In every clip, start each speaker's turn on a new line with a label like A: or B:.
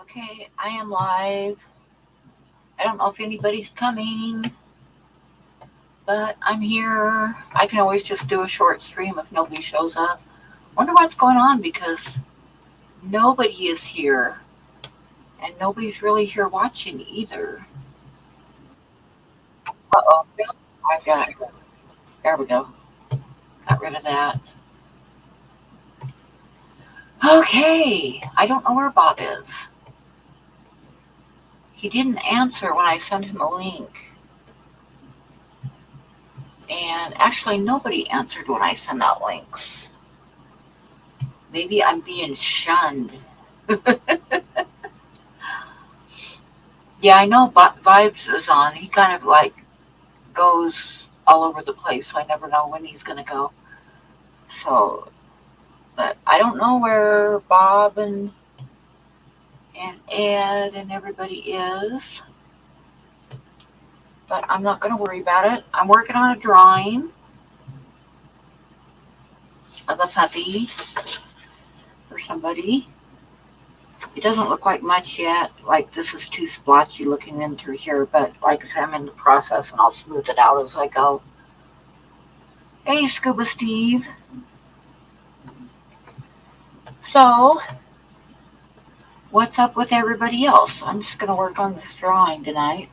A: Okay, I am live. I don't know if anybody's coming, but I'm here. I can always just do a short stream if nobody shows up. Wonder what's going on because nobody is here and nobody's really here watching either. Uh-oh. I've got it. There we go. Got rid of that. Okay, I don't know where Bob is. He didn't answer when I sent him a link. And actually, nobody answered when I sent out links. Maybe I'm being shunned. Yeah, I know Vibes is on. He kind of like goes all over the place, so I never know when he's going to go. So, but I don't know where Bob and Ed and everybody is. But I'm not going to worry about it. I'm working on a drawing of a puppy for somebody. It doesn't look like much yet. Like this is too splotchy looking in through here, but like I said, I'm in the process and I'll smooth it out as I go. Hey, Scuba Steve. So, what's up with everybody else? I'm just going to work on this drawing tonight.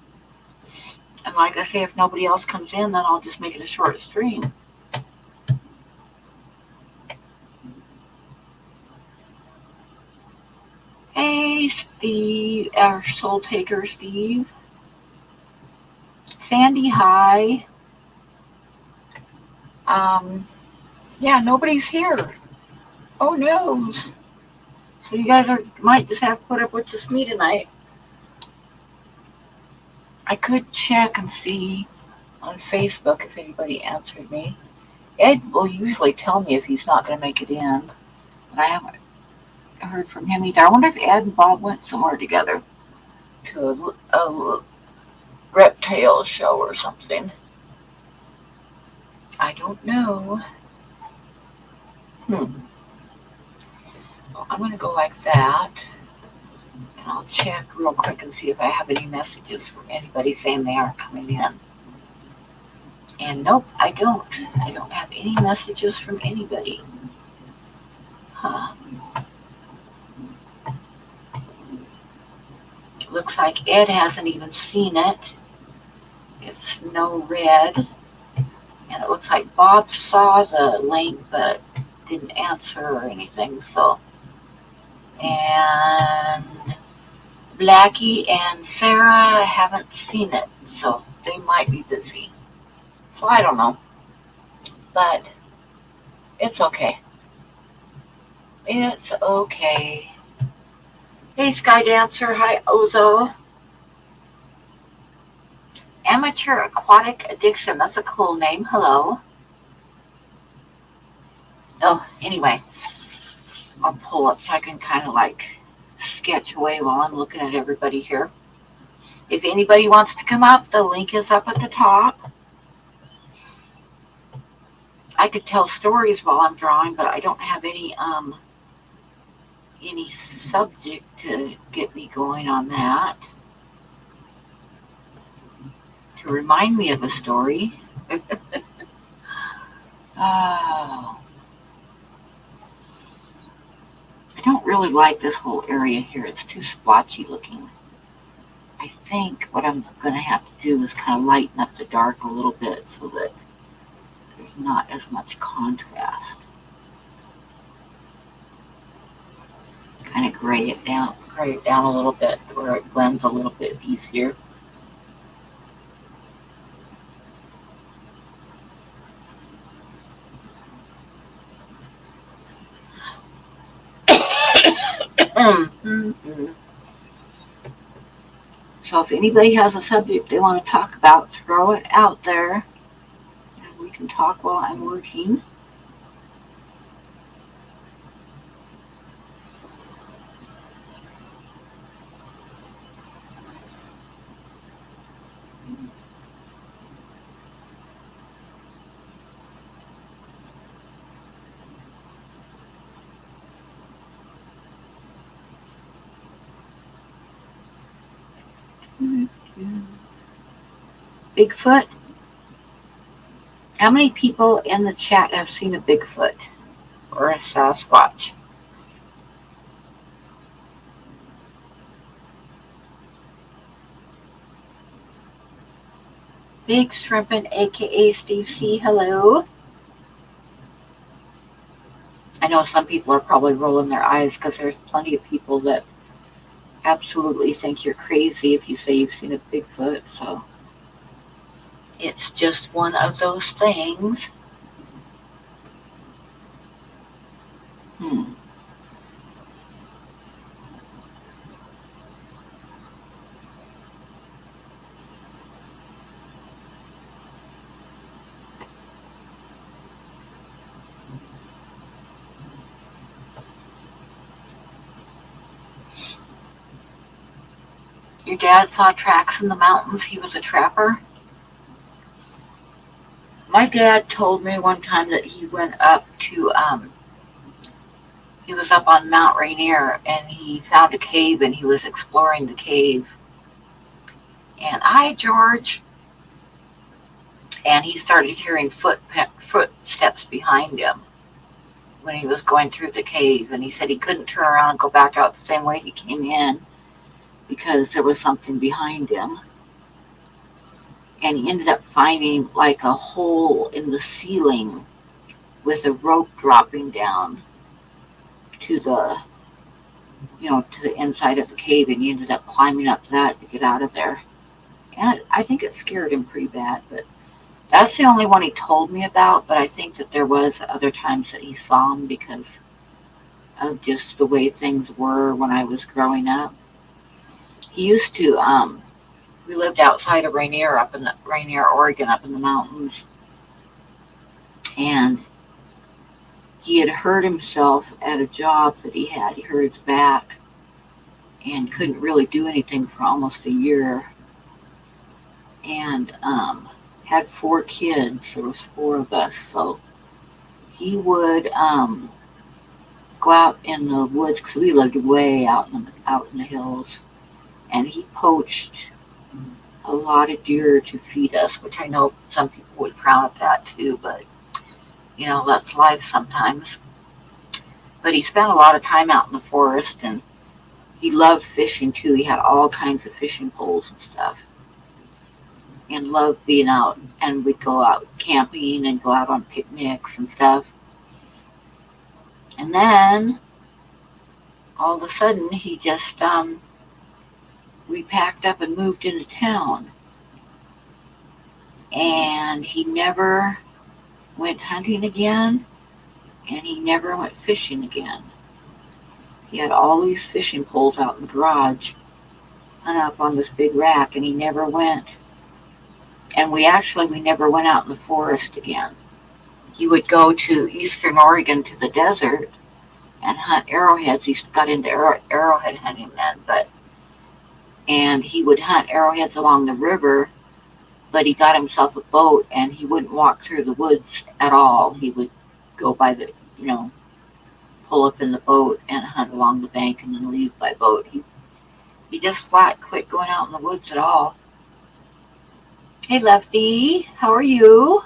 A: And like I say, if nobody else comes in, then I'll just make it a short stream. Hey, Steve, our soul taker, Steve. Sandy, hi. Yeah, nobody's here. Oh, no. So you guys might just have to put up with just me tonight. I could check and see on Facebook if anybody answered me. Ed will usually tell me if he's not going to make it in, but I haven't heard from him either. I wonder if Ed and Bob went somewhere together to a reptile show or something. I don't know. Well, I'm going to go like that, and I'll check real quick and see if I have any messages from anybody saying they aren't coming in. And nope, I don't. I don't have any messages from anybody. Huh. Looks like Ed hasn't even seen it. It's no red. And it looks like Bob saw the link but didn't answer or anything. So, and Blackie and Sarah haven't seen it. So they might be busy. So I don't know. But it's okay. It's okay. Hey, Sky Dancer. Hi, Ozo. Amateur Aquatic Addiction. That's a cool name. Hello. Oh, anyway, I'll pull up so I can kind of like sketch away while I'm looking at everybody here. If anybody wants to come up, the link is up at the top. I could tell stories while I'm drawing, but I don't have any subject to get me going on that. To remind me of a story. Oh. I don't really like this whole area here. It's too splotchy looking. I think what I'm going to have to do is kind of lighten up the dark a little bit so that there's not as much contrast. Kind of gray it down a little bit where it blends a little bit easier. So if anybody has a subject they want to talk about, throw it out there and we can talk while I'm working. Bigfoot? How many people in the chat have seen a Bigfoot or a Sasquatch? Big Shrimpin, aka Steve C. Hello. I know some people are probably rolling their eyes because there's plenty of people that absolutely think you're crazy if you say you've seen a Bigfoot. So it's just one of those things. Your dad saw tracks in the mountains. He was a trapper. My dad told me one time that he went up to, he was up on Mount Rainier and he found a cave and he was exploring the cave. And hi, George. And he started hearing footsteps behind him when he was going through the cave. And he said he couldn't turn around and go back out the same way he came in because there was something behind him. And he ended up finding like a hole in the ceiling with a rope dropping down to the, to the inside of the cave, and he ended up climbing up that to get out of there. And I think it scared him pretty bad, but that's the only one he told me about. But I think that there was other times that he saw him because of just the way things were when I was growing up. He used to, we lived outside of Rainier, Oregon, up in the mountains. And he had hurt himself at a job that he had. He hurt his back and couldn't really do anything for almost a year. And had 4 kids. There was 4 of us. So he would go out in the woods because we lived way out in the hills. And he poached a lot of deer to feed us, which I know some people would frown at that too, but that's life sometimes. But he spent a lot of time out in the forest, and he loved fishing too. He had all kinds of fishing poles and stuff, and loved being out. And we'd go out camping and go out on picnics and stuff. And then all of a sudden he just we packed up and moved into town, and he never went hunting again, and he never went fishing again. He had all these fishing poles out in the garage hung up on this big rack, and he never went. And we never went out in the forest again. He would go to eastern Oregon to the desert and hunt arrowheads. He got into arrowhead hunting then, and he would hunt arrowheads along the river, but he got himself a boat, and he wouldn't walk through the woods at all. He would go by the, pull up in the boat and hunt along the bank and then leave by boat. He just flat quit going out in the woods at all. Hey, Lefty, how are you?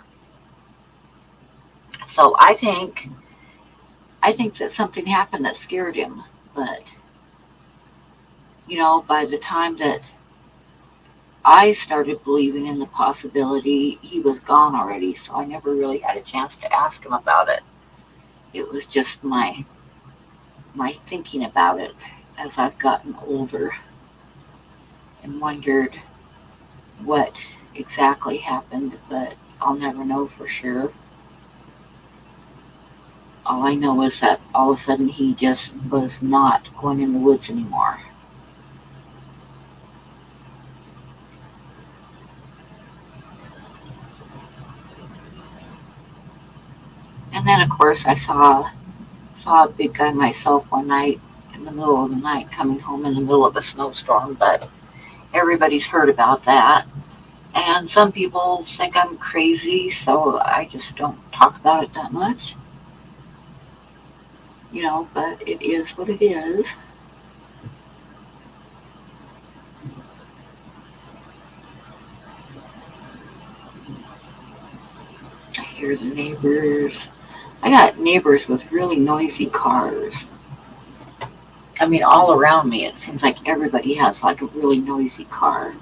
A: So I think that something happened that scared him, but by the time that I started believing in the possibility, he was gone already, so I never really had a chance to ask him about it. It was just my thinking about it as I've gotten older and wondered what exactly happened, but I'll never know for sure. All I know is that all of a sudden he just was not going in the woods anymore. And then, of course, I saw a big guy myself one night in the middle of the night coming home in the middle of a snowstorm, but everybody's heard about that. And some people think I'm crazy, so I just don't talk about it that much. But it is what it is. neighbors. I got neighbors with really noisy cars. I mean, all around me, it seems like everybody has like a really noisy car.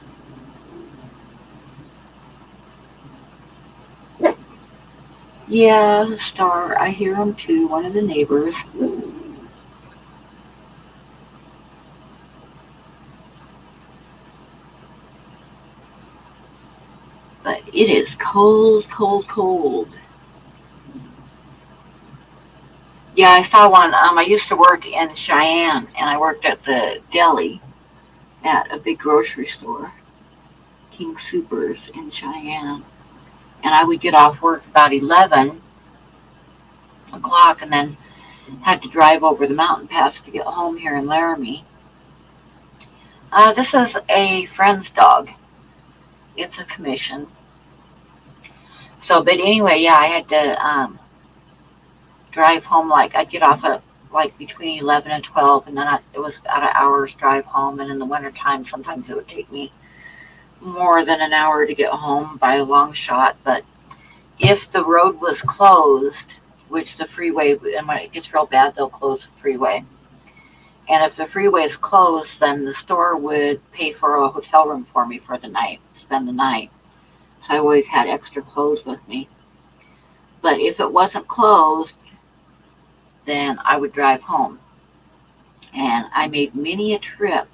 A: Yeah, Star, I hear them too, one of the neighbors. But it is cold, cold, cold. Yeah, I saw one. I used to work in Cheyenne, and I worked at the deli at a big grocery store, King Supers in Cheyenne. And I would get off work about 11 o'clock and then had to drive over the mountain pass to get home here in Laramie. This is a friend's dog. It's a commission. So, but anyway, yeah, I had to drive home. Like, I'd get off at like between 11 and 12, and then it was about an hour's drive home. And in the wintertime, sometimes it would take me more than an hour to get home by a long shot. But if the road was closed, which the freeway, and when it gets real bad, they'll close the freeway. And if the freeway is closed, then the store would pay for a hotel room for me for the night, spend the night. So I always had extra clothes with me. But if it wasn't closed, then I would drive home. And I made many a trip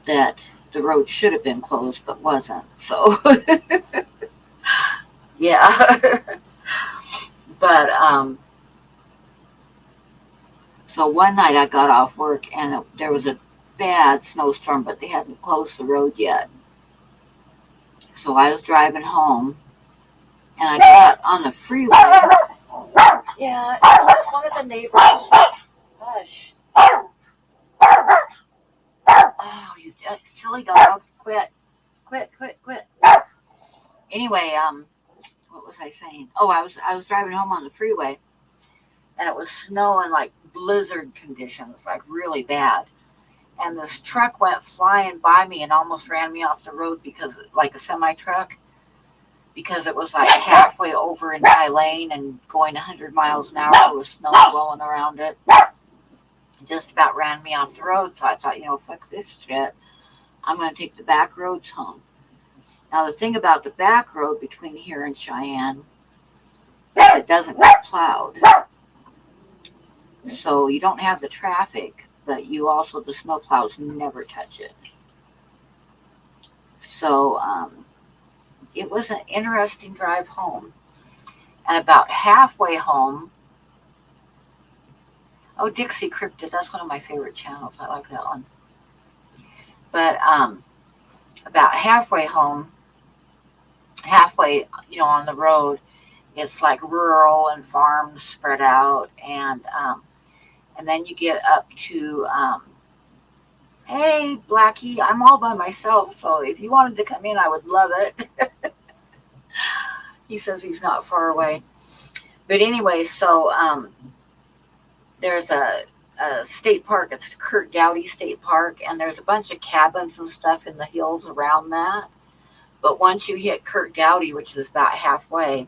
A: that the road should have been closed but wasn't. So, yeah. But, so one night I got off work and there was a bad snowstorm, but they hadn't closed the road yet. So I was driving home and I got on the freeway. Yeah, it's one of the neighbors. Hush. Oh, you silly dog. Quit. Anyway, what was I saying? Oh, I was driving home on the freeway and it was snowing like blizzard conditions, like really bad. And this truck went flying by me and almost ran me off the road because, like a semi truck, because it was like halfway over in my lane and going 100 miles an hour with snow blowing around it. Just about ran me off the road. So I thought, fuck this shit. I'm going to take the back roads home. Now, the thing about the back road between here and Cheyenne is it doesn't get plowed. So you don't have the traffic, but the snow plows never touch it. So it was an interesting drive home. And about halfway home, Dixie Cryptid, that's one of my favorite channels. I like that one. But about halfway home, on the road, it's like rural and farms spread out. And then you get up to, hey, Blackie, I'm all by myself. So if you wanted to come in, I would love it. He says he's not far away. But anyway, so there's a state park. It's Kurt Gowdy State Park. And there's a bunch of cabins and stuff in the hills around that. But once you hit Kurt Gowdy, which is about halfway,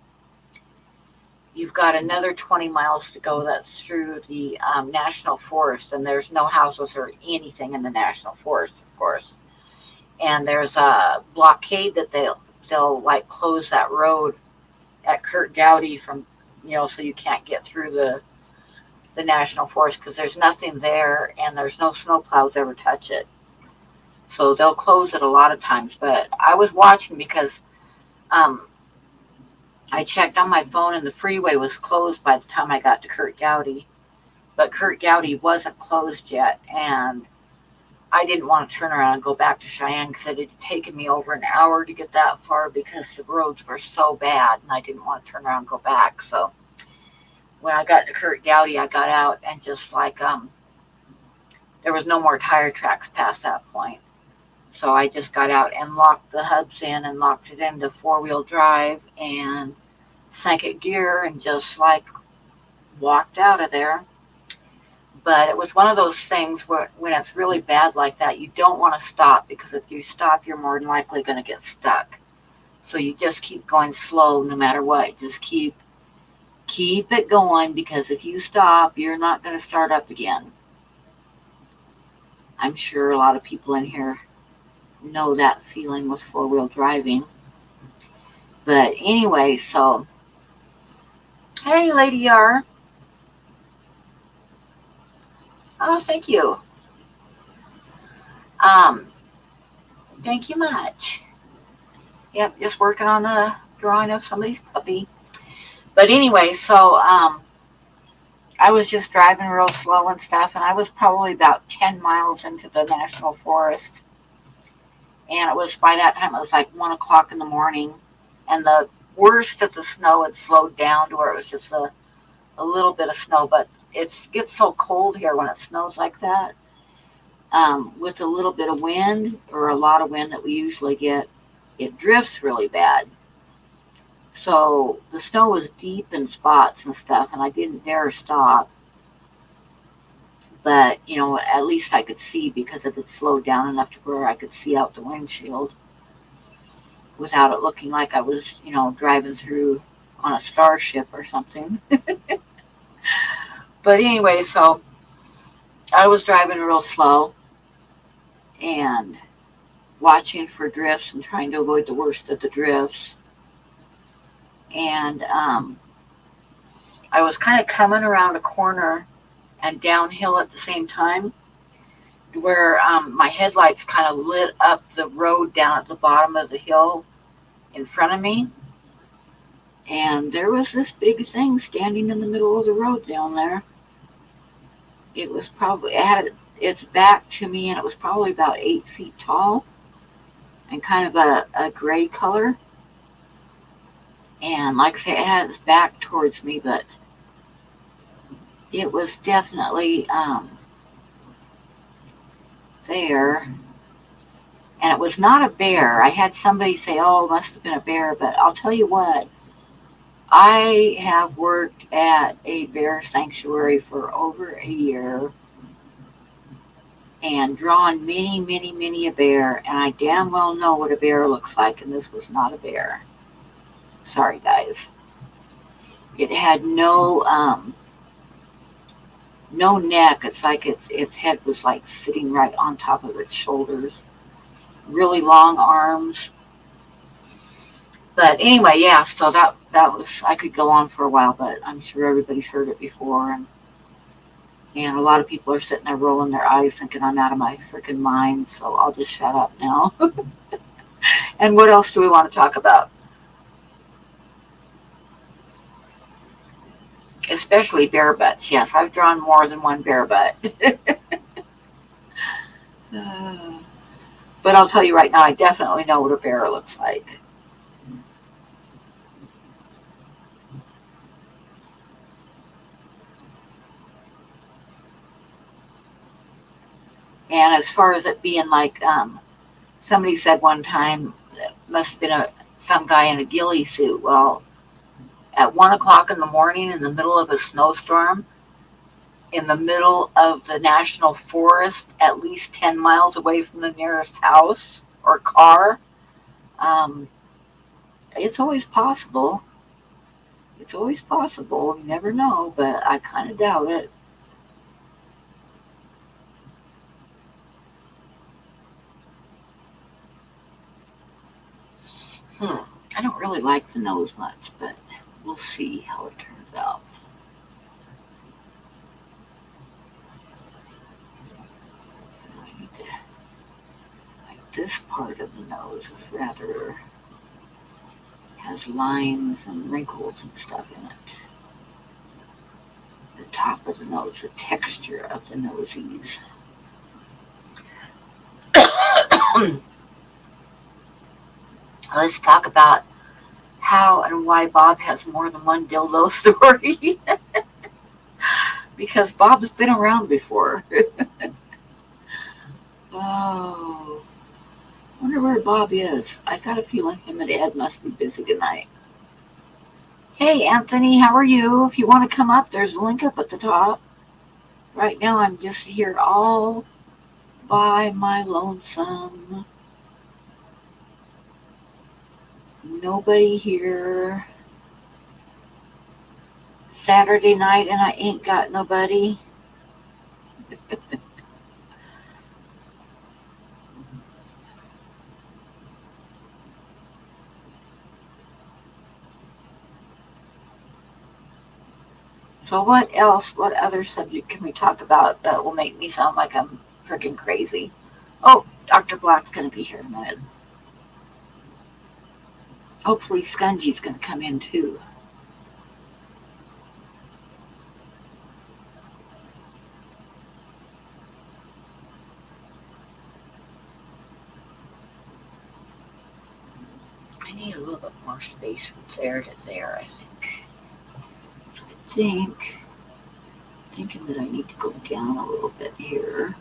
A: you've got another 20 miles to go. That's through the National Forest. And there's no houses or anything in the National Forest, of course. And there's a blockade that they'll like close that road at Kurt Gowdy from, so you can't get through the National Forest because there's nothing there and there's no snowplows ever touch it. So they'll close it a lot of times. But I was watching because I checked on my phone and the freeway was closed by the time I got to Kurt Gowdy. But Kurt Gowdy wasn't closed yet. And I didn't want to turn around and go back to Cheyenne because it had taken me over an hour to get that far because the roads were so bad and I didn't want to turn around and go back. So when I got to Kurt Gowdy, I got out and just like, there was no more tire tracks past that point. So I just got out and locked the hubs in and locked it into 4-wheel drive and sank it gear and just like walked out of there. But it was one of those things where when it's really bad like that, you don't want to stop because if you stop, you're more than likely going to get stuck. So you just keep going slow no matter what. Just keep it going, because if you stop, you're not going to start up again. I'm sure a lot of people in here know that feeling with four-wheel driving. But anyway, so hey, Lady R. Oh, thank you. Thank you much. Yep, just working on the drawing of somebody's puppy. But anyway, so I was just driving real slow and stuff, and I was probably about 10 miles into the national forest. And it was, by that time, it was like 1 o'clock in the morning. And the worst of the snow had slowed down to where it was just a little bit of snow. But it gets so cold here when it snows like that. With a little bit of wind, or a lot of wind that we usually get, it drifts really bad. So the snow was deep in spots and stuff, and I didn't dare stop. But, at least I could see, because it had slowed down enough to where I could see out the windshield without it looking like I was, driving through on a starship or something. But anyway, so I was driving real slow and watching for drifts and trying to avoid the worst of the drifts. And I was kind of coming around a corner and downhill at the same time, where my headlights kind of lit up the road down at the bottom of the hill in front of me. And there was this big thing standing in the middle of the road down there. It had its back to me, and it was probably about 8 feet tall and kind of a gray color. And like I say, it had its back towards me, but it was definitely there. And it was not a bear. I had somebody say, oh, it must have been a bear. But I'll tell you what, I have worked at a bear sanctuary for over a year and drawn many, many, many a bear. And I damn well know what a bear looks like. And this was not a bear. Sorry, guys. It had no neck. It's like its head was like sitting right on top of its shoulders. Really long arms. But anyway, yeah, so that was, I could go on for a while, but I'm sure everybody's heard it before. And a lot of people are sitting there rolling their eyes thinking I'm out of my freaking mind, so I'll just shut up now. And what else do we want to talk about? Especially bear butts. Yes, I've drawn more than one bear butt. But I'll tell you right now, I definitely know what a bear looks like. And as far as it being like, somebody said one time, it must have been some guy in a ghillie suit. Well, at 1 o'clock in the morning, in the middle of a snowstorm, in the middle of the national forest, at least 10 miles away from the nearest house or car, it's always possible. It's always possible. You never know, but I kind of doubt it. I don't really like the nose much, but we'll see how it turns out. This part of the nose is rather, has lines and wrinkles and stuff in it. The top of the nose, the texture of the nosies. Let's talk about how and why Bob has more than one dildo story. Because Bob's been around before. Oh, wonder where Bob is. I got a feeling him and Ed must be busy tonight. Hey, Anthony, how are you? If you want to come up, there's a link up at the top. Right now, I'm just here all by my lonesome. Nobody here. Saturday night and I ain't got nobody. So what else, what other subject can we talk about that will make me sound like I'm freaking crazy? Oh, Dr. Black's going to be here in a minute. Hopefully Scungy's going to come in too. I need a little bit more space from there to there, I think. So thinking that I need to go down a little bit here.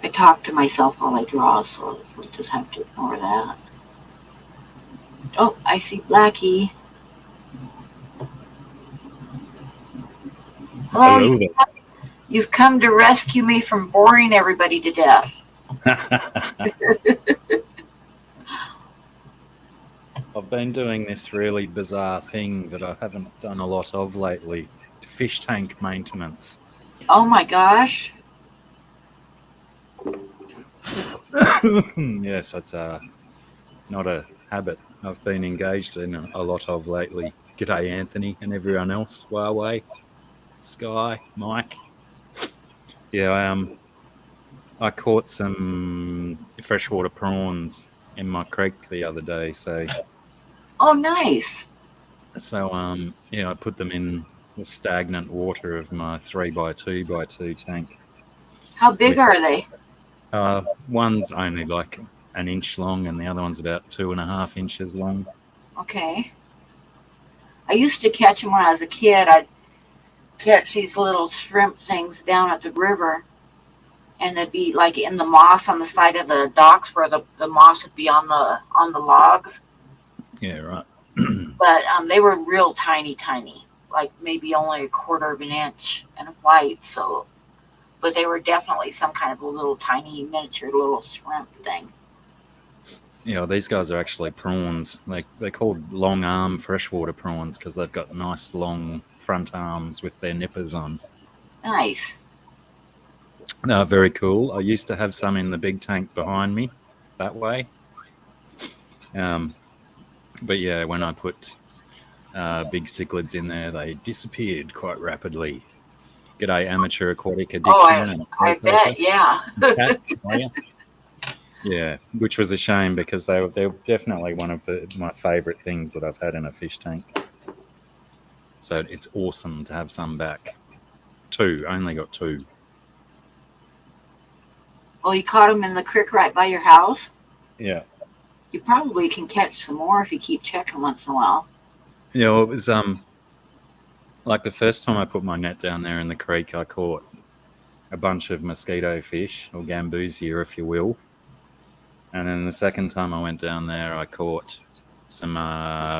A: I talk to myself while I draw, so we'll just have to ignore that. Oh, I see Blackie. Hello. You've come to rescue me from boring everybody to death.
B: I've been doing this really bizarre thing that I haven't done a lot of lately. Fish tank maintenance.
A: Oh my gosh.
B: Yes, it's not a habit I've been engaged in a lot of lately. G'day, Anthony, and everyone else. Huawei, Sky, Mike. Yeah, I caught some freshwater prawns in my creek the other day. So.
A: Oh, nice.
B: So, I put them in the stagnant water of my 3x2x2 tank.
A: How big are they?
B: One's only like an inch long and the other one's about 2.5 inches long.
A: Okay. I used to catch them when I was a kid. I'd catch these little shrimp things down at the river, and they'd be like in the moss on the side of the docks where the moss would be on the logs.
B: Yeah, right.
A: But they were real tiny, like maybe only 1/4 of an inch and white. So, but they were definitely some kind of a little tiny miniature little shrimp thing.
B: Yeah, these guys are actually prawns. They're called long arm freshwater prawns because they've got nice long front arms with their nippers on.
A: Nice.
B: Very cool. I used to have some in the big tank behind me that way. But yeah, when I put big cichlids in there, they disappeared quite rapidly. G'day, amateur aquatic addiction.
A: Oh, I bet, yeah.
B: Yeah, which was a shame because they're definitely one of my favourite things that I've had in a fish tank. So it's awesome to have some back. 2, only got 2.
A: Well, you caught them in the creek right by your house?
B: Yeah.
A: You probably can catch some more if you keep checking once in a while.
B: Yeah, well, it was like the first time I put my net down there in the creek, I caught a bunch of mosquito fish, or gambusia, if you will. And then the second time I went down there, I caught some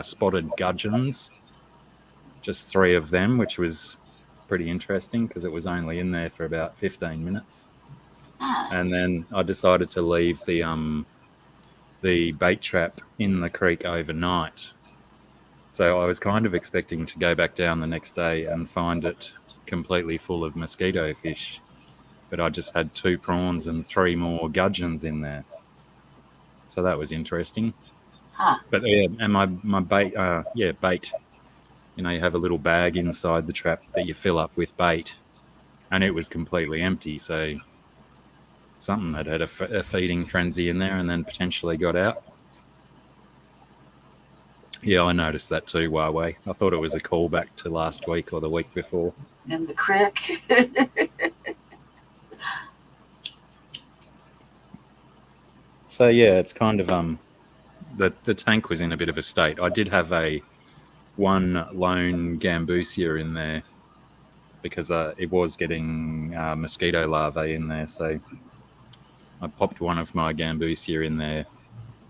B: spotted gudgeons, just 3 of them, which was pretty interesting because it was only in there for about 15 minutes. And then I decided to leave the bait trap in the creek overnight. So I was kind of expecting to go back down the next day and find it completely full of mosquito fish. But I just had 2 prawns and 3 more gudgeons in there. So that was interesting. But yeah, and my bait, bait. You know, you have a little bag inside the trap that you fill up with bait, and it was completely empty. So something had a feeding frenzy in there and then potentially got out. Yeah, I noticed that too, Huawei. I thought it was a callback to last week or the week before.
A: In the creek.
B: So yeah, it's kind of the tank was in a bit of a state. I did have one lone gambusia in there because it was getting mosquito larvae in there. So I popped one of my gambusia in there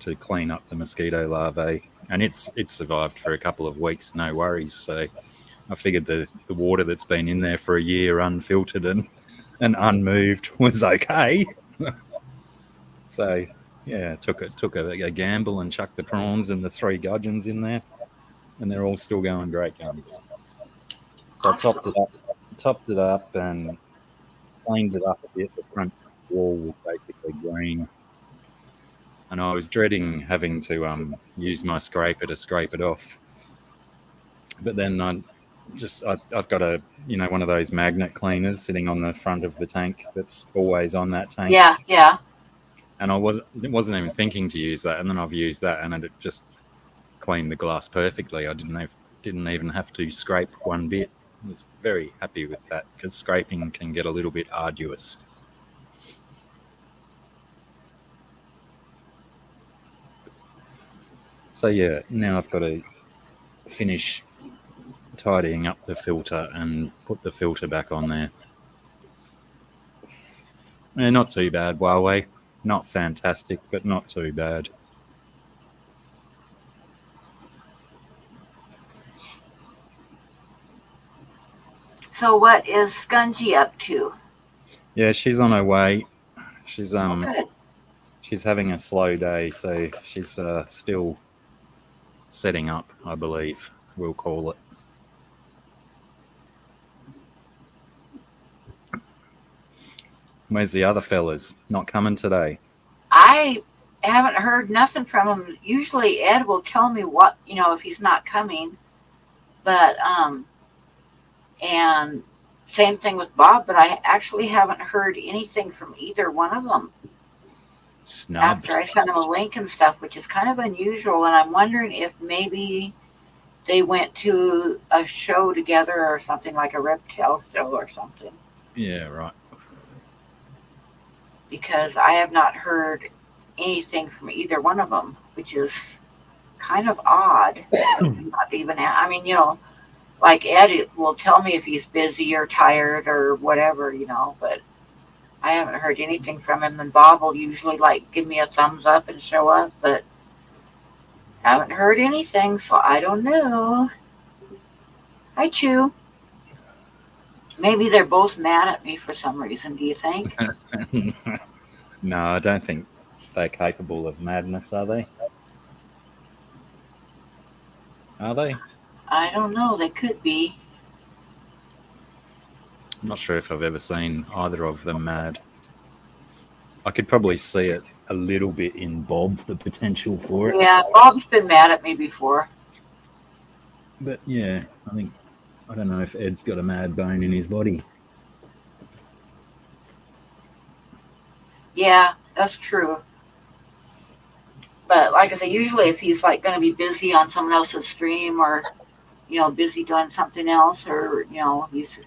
B: to clean up the mosquito larvae, and it's survived for a couple of weeks, no worries. So I figured the water that's been in there for a year unfiltered and unmoved was okay. So Yeah, took a gamble and chucked the prawns and the 3 gudgeons in there, and they're all still going great guns. So I topped it up, and cleaned it up a bit. The front wall was basically green, and I was dreading having to use my scraper to scrape it off. But then I've got one of those magnet cleaners sitting on the front of the tank that's always on that tank.
A: Yeah.
B: And I wasn't even thinking to use that, and then I've used that, and it just cleaned the glass perfectly. I didn't even have to scrape one bit. I was very happy with that, because scraping can get a little bit arduous. So yeah, now I've got to finish tidying up the filter and put the filter back on there. Not too bad, Huawei. Not fantastic, but not too bad.
A: So what is Scungy up to?
B: Yeah, she's on her way. She's
A: Good.
B: she's having a slow day, so she's still setting up, I believe we'll call it. Where's the other fellas? Not coming today?
A: I haven't heard nothing from him. Usually Ed will tell me what, if he's not coming. But, and same thing with Bob, but I actually haven't heard anything from either one of them.
B: Snubbed.
A: After I sent him a link and stuff, which is kind of unusual. And I'm wondering if maybe they went to a show together or something, like a reptile show or something.
B: Yeah, right.
A: Because I have not heard anything from either one of them, which is kind of odd. Not even, like Ed will tell me if he's busy or tired or whatever, but I haven't heard anything from him. And Bob will usually give me a thumbs up and show up, but haven't heard anything, so I don't know. Hi, Chew. Maybe they're both mad at me for some reason, do you think?
B: No, I don't think they're capable of madness, are they? Are they?
A: I don't know. They could be.
B: I'm not sure if I've ever seen either of them mad. I could probably see it a little bit in Bob, the potential for it.
A: Yeah, Bob's been mad at me before.
B: But yeah, I don't know if Ed's got a mad bone in his body.
A: Yeah, that's true. But like I say, usually if he's going to be busy on someone else's stream or, busy doing something else, or, he's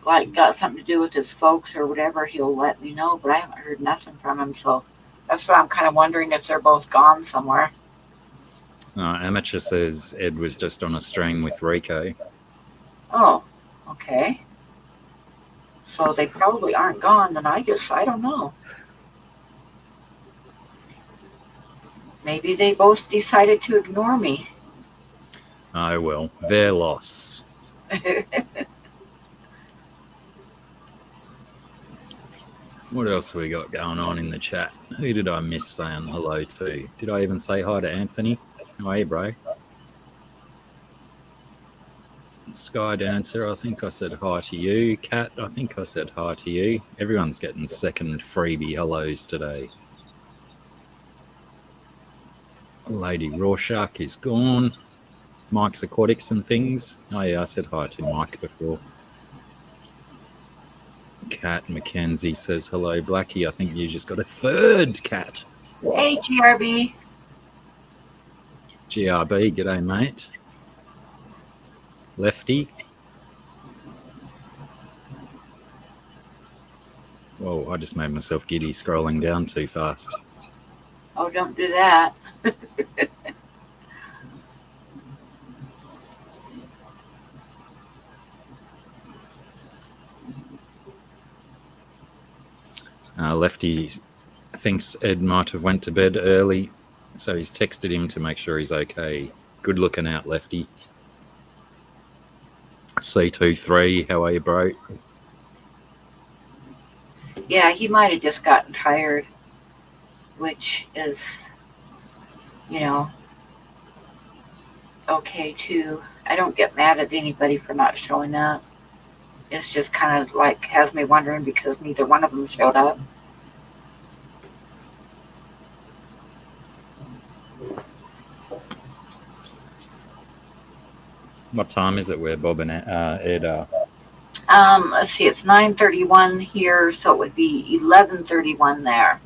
A: got something to do with his folks or whatever, he'll let me know. But I haven't heard nothing from him. So that's why I'm kind of wondering if they're both gone somewhere.
B: Amateur says Ed was just on a stream with Rico.
A: Oh, okay. So they probably aren't gone, and I don't know. Maybe they both decided to ignore me.
B: Oh, well, their loss. What else have we got going on in the chat? Who did I miss saying hello to? Did I even say hi to Anthony? Oh, hey, bro. Sky Dancer, I think I said hi to you. Kat, I think I said hi to you. Everyone's getting second freebie hellos today. Lady Rorschach is gone. Mike's Aquatics and Things. Oh yeah, I said hi to Mike before. Kat Mackenzie says hello, Blackie. I think you just got a third cat.
A: Hey, GRB.
B: GRB, g'day, mate. Lefty. Whoa, I just made myself giddy scrolling down too fast.
A: Oh, don't do that.
B: Lefty thinks Ed might have went to bed early, so he's texted him to make sure he's okay. Good looking out, Lefty. C23, how are you, bro?
A: Yeah, he might have just gotten tired. which is, you know, okay too. I don't get mad at anybody for not showing up. It's just kind of like has me wondering because neither one of them showed up.
B: What time is it where Bob and Ed are?
A: Let's see, it's 9:31 here, so it would be 11:31 there.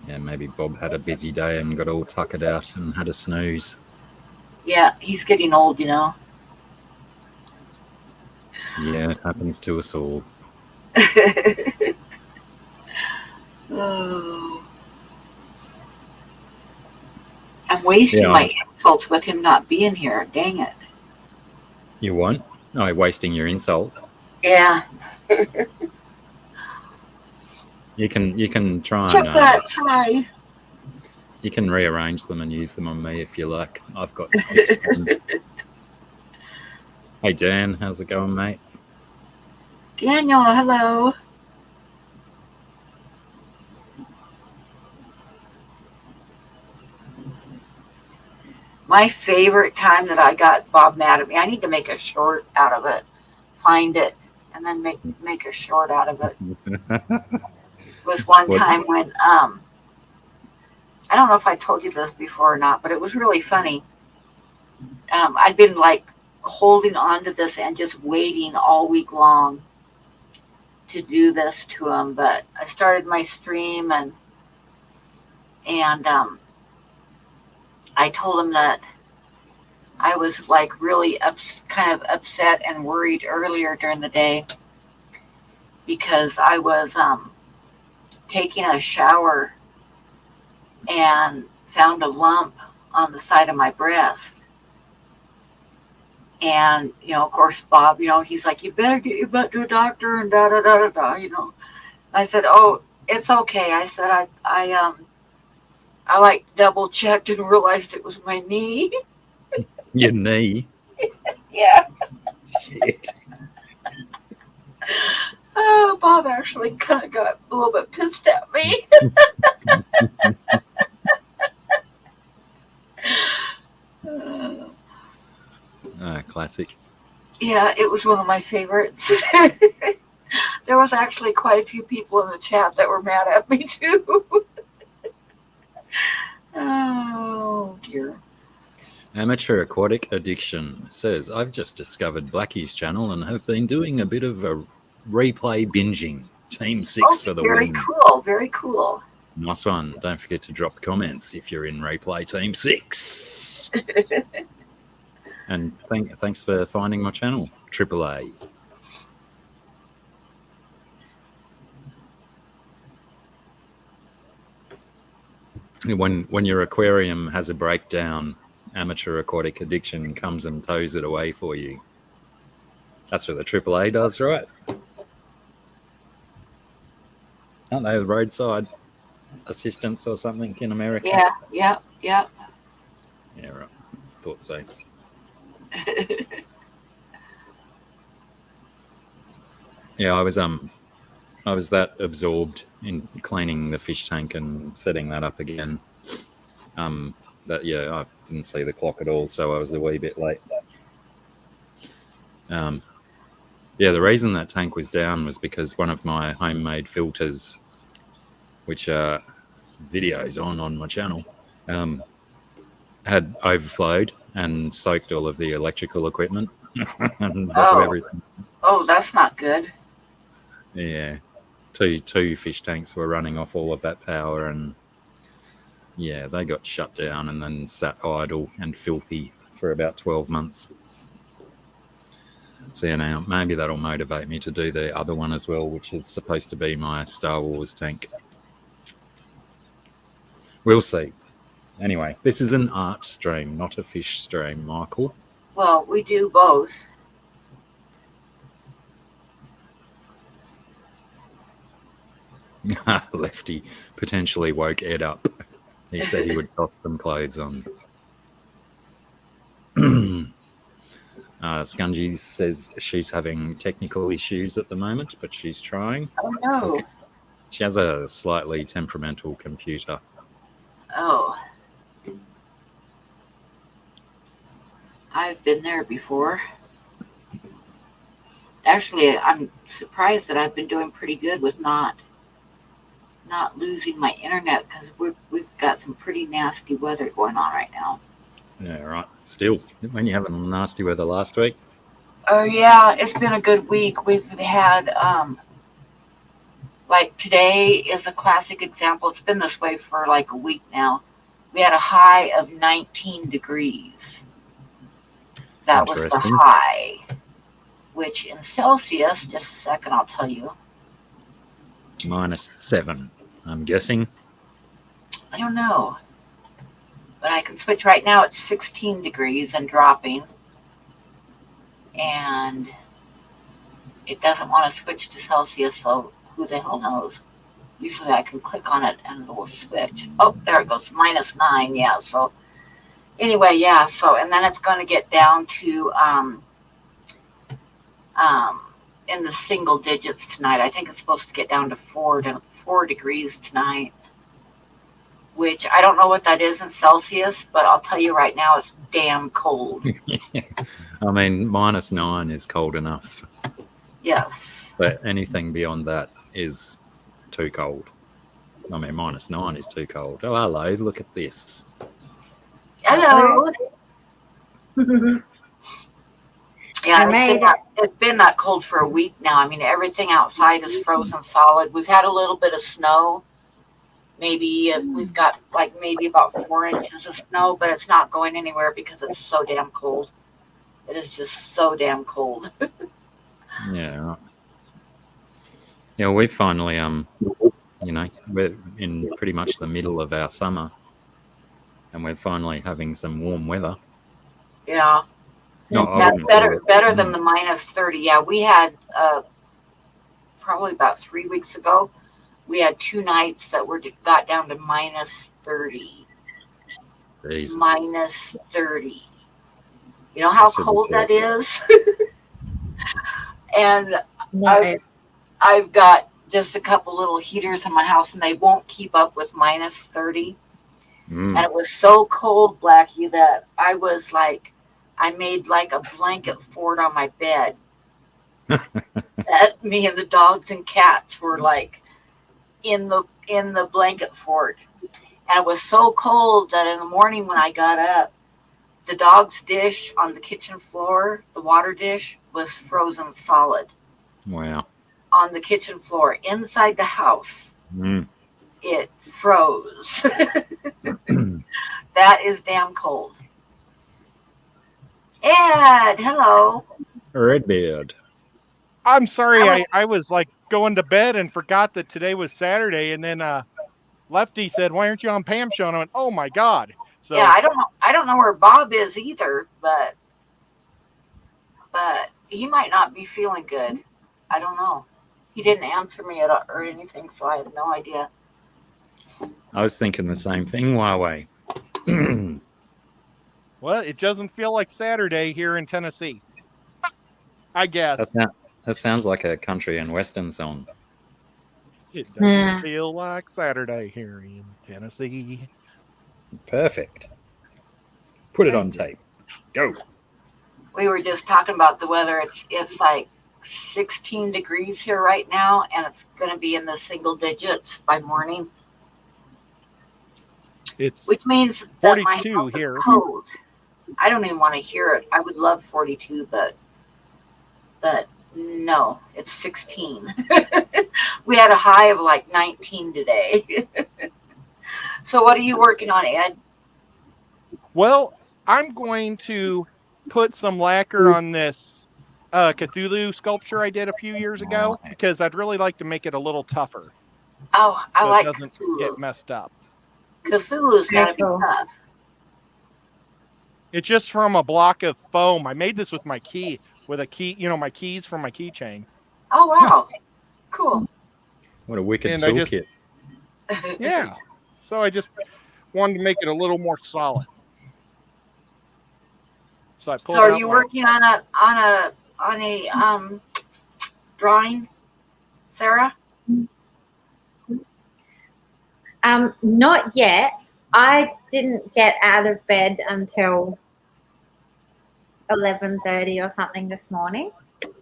B: Yeah, maybe Bob had a busy day and got all tuckered out and had a snooze.
A: Yeah, he's getting old, you know.
B: Yeah, it happens to us all.
A: Oh. I'm wasting my insults with him not being here. Dang it.
B: You won't? No, wasting your insults.
A: Yeah.
B: You can try
A: Check
B: and
A: that tie.
B: you can rearrange them and use them on me if you like. I've got fixed them. Hey Dan, how's it going, mate?
A: Daniel, hello. My favorite time that I got Bob mad at me, I need to make a short out of it. Find it and then make a short out of it. Was one time when I don't know if I told you this before or not, but it was really funny. I'd been like holding on to this and just waiting all week long to do this to him, but I started my stream and I told him that I was like really kind of upset and worried earlier during the day because I was taking a shower and found a lump on the side of my breast. And, you know, of course, Bob, you know, he's like, you better get your butt to a doctor and da da da da da, you know. I said, oh, it's okay. I said, I like double checked and realized it was my knee.
B: Your knee?
A: Yeah.
B: Shit.
A: Oh, Bob actually kind of got a little bit pissed at me.
B: Classic.
A: Yeah, it was one of my favorites. There was actually quite a few people in the chat that were mad at me too. Oh dear.
B: Amateur Aquatic Addiction says, I've just discovered Blackie's channel and have been doing a bit of a replay binging. Team 6 for the win.
A: Very cool, very cool.
B: Nice one. Don't forget to drop comments if you're in replay Team 6. And thanks for finding my channel, AAA. When your aquarium has a breakdown, Amateur Aquatic Addiction comes and tows it away for you. That's what the AAA does, right? Aren't they roadside assistance or something in America?
A: Yeah.
B: Yeah, right. Thought so. Yeah, I was that absorbed in cleaning the fish tank and setting that up again. That yeah, I didn't see the clock at all, so I was a wee bit late. Yeah, the reason that tank was down was because one of my homemade filters, which videos on my channel, had overflowed and soaked all of the electrical equipment and everything.
A: Oh, that's not good.
B: Yeah, two fish tanks were running off all of that power, and yeah, they got shut down and then sat idle and filthy for about 12 months. So yeah, now maybe that'll motivate me to do the other one as well, which is supposed to be my Star Wars tank. We'll see. Anyway, this is an art stream, not a fish stream, Michael.
A: Well, we do both.
B: Lefty potentially woke Ed up. He said he would toss some clothes on. Scungy says she's having technical issues at the moment, but she's trying.
A: Oh no.
B: She has a slightly temperamental computer.
A: Oh. I've been there before. Actually, I'm surprised that I've been doing pretty good with not losing my internet because we've got some pretty nasty weather going on right now.
B: Yeah, right. Still, when you having nasty weather last week?
A: Oh yeah, it's been a good week. We've had like today is a classic example. It's been this way for like a week now. We had a high of 19 degrees. That was the
B: Interesting.
A: high, which in Celsius, just a second, I'll tell you.
B: -7, I'm guessing.
A: I don't know, but I can switch right now. It's 16 degrees and dropping, and it doesn't want to switch to Celsius, so who the hell knows? Usually I can click on it and it will switch. Oh, there it goes, -9. Yeah, so anyway, yeah, so and then it's going to get down to in the single digits tonight. I think it's supposed to get down to 4 degrees tonight, which I don't know what that is in Celsius, but I'll tell you right now, it's damn cold.
B: I mean, -9 is cold enough,
A: Yes.
B: but anything beyond that is too cold. I mean, -9 is too cold. Oh, hello, look at this.
A: Hello. Yeah, it's been that cold for a week now. I mean, everything outside is frozen solid. We've had a little bit of snow. Maybe we've got like maybe about 4 inches of snow, but it's not going anywhere because it's so damn cold. It is just so damn cold.
B: Yeah. Yeah, we finally, we're in pretty much the middle of our summer, and we're finally having some warm weather.
A: Yeah.
B: No,
A: That's better than the -30. Yeah, we had probably about 3 weeks ago. We had 2 nights that got down to -30.
B: Jesus.
A: -30. You know how cold that is? And I've got just a couple little heaters in my house, and they won't keep up with -30. And it was so cold, Blackie, that I was like, I made like a blanket fort on my bed. That me and the dogs and cats were like in the blanket fort. And it was so cold that in the morning when I got up, the dog's dish on the kitchen floor, the water dish, was frozen solid.
B: Wow.
A: On the kitchen floor, inside the house, it froze. That is damn cold. Ed, hello.
B: Redbeard.
C: I'm sorry, I was like going to bed and forgot that today was Saturday, and then Lefty said, "Why aren't you on Pam's show?" And I went, "Oh my God!" So
A: yeah, I don't know where Bob is either, but he might not be feeling good. I don't know. He didn't answer me or anything, so I have no idea.
B: I was thinking the same thing, Huawei.
C: Well, it doesn't feel like Saturday here in Tennessee, I guess.
B: That sounds like a country and western song.
C: It doesn't feel like Saturday here in Tennessee.
B: Perfect. Put it on tape. Go.
A: We were just talking about the weather. It's like 16 degrees here right now, and it's going to be in the single digits by morning. Which means that
C: 42
A: my house
C: here.
A: Is cold. I don't even want to hear it. I would love 42, but no, it's 16. We had a high of like 19 today. So what are you working on, Ed?
C: Well, I'm going to put some lacquer on this Cthulhu sculpture I did a few years ago because I'd really like to make it a little tougher.
A: Oh, I
C: so
A: like
C: it doesn't
A: Cthulhu.
C: Get messed up.
A: Cthulhu's got to be tough.
C: It's just from a block of foam. I made this with my key, my keys from my keychain.
A: Oh, wow. Cool.
B: What a wicked toolkit.
C: Yeah. So I just wanted to make it a little more solid. So I pulled.
A: So are you working on a drawing, Sarah?
D: Not yet. I didn't get out of bed until 11:30 or something this morning.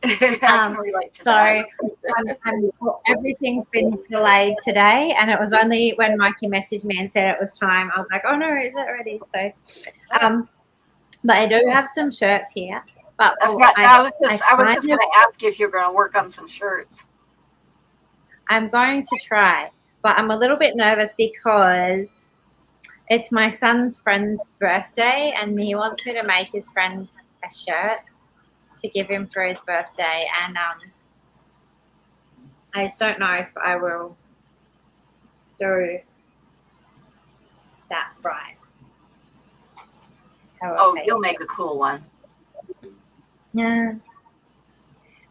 A: I can relate to
D: So
A: that.
D: everything's been delayed today, and it was only when Mikey messaged me and said it was time, I was like, oh no, is it ready? So, but I do have some shirts here. But
A: That's what I was just going to ask you if you're going to work on some shirts.
D: I'm going to try, but I'm a little bit nervous because it's my son's friend's birthday, and he wants me to make his friend a shirt to give him for his birthday, and I just don't know if I will do that right.
A: You'll make a cool one.
D: Yeah.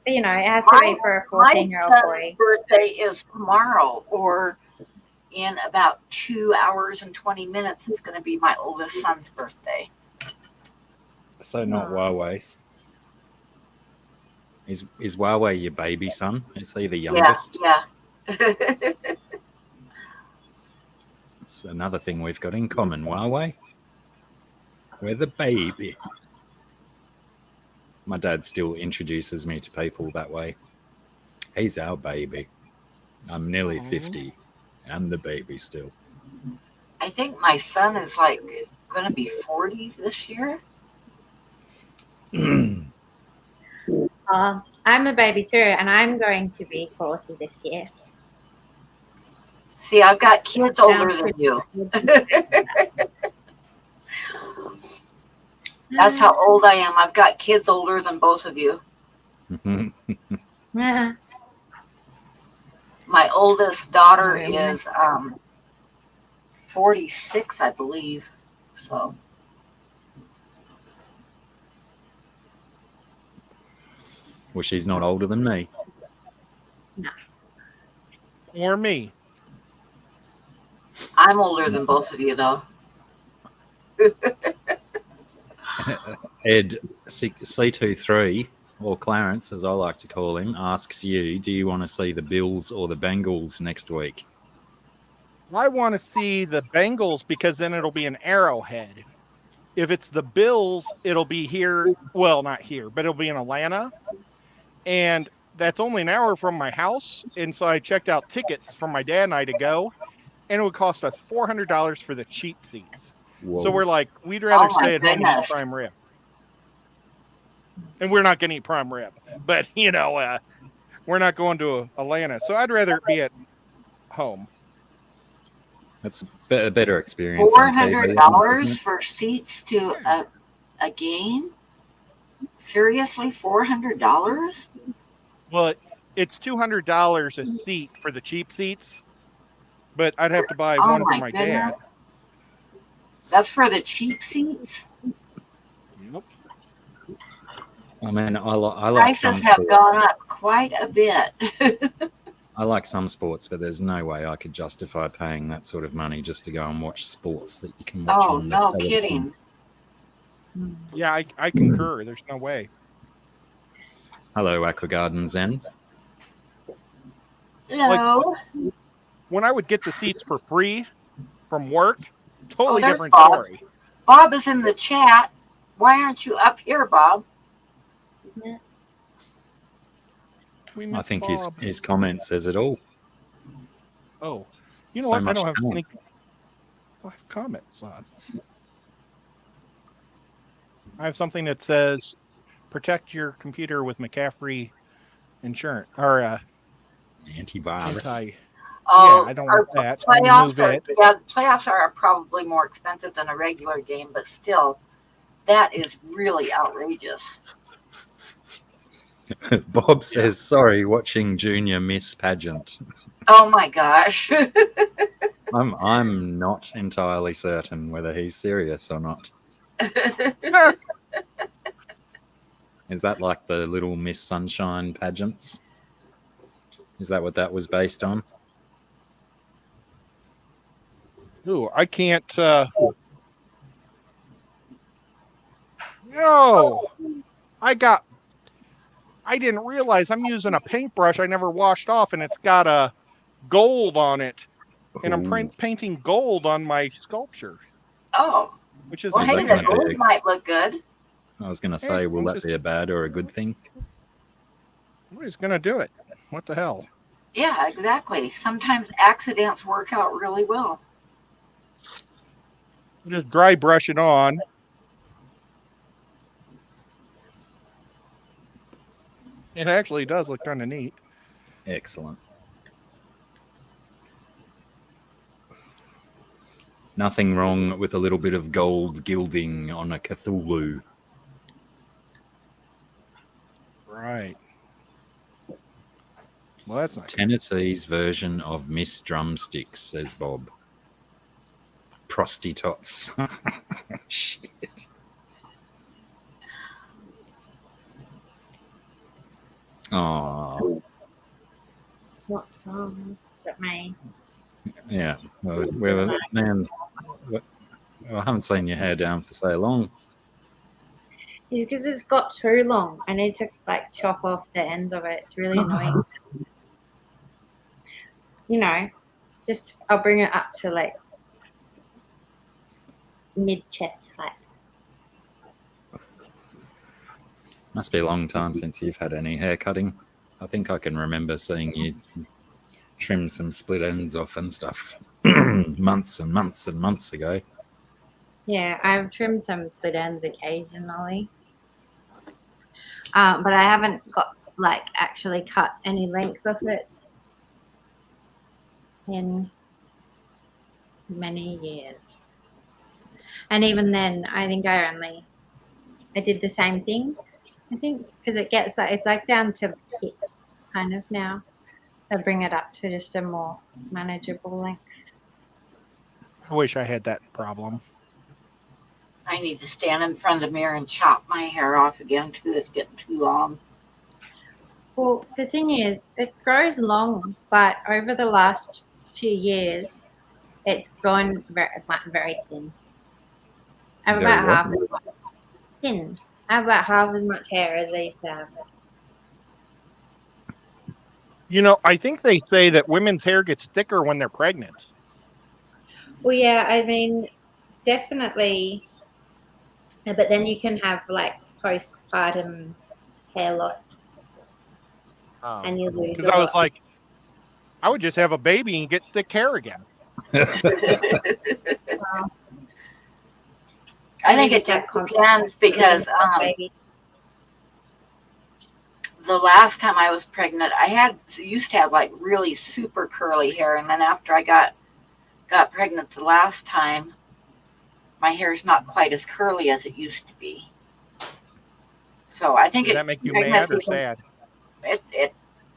D: But, you know, it has to be for a 14-year-old boy.
A: My birthday is tomorrow, or in about 2 hours and 20 minutes. It's going to be my oldest son's birthday.
B: So not Huawei's. Is Huawei your baby son? Is he the youngest?
A: Yeah.
B: It's another thing we've got in common, Huawei. We're the baby. My dad still introduces me to people that way. He's our baby. I'm nearly 50. I'm the baby still.
A: I think my son is like going to be 40 this year.
D: I'm a baby too, and I'm going to be 40 this year.
A: See, I've got kids older than you. That's how old I am. I've got kids older than both of you. My oldest daughter is 46, I believe. So.
B: Well, she's not older than me.
D: No.
C: Or me.
A: I'm older than both of you, though.
B: Ed C23, or Clarence, as I like to call him, asks you, do you want to see the Bills or the Bengals next week?
C: I want to see the Bengals because then it'll be an Arrowhead. If it's the Bills, it'll be here. Well, not here, but it'll be in Atlanta. And that's only an hour from my house. And so I checked out tickets for my dad and I to go. And it would cost us $400 for the cheap seats.
B: Whoa.
C: So we're like, we'd rather stay at home and eat
A: goodness.
C: prime rib. And we're not going to eat prime rib. But, you know, we're not going to Atlanta. So I'd rather be at home.
B: That's a better experience.
A: $400 for seats to a game? Seriously, $400?
C: Well, it's $200 a seat for the cheap seats. But I'd have to buy one for my dad.
A: That's for the cheap seats?
C: Nope.
B: I mean, I like
A: prices have gone up quite a bit.
B: I like some sports, but there's no way I could justify paying that sort of money just to go and watch sports that you can watch on the television.
A: Kidding.
C: Yeah, I concur. There's no way.
B: Hello, Aqua Garden Zen.
A: Hello.
C: When I would get the seats for free from work, totally different
A: Bob.
C: story.
A: Bob is in the chat. Why aren't you up here, Bob?
B: I think his comment says it all.
C: Oh, you know
B: So
C: what? I
B: much
C: don't have
B: talent.
C: any comments on. I have something that says, "Protect your computer with McCaffrey insurance or
B: Antivirus.
C: Yeah, I don't want that.
A: Playoffs are probably more expensive than a regular game, but still, that is really outrageous.
B: Bob says, sorry, watching Junior Miss Pageant.
A: Oh my gosh.
B: I'm not entirely certain whether he's serious or not. Is that like the Little Miss Sunshine pageants? Is that what that was based on?
C: Ooh, I can't. No, I didn't realize I'm using a paintbrush I never washed off, and it's got a gold on it. and I'm
B: Ooh.
C: painting gold on my sculpture,
A: Oh,
C: which is
A: well,
B: Is
A: hey,
B: that
A: the
B: gonna be
A: gold
B: a-
A: might look good.
B: I was going to say, will that be a bad or a good thing?
C: I'm just gonna do it. What the hell?
A: Yeah, exactly. Sometimes accidents work out really well.
C: Just dry brush it on. It actually does look kind of neat.
B: Excellent. Nothing wrong with a little bit of gold gilding on a Cthulhu.
C: Right. Well, that's not good.
B: Tennessee's version of Miss Drumsticks, says Bob. Prostitutes. Shit. Oh,
D: What song is that me?
B: yeah. Well, man, I haven't seen your hair down for so long.
D: It's because it's got too long. I need to like chop off the ends of it. It's really annoying. You know, just I'll bring it up to like mid chest height.
B: Must be a long time since you've had any hair cutting. I think I can remember seeing you trim some split ends off and stuff months and months and months ago.
D: Yeah, I've trimmed some split ends occasionally. But I haven't got like actually cut any length of it in many years. And even then, I think I did the same thing. I think because it gets like it's like down to hips kind of now, so bring it up to just a more manageable length.
C: I wish I had that problem.
A: I need to stand in front of the mirror and chop my hair off again too. It's getting too long.
D: Well, the thing is, it grows long, but over the last few years, it's gone very thin. I have
B: Very
D: about
B: what?
D: half as much thin. I have about half as much hair as I used to have.
C: You know, I think they say that women's hair gets thicker when they're pregnant.
D: Well, yeah, I mean, definitely. But then you can have like postpartum hair loss, and you lose.
C: Because I was like, I would just have a baby and get thick hair again.
A: I think it just depends because the last time I was pregnant, used to have like really super curly hair, and then after I got pregnant the last time, my hair's not quite as curly as it used to be. So I think
C: Did that make you mad or sad?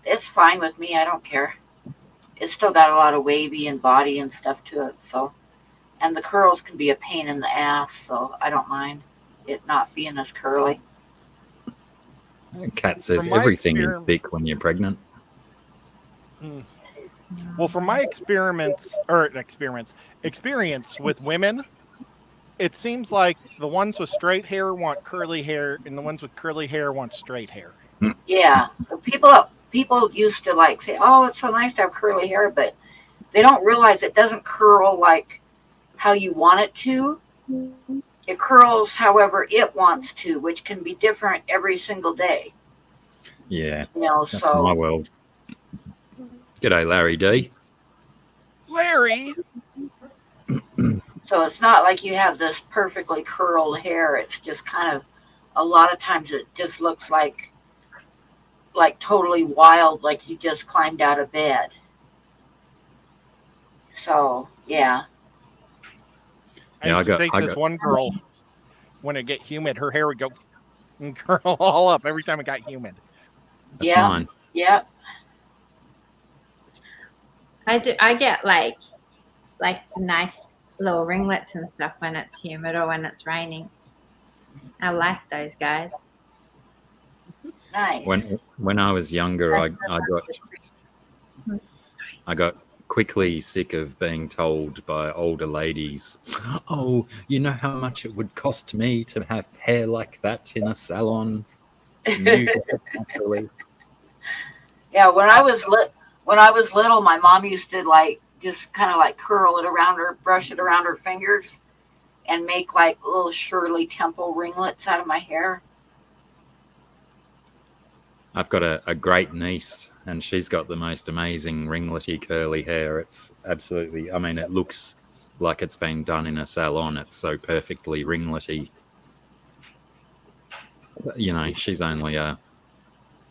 A: It's fine with me. I don't care. It's still got a lot of wavy and body and stuff to it. So, and the curls can be a pain in the ass. So I don't mind it not being as curly.
B: Kat says
C: From my
B: everything is thick when you're pregnant.
C: Well, from my experience with women, it seems like the ones with straight hair want curly hair, and the ones with curly hair want straight hair.
A: Yeah, people used to like say, "Oh, it's so nice to have curly hair," but they don't realize it doesn't curl like how you want it to. It curls however it wants to, which can be different every single day.
B: Yeah,
A: You know,
B: that's
A: so
B: my world. G'day, Larry D.
C: Larry!
A: so it's not like you have this perfectly curled hair. It's just kind of a lot of times it just looks like totally wild, like you just climbed out of bed. So yeah.
C: I used to take this one girl when it get humid, her hair would go and curl all up every time it got humid.
B: That's mine.
A: Yeah.
D: I get like nice little ringlets and stuff when it's humid or when it's raining. I like those guys.
A: Nice.
B: When I was younger, I got quickly sick of being told by older ladies, "Oh, you know how much it would cost me to have hair like that in a salon."
A: Yeah, when I was little, my mom used to like just kind of like curl it around her, brush it around her fingers, and make like little Shirley Temple ringlets out of my hair.
B: I've got a great niece, and she's got the most amazing ringlety curly hair. It's absolutely, I mean, it looks like it's been done in a salon. It's so perfectly ringlety. You know, she's only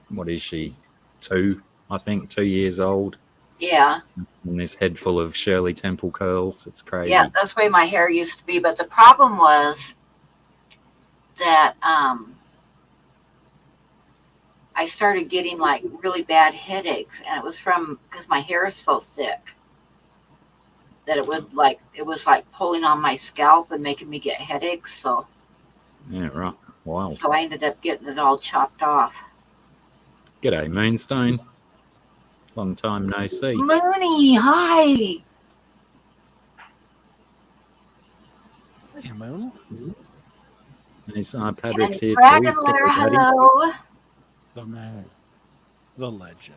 B: what is she? 2, I think, 2 years old.
A: Yeah.
B: And this head full of Shirley Temple curls. It's crazy.
A: Yeah, that's the way my hair used to be. But the problem was that I started getting like really bad headaches, and it was because my hair is so thick that it was like pulling on my scalp and making me get headaches. So
B: Yeah, right. Wow.
A: So I ended up getting it all chopped off.
B: G'day, Moonstone. Long time no see.
A: Mooney, hi.
C: Hey, Moon.
B: Is Patrick's here
A: Dragon
B: too?
A: Lair, hello.
C: The man. The legend.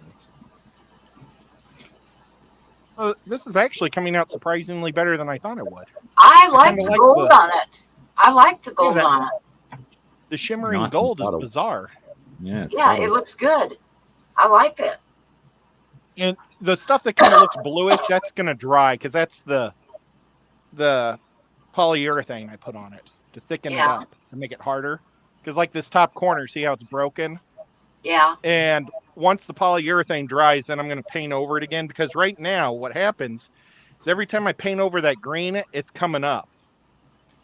C: This is actually coming out surprisingly better than I thought it would.
A: I like the
C: kinda like
A: gold
C: the-
A: on it. I like the gold
C: that-
A: on it.
C: The shimmering
B: nice and
C: gold is
B: subtle.
C: bizarre.
B: Yeah, it's
A: Yeah,
B: subtle.
A: it looks good. I like it.
C: And the stuff that kind of looks bluish, that's going to dry because that's the polyurethane I put on it to thicken it
A: Yeah.
C: up and make it harder. Because like this top corner, see how it's broken?
A: Yeah.
C: And once the polyurethane dries, then I'm going to paint over it again. Because right now, what happens is every time I paint over that green, it's coming up.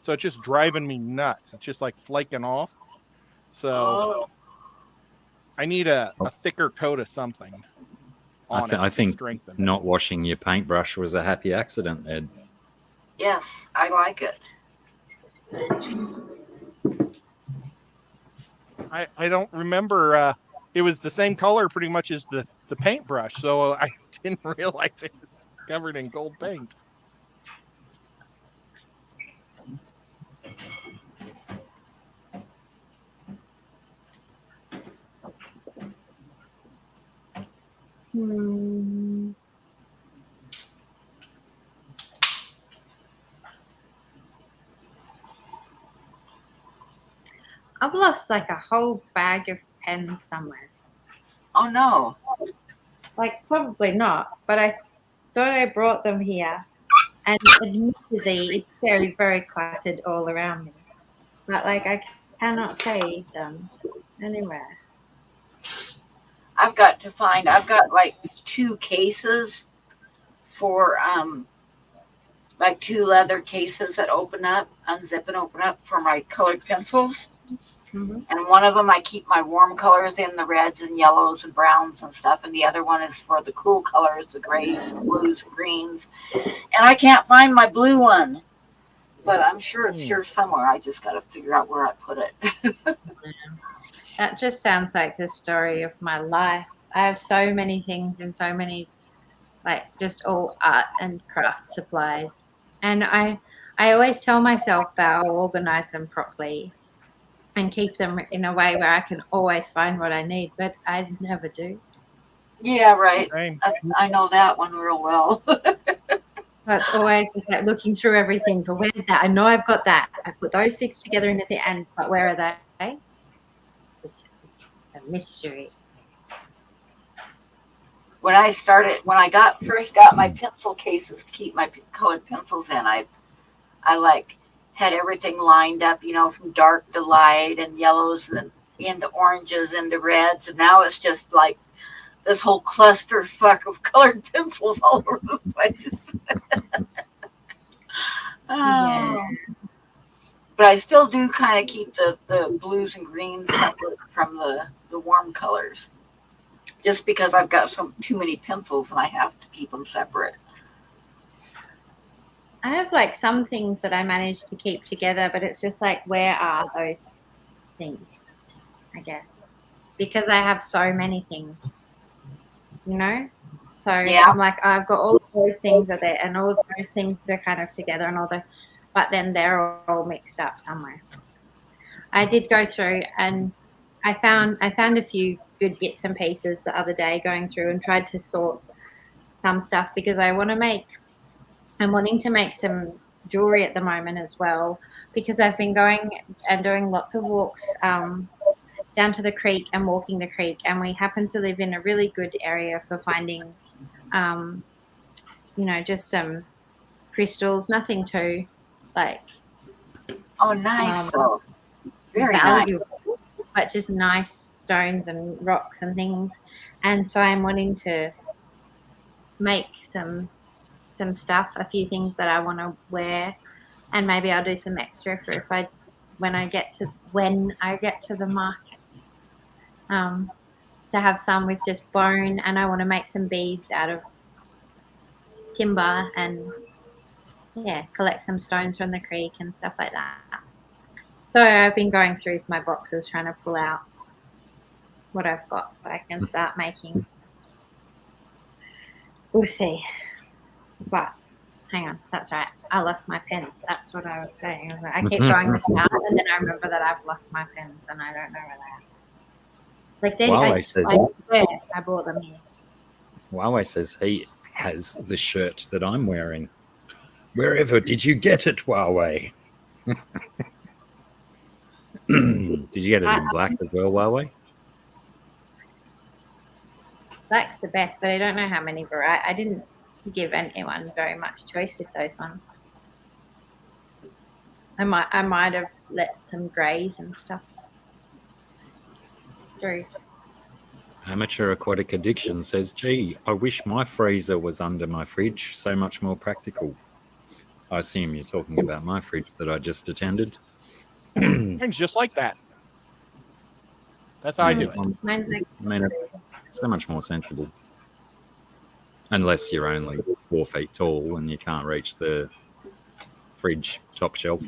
C: So it's just driving me nuts. It's just like flaking off. So
A: Oh.
C: I need a thicker coat of something on it
B: I
C: to
B: think
C: strengthen it.
B: not washing your paintbrush was a happy accident, Ed.
A: Yes, I like it.
C: I don't remember. It was the same color pretty much as the paintbrush, so I didn't realize it was covered in gold paint.
D: I've lost like a whole bag of pens somewhere.
A: Oh no.
D: Like probably not, but I thought I brought them here, and admittedly, it's very, very cluttered all around me. But like I cannot save them anywhere.
A: I've got like 2 cases for like 2 leather cases that unzip and open up for my colored pencils.
D: Mm-hmm.
A: And one of them I keep my warm colors in, the reds and yellows and browns and stuff. And the other one is for the cool colors, the grays, and blues, and greens. And I can't find my blue one, but I'm sure it's here somewhere. I just got to figure out where I put it.
D: That just sounds like the story of my life. I have so many things and so many, like, just all art and craft supplies. And I always tell myself that I'll organize them properly and keep them in a way where I can always find what I need, but I never do.
A: Yeah, right.
C: Same.
A: I know that one real well.
D: That's always just like looking through everything for where's that? I know I've got that. I put those 6 together in the thing, but where are they? It's a mystery.
A: When I first got my pencil cases to keep my colored pencils in, I like had everything lined up, from dark to light and yellows and into oranges into reds. And now it's just like this whole clusterfuck of colored pencils all over the place.
D: Yeah.
A: But I still do kind of keep the blues and greens separate from the warm colors. Just because I've got too many pencils and I have to keep them separate.
D: I have like some things that I managed to keep together, but it's just like, where are those things? I guess because I have so many things, So
A: Yeah.
D: I'm like, I've got all of those things are there, and all of those things are kind of together, and but then they're all mixed up somewhere. I did go through, and I found a few good bits and pieces the other day going through and tried to sort some stuff because I'm wanting to make some jewelry at the moment as well, because I've been going and doing lots of walks down to the creek and walking the creek, and we happen to live in a really good area for finding just some crystals, nothing too
A: Oh, nice. Very nice.
D: valuable, but just nice stones and rocks and things. And so I'm wanting to make some stuff, a few things that I want to wear, and maybe I'll do some extra for when I get to the market, to have some with just bone, and I want to make some beads out of timber and collect some stones from the creek and stuff like that. So I've been going through my boxes trying to pull out what I've got so I can start making. We'll see. But hang on, that's right. I lost my pens. That's what I was saying. I keep drawing this out, and then I remember that I've lost my pens, and I don't know where they are. I swear I brought them here.
B: Huawei says he has the shirt that I'm wearing. Wherever did you get it, Huawei? Did you get it in black as well, Huawei?
D: Black's the best, but I don't know how many variety. I didn't give anyone very much choice with those ones. I might have let some greys and stuff through.
B: Amateur Aquatic Addiction says, gee, I wish my freezer was under my fridge. So much more practical. I assume you're talking about my fridge that I just attended.
C: Mine's just like that. That's how I do it.
D: Mine's
B: It's so much more sensible. Unless you're only 4 feet tall and you can't reach the fridge top shelf.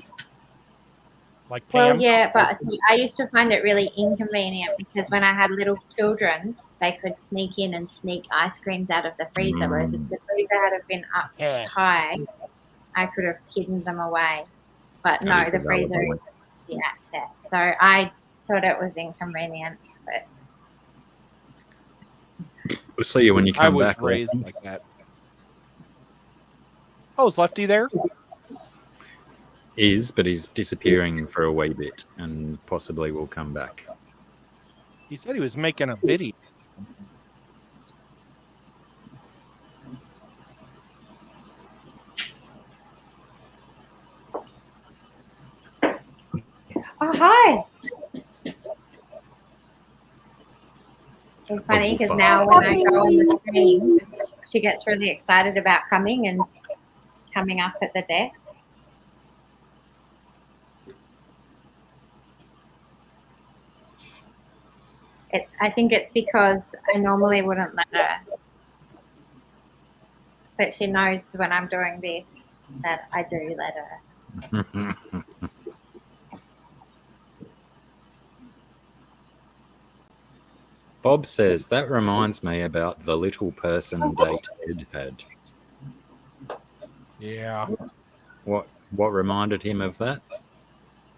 C: Like Pam.
D: Well, yeah, but see, I used to find it really inconvenient because when I had little children, they could sneak in and sneak ice creams out of the freezer. Whereas if the freezer had been up high, I could have hidden them away. But no, the freezer is the access. So I thought it was inconvenient. But
B: We'll see you when you come back.
C: I was raised like that. Oh, is Lefty there?
B: But he's disappearing for a wee bit and possibly will come back.
C: He said he was making a video.
D: oh, hi. It's funny because now when I go on the stream, she gets really excited about coming up at the desk. I think it's because I normally wouldn't let her, but she knows when I'm doing this that I do let her.
B: Bob says, that reminds me about the little person date Ed had.
C: Yeah.
B: What reminded him of that?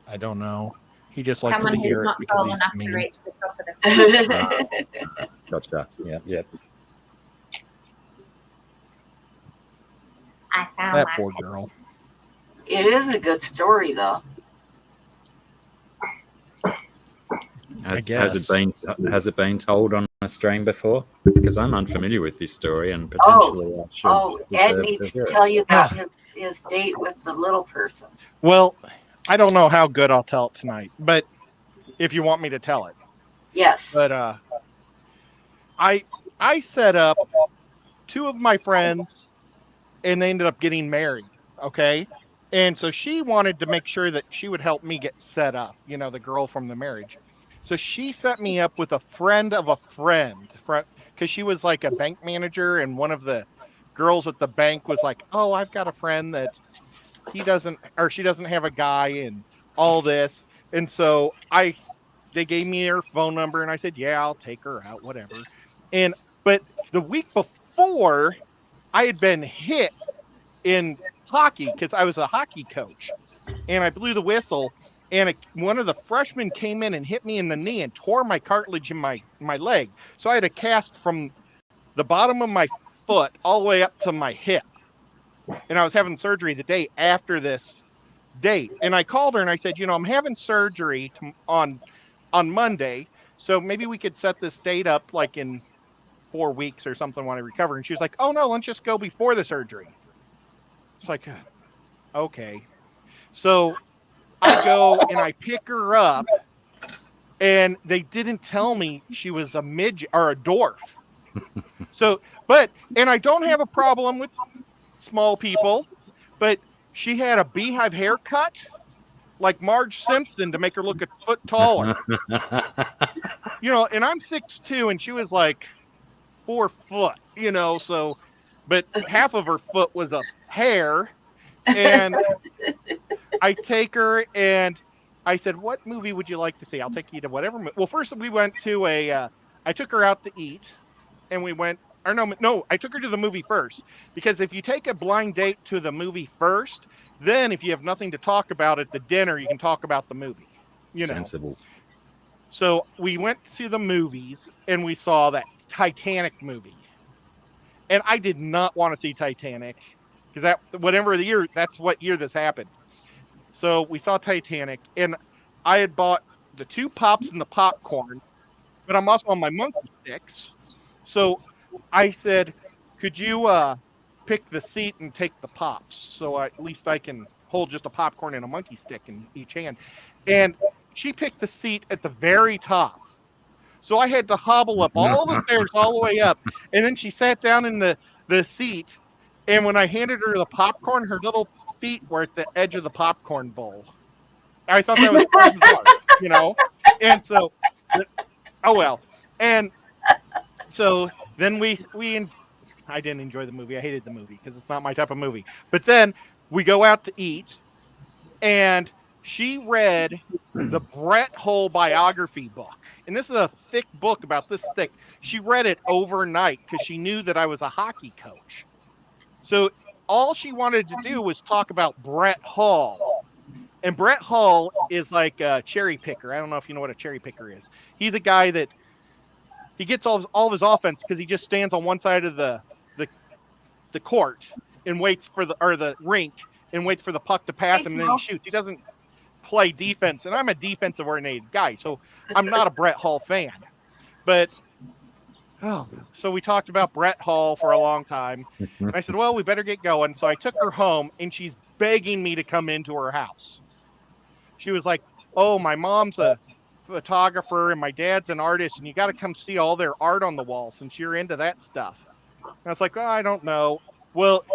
C: I don't know. He just likes
D: Someone
C: to hear
D: who's
C: it
D: not
C: because
D: tall
C: he's
D: enough
C: mean.
D: to reach the top of the
B: Gotcha. Yeah.
D: I found
C: That
D: my
C: poor girl.
A: It is a good story, though.
B: Has it been told on a stream before? Because I'm unfamiliar with this story and potentially I should.
A: Ed needs to tell you about his date with the little person.
C: Well, I don't know how good I'll tell it tonight, but if you want me to tell it.
A: Yes.
C: But I set up 2 of my friends and they ended up getting married, okay? And so she wanted to make sure that she would help me get set up, the girl from the marriage. So she set me up with a friend of a friend, because she was like a bank manager, and one of the girls at the bank was like, oh, I've got a friend that she doesn't have a guy and all this. And so they gave me her phone number and I said, yeah, I'll take her out, whatever. But the week before I had been hit in hockey because I was a hockey coach and I blew the whistle and one of the freshmen came in and hit me in the knee and tore my cartilage in my leg. So I had a cast from the bottom of my foot all the way up to my hip. And I was having surgery the day after this date. And I called her and I said, I'm having surgery on Monday. So maybe we could set this date up like in 4 weeks or something when I recover. And she was like, oh no, let's just go before the surgery. It's like, okay. So I go and I pick her up, and they didn't tell me she was a midget or a dwarf. So, and I don't have a problem with small people, but she had a beehive haircut like Marge Simpson to make her look a foot taller. And I'm 6'2", and she was like 4 foot, so, but half of her foot was a hair. And I take her and I said, what movie would you like to see? I'll take you to whatever. Well, first we went to I took her out to eat, and we went, or no, I took her to the movie first, because if you take a blind date to the movie first, then if you have nothing to talk about at the dinner, you can talk about the movie.
B: Sensible.
C: So we went to the movies and we saw that Titanic movie. And I did not want to see Titanic, because that's what year this happened. So we saw Titanic, and I had bought the 2 pops and the popcorn, but I'm also on my monkey sticks. So I said, could you pick the seat and take the pops, so at least I can hold just a popcorn and a monkey stick in each hand. And she picked the seat at the very top. So I had to hobble up all the stairs all the way up. And then she sat down in the seat. And when I handed her the popcorn, her little feet were at the edge of the popcorn bowl. I thought that was bizarre, And so, oh well. And so then I didn't enjoy the movie. I hated the movie because it's not my type of movie. But then we go out to eat, and she read the Brett Hull biography book. And this is a thick book about this thick. She read it overnight because she knew that I was a hockey coach. So all she wanted to do was talk about Brett Hull. And Brett Hull is like a cherry picker. I don't know if you know what a cherry picker is. He's a guy that he gets all of his offense because he just stands on one side of the court and waits for the rink and waits for the puck to pass him, and then he shoots. He doesn't play defense, and I'm a defensive oriented guy, so I'm not a Brett Hull fan. But so we talked about Brett Hull for a long time, and I said, well, we better get going. So I took her home, and she's begging me to come into her house. She was like, oh, my mom's a photographer and my dad's an artist, and you got to come see all their art on the wall since you're into that stuff. And I was like, oh, I don't know. Well,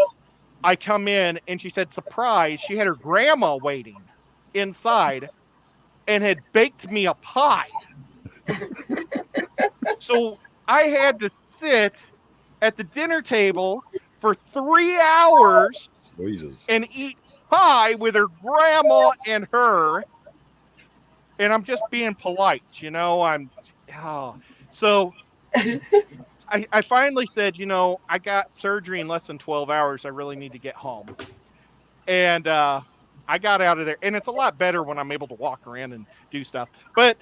C: I come in, and she said, surprise, she had her grandma waiting inside and had baked me a pie. So I had to sit at the dinner table for 3 hours and eat pie with her grandma and her. And I'm just being polite, So I finally said, I got surgery in less than 12 hours. I really need to get home. And I got out of there. And it's a lot better when I'm able to walk around and do stuff. But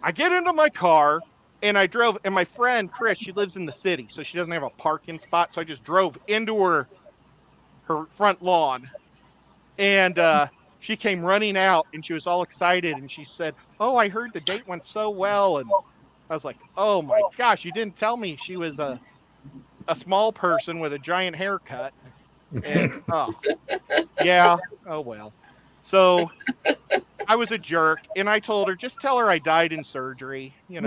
C: I get into my car, and I drove. And my friend, Chris, she lives in the city, so she doesn't have a parking spot. So I just drove into her front lawn. And she came running out, and she was all excited. And she said, oh, I heard the date went so well. And I was like, oh, my gosh, you didn't tell me she was a small person with a giant haircut. And, yeah, oh, well. So I was a jerk, and I told her, just tell her I died in surgery, And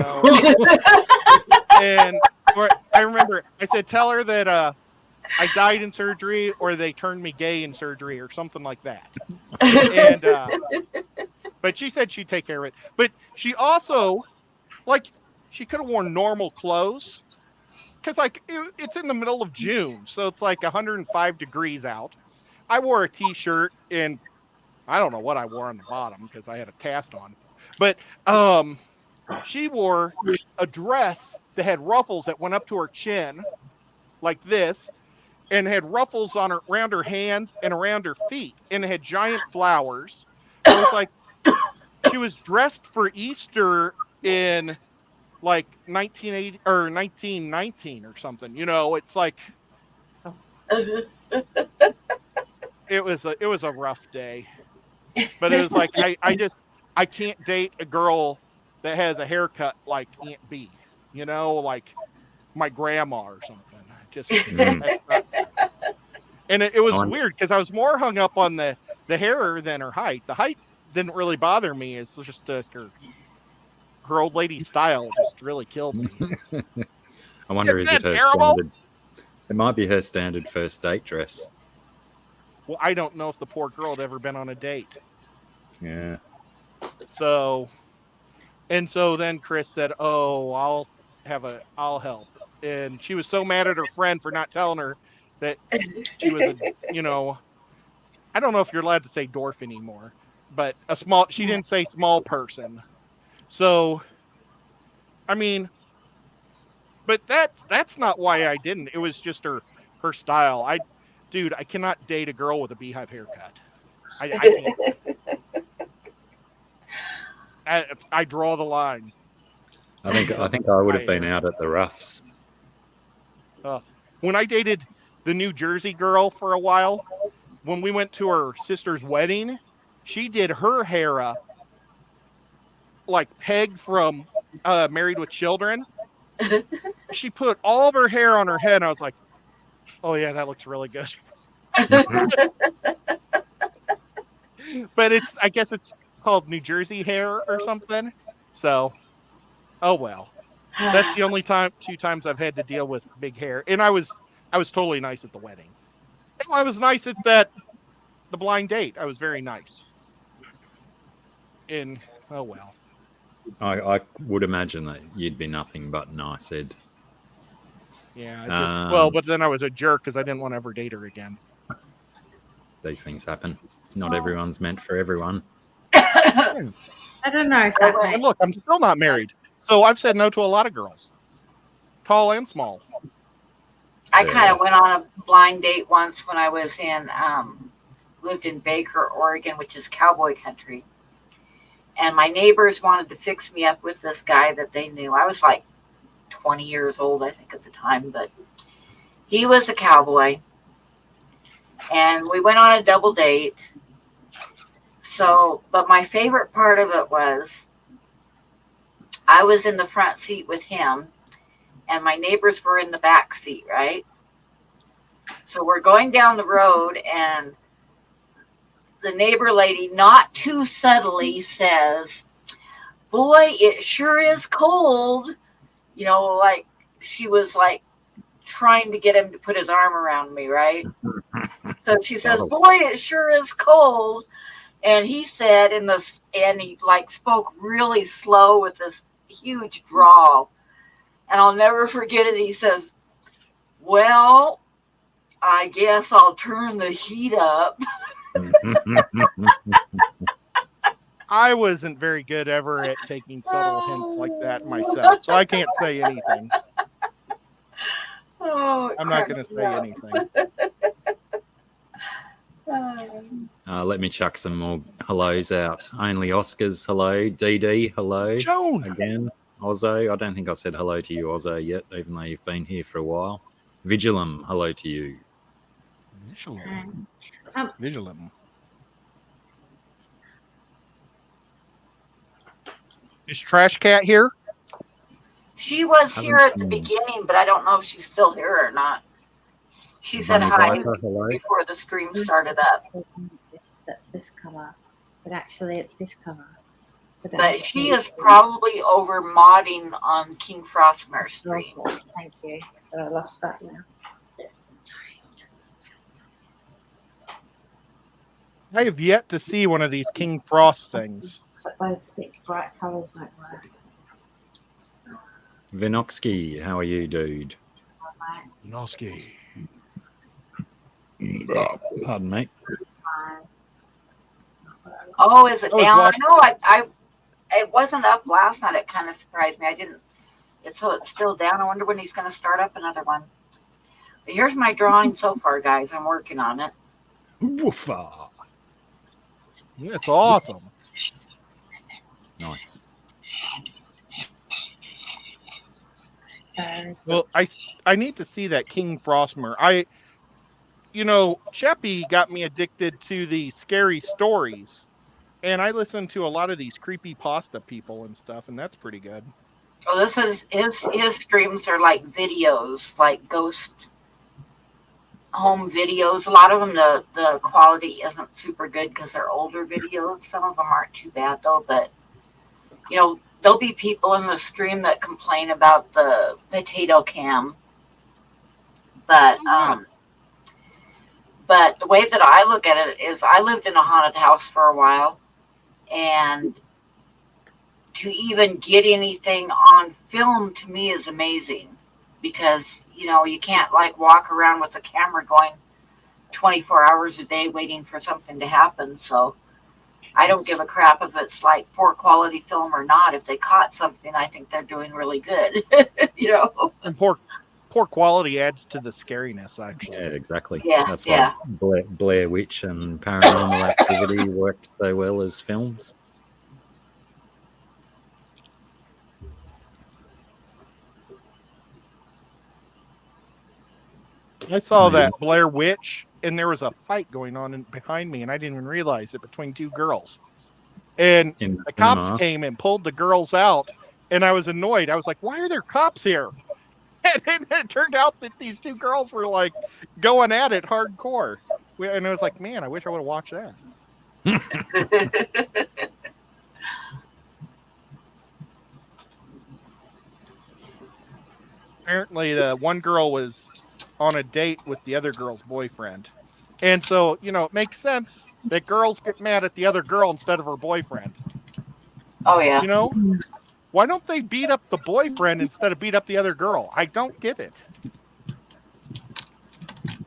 C: I remember I said, tell her that I died in surgery, or they turned me gay in surgery, or something like that. And but she said she'd take care of it. But she also, she could have worn normal clothes, because it's in the middle of June, so it's 105 degrees out. I wore a t-shirt, and I don't know what I wore on the bottom because I had a cast on. But she wore a dress that had ruffles that went up to her chin like this, and had ruffles around her hands and around her feet, and it had giant flowers. It was like she was dressed for Easter in 1980 or 1919 or something. It's like It was a rough day, but it was like I can't date a girl that has a haircut like Aunt B, like my grandma or something. Just that's not, and it was
B: On-
C: weird because I was more hung up on the hair than her height. The height didn't really bother me. It's just her old lady style just really killed me.
B: I wonder,
C: Isn't
B: is it
C: that
B: her
C: terrible?
B: standard? It might be her standard first date dress.
C: Well, I don't know if the poor girl had ever been on a date.
B: Yeah.
C: So then Chris said, "Oh, I'll help." And she was so mad at her friend for not telling her that she was I don't know if you're allowed to say dwarf anymore, but she didn't say small person. So, I mean, but that's not why I didn't. It was just her style. Dude, I cannot date a girl with a beehive haircut. I can't. I draw the line.
B: I think I would have been out at the roughs.
C: When I dated the New Jersey girl for a while, when we went to her sister's wedding, she did her hair up like Peg from Married with Children. She put all of her hair on her head, and I was like, "Oh yeah, that looks really good." But I guess it's called New Jersey hair or something. So, oh well. That's the only two times I've had to deal with big hair, and I was totally nice at the wedding. I was nice at the blind date. I was very nice. And oh well.
B: I would imagine that you'd be nothing but nice, Ed.
C: Yeah, but then I was a jerk because I didn't want to ever date her again.
B: These things happen. Not everyone's meant for everyone.
D: I don't know.
C: And look, I'm still not married, so I've said no to a lot of girls, tall and small.
A: I kind of went on a blind date once when I was lived in Baker, Oregon, which is cowboy country. And my neighbors wanted to fix me up with this guy that they knew. I was like 20 years old, I think, at the time, but he was a cowboy. And we went on a double date. So, but my favorite part of it was I was in the front seat with him, and my neighbors were in the back seat, right? So we're going down the road, and the neighbor lady, not too subtly, says, "Boy, it sure is cold." Like she was like trying to get him to put his arm around me, right? So she says, "Boy, it sure is cold." And he said and he like spoke really slow with this huge drawl. And I'll never forget it. He says, "Well, I guess I'll turn the heat up."
C: I wasn't very good ever at taking subtle hints like that myself, so I can't say anything. I'm not going to say anything.
B: Let me chuck some more hellos out. Only Oscars, hello. DD, hello.
C: Joan!
B: Again. Ozzo, I don't think I said hello to you, Ozzo, yet, even though you've been here for a while. Vigilum, hello to you.
C: Vigilum. Is Trash Cat here?
A: She was here at the beginning, but I don't know if she's still here or not. She said hi before the stream started up.
D: That's this color, but actually it's this color.
A: But she is probably over modding on King Frostmare's stream.
D: Thank you, but I lost that now.
C: I have yet to see one of these King Frost things.
D: But those thick, bright colors don't work.
B: Vinoxky, how are you, dude?
C: Vinoxky.
B: Pardon me.
A: Oh, is it down? I know. It wasn't up last night. It kind of surprised me. It's still down. I wonder when he's going to start up another one. But here's my drawing so far, guys. I'm working on it.
B: Woofa.
C: That's awesome.
B: Nice.
C: Well, I need to see that King Frostmare. Cheppy got me addicted to the scary stories. And I listen to a lot of these creepy pasta people and stuff, and that's pretty good.
A: So this is his streams are like videos, like ghost home videos. A lot of them, the quality isn't super good because they're older videos. Some of them aren't too bad though, but there'll be people in the stream that complain about the potato cam, but but the way that I look at it is, I lived in a haunted house for a while, and to even get anything on film to me is amazing, because you can't like walk around with a camera going 24 hours a day waiting for something to happen. So I don't give a crap if it's like poor quality film or not. If they caught something, I think they're doing really good.
C: And poor quality adds to the scariness, actually.
B: Yeah, exactly.
A: Yeah,
B: That's why Blair Witch and Paranormal Activity worked so well as films.
C: I saw that Blair Witch, and there was a fight going on behind me, and I didn't even realize it, between two girls. And the cops came and pulled the girls out, and I was annoyed. I was like, why are there cops here? And it turned out that these two girls were like going at it hardcore. And I was like, man, I wish I would have watched that. Apparently, the one girl was on a date with the other girl's boyfriend. And so, it makes sense that girls get mad at the other girl instead of her boyfriend.
A: Oh, yeah.
C: Why don't they beat up the boyfriend instead of beat up the other girl? I don't get it.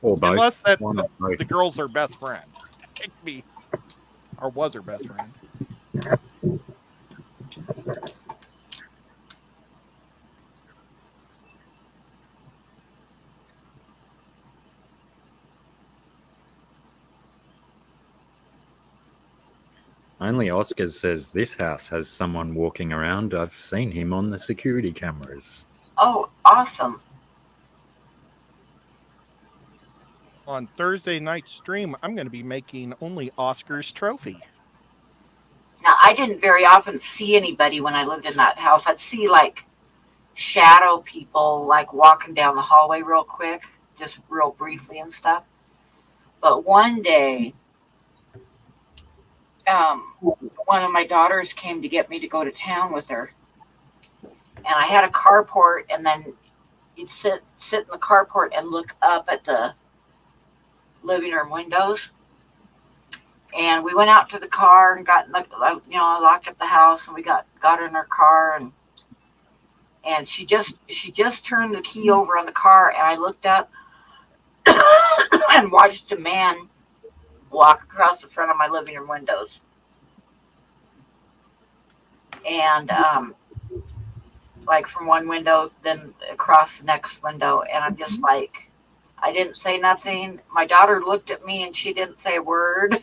B: Or both.
C: Unless the girl's her best friend. Or was her best friend.
B: Only Oscar says this house has someone walking around. I've seen him on the security cameras.
A: Oh, awesome.
C: On Thursday night stream, I'm going to be making only Oscar's trophy.
A: Now, I didn't very often see anybody when I lived in that house. I'd see like shadow people like walking down the hallway real quick, just real briefly and stuff. But one day, one of my daughters came to get me to go to town with her, and I had a carport, and then you'd sit in the carport and look up at the living room windows. And we went out to the car and got, I locked up the house, and we got in her car, and she just turned the key over on the car, and I looked up and watched a man walk across the front of my living room windows. And like from one window, then across the next window. And I'm just like, I didn't say nothing. My daughter looked at me and she didn't say a word.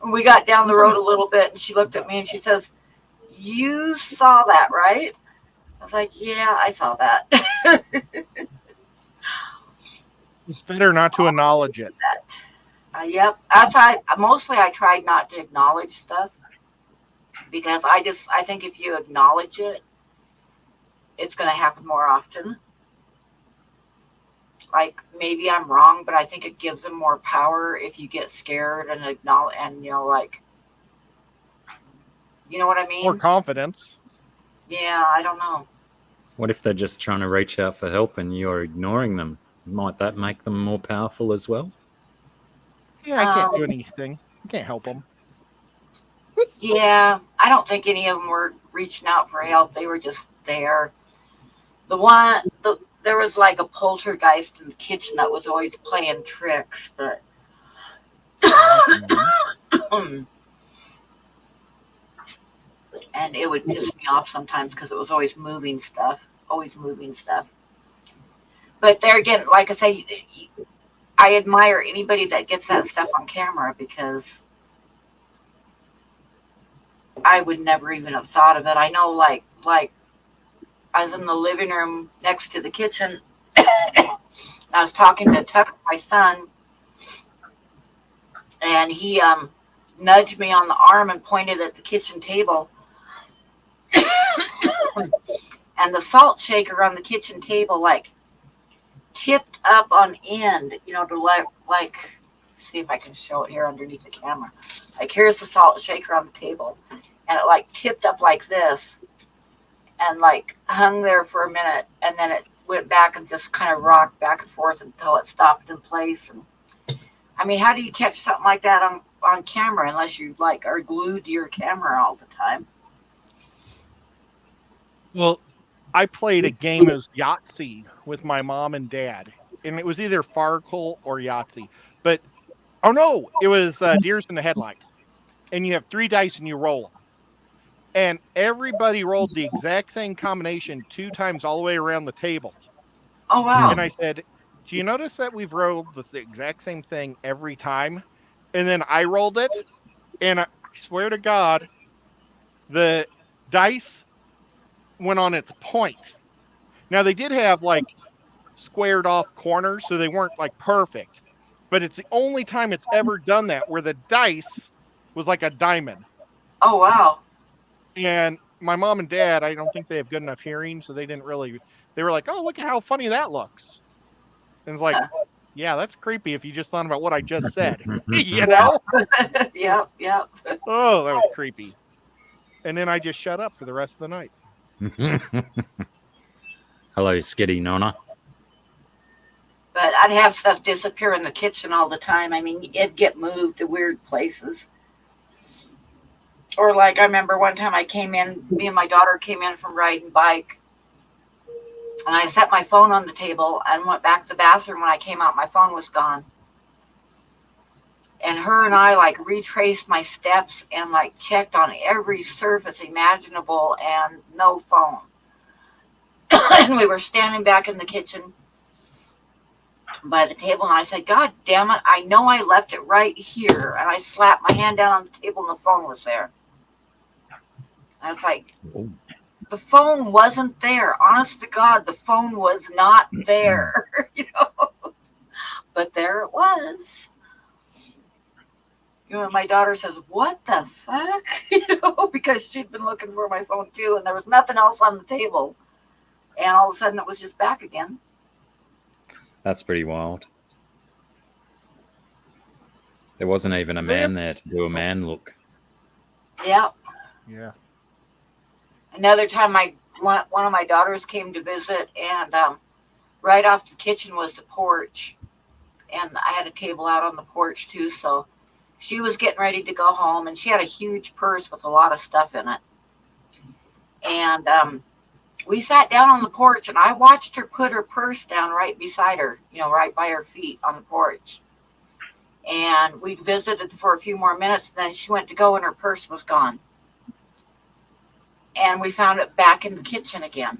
A: We got down the road a little bit and she looked at me and she says, "You saw that, right?" I was like, "Yeah, I saw that."
C: It's better not to acknowledge it.
A: Yep. I tried not to acknowledge stuff, because I think if you acknowledge it, it's going to happen more often. Like, maybe I'm wrong, but I think it gives them more power if you get scared and acknowledge, and you know what I mean?
C: More confidence.
A: Yeah, I don't know.
B: What if they're just trying to reach out for help and you're ignoring them? Might that make them more powerful as well?
C: Yeah, I can't do anything. I can't help them.
A: Yeah, I don't think any of them were reaching out for help. They were just there. There was like a poltergeist in the kitchen that was always playing tricks, but and it would piss me off sometimes because it was always moving stuff. But there again, like I say, I admire anybody that gets that stuff on camera, because I would never even have thought of it. I know, like I was in the living room next to the kitchen, I was talking to Tucker, my son, and he nudged me on the arm and pointed at the kitchen table. And the salt shaker on the kitchen table, like, tipped up on end, to like, see if I can show it here underneath the camera. Like, here's the salt shaker on the table, and it like tipped up like this, and like hung there for a minute, and then it went back and just kind of rocked back and forth until it stopped in place. And I mean, how do you catch something like that on camera unless you like are glued to your camera all the time?
C: Well, I played a game of Yahtzee with my mom and dad, and it was either Farkle or Yahtzee. But, oh no, it was Deers in the Headlight. And you have 3 dice and you roll them. And everybody rolled the exact same combination 2 times all the way around the table.
A: Oh, wow.
C: And I said, do you notice that we've rolled the exact same thing every time? And then I rolled it, and I swear to God, the dice went on its point. Now, they did have like squared off corners, so they weren't like perfect, but it's the only time it's ever done that where the dice was like a diamond.
A: Oh, wow.
C: And my mom and dad, I don't think they have good enough hearing, so they didn't really, they were like, oh, look at how funny that looks. And it's like, yeah, that's creepy if you just thought about what I just said. You know?
A: Yep.
C: Oh, that was creepy. And then I just shut up for the rest of the night.
B: Hello, Skitty Nona.
A: But I'd have stuff disappear in the kitchen all the time. I mean, it'd get moved to weird places. Or like I remember one time me and my daughter came in from riding bike, and I set my phone on the table and went back to the bathroom. When I came out, my phone was gone. And her and I like retraced my steps and like checked on every surface imaginable, and no phone. And we were standing back in the kitchen by the table, and I said, God damn it, I know I left it right here. And I slapped my hand down on the table, and the phone was there. And I was like, the phone wasn't there. Honest to God, the phone was not there. But there it was. My daughter says, what the fuck? Because she'd been looking for my phone too, and there was nothing else on the table. And all of a sudden it was just back again.
B: That's pretty wild. There wasn't even a man there to do a man look.
A: Yeah.
C: Yeah.
A: Another time one of my daughters came to visit, and right off the kitchen was the porch. And I had a table out on the porch too, so she was getting ready to go home, and she had a huge purse with a lot of stuff in it. And we sat down on the porch, and I watched her put her purse down right beside her, right by her feet on the porch. And we visited for a few more minutes, and then she went to go, and her purse was gone. And we found it back in the kitchen again.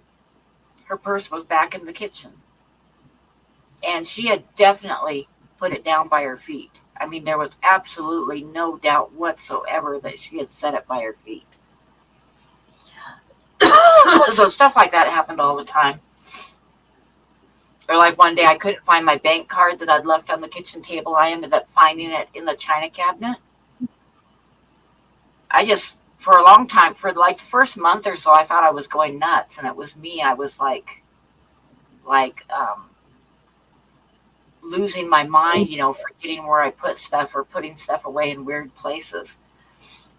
A: Her purse was back in the kitchen. And she had definitely put it down by her feet. I mean, there was absolutely no doubt whatsoever that she had set it by her feet. So stuff like that happened all the time. Or like one day I couldn't find my bank card that I'd left on the kitchen table. I ended up finding it in the china cabinet. For a long time, for like the first month or so, I thought I was going nuts, and it was me. I was like losing my mind, forgetting where I put stuff or putting stuff away in weird places.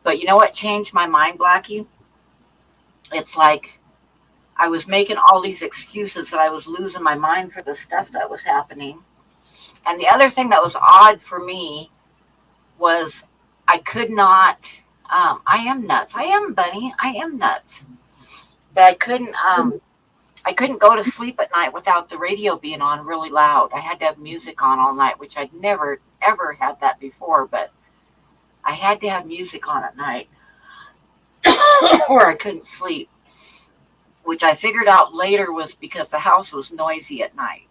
A: But you know what changed my mind, Blackie? It's like I was making all these excuses that I was losing my mind for the stuff that was happening. And the other thing that was odd for me was I could not, I am nuts. I am, Bunny. I am nuts. But I couldn't go to sleep at night without the radio being on really loud. I had to have music on all night, which I'd never, ever had that before. But I had to have music on at night or I couldn't sleep, which I figured out later was because the house was noisy at night,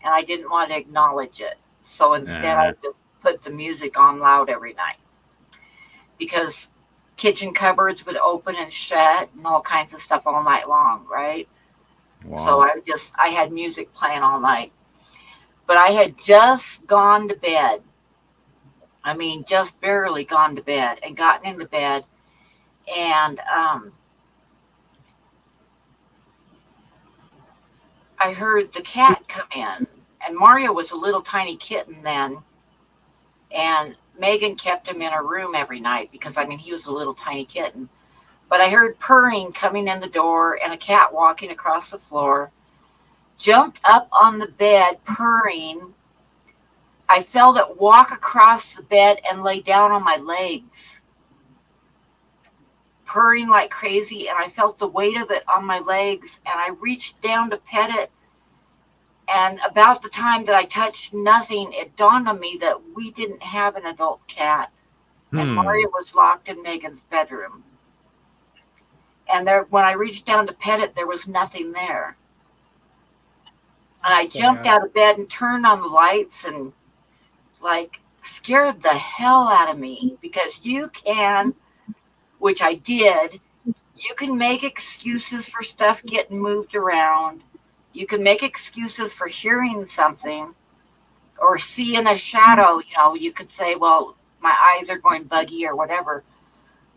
A: and I didn't want to acknowledge it. So instead, I just put the music on loud every night, because kitchen cupboards would open and shut and all kinds of stuff all night long, right? Wow. So I had music playing all night. but I had just gone to bed. I mean, just barely gone to bed and gotten into bed. And I heard the cat come in. And Mario was a little tiny kitten then. And Megan kept him in her room every night because, I mean, he was a little tiny kitten. But I heard purring coming in the door and a cat walking across the floor. Jumped up on the bed, purring. I felt it walk across the bed and lay down on my legs, purring like crazy, and I felt the weight of it on my legs, and I reached down to pet it, and about the time that I touched nothing, it dawned on me that we didn't have an adult cat, and Mario was locked in Megan's bedroom. And there, when I reached down to pet it, there was nothing there. And I jumped out of bed and turned on the lights and like scared the hell out of me, because you can, which I did, you can make excuses for stuff getting moved around. You can make excuses for hearing something or seeing a shadow. You know, you could say, well, my eyes are going buggy or whatever.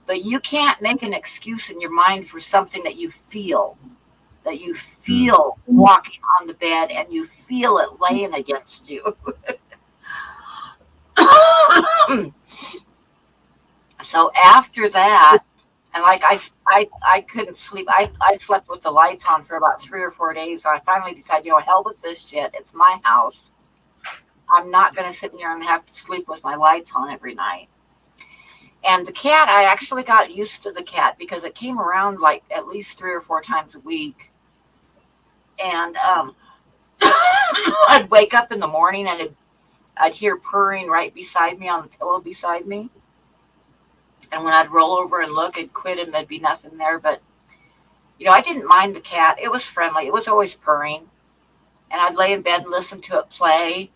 A: But you can't make an excuse in your mind for something that you feel. That you feel walking on the bed and you feel it laying against you. So after that, and like I couldn't sleep. I slept with the lights on for about 3 or 4 days. So I finally decided, you know, hell with this shit. It's my house. I'm not going to sit here and have to sleep with my lights on every night. And the cat, I actually got used to the cat because it came around like at least 3 or 4 times a week. And I'd wake up in the morning and I'd hear purring right beside me on the pillow beside me. And when I'd roll over and look, it'd quit and there'd be nothing there. But, you know, I didn't mind the cat. It was friendly. It was always purring. And I'd lay in bed and listen to it play.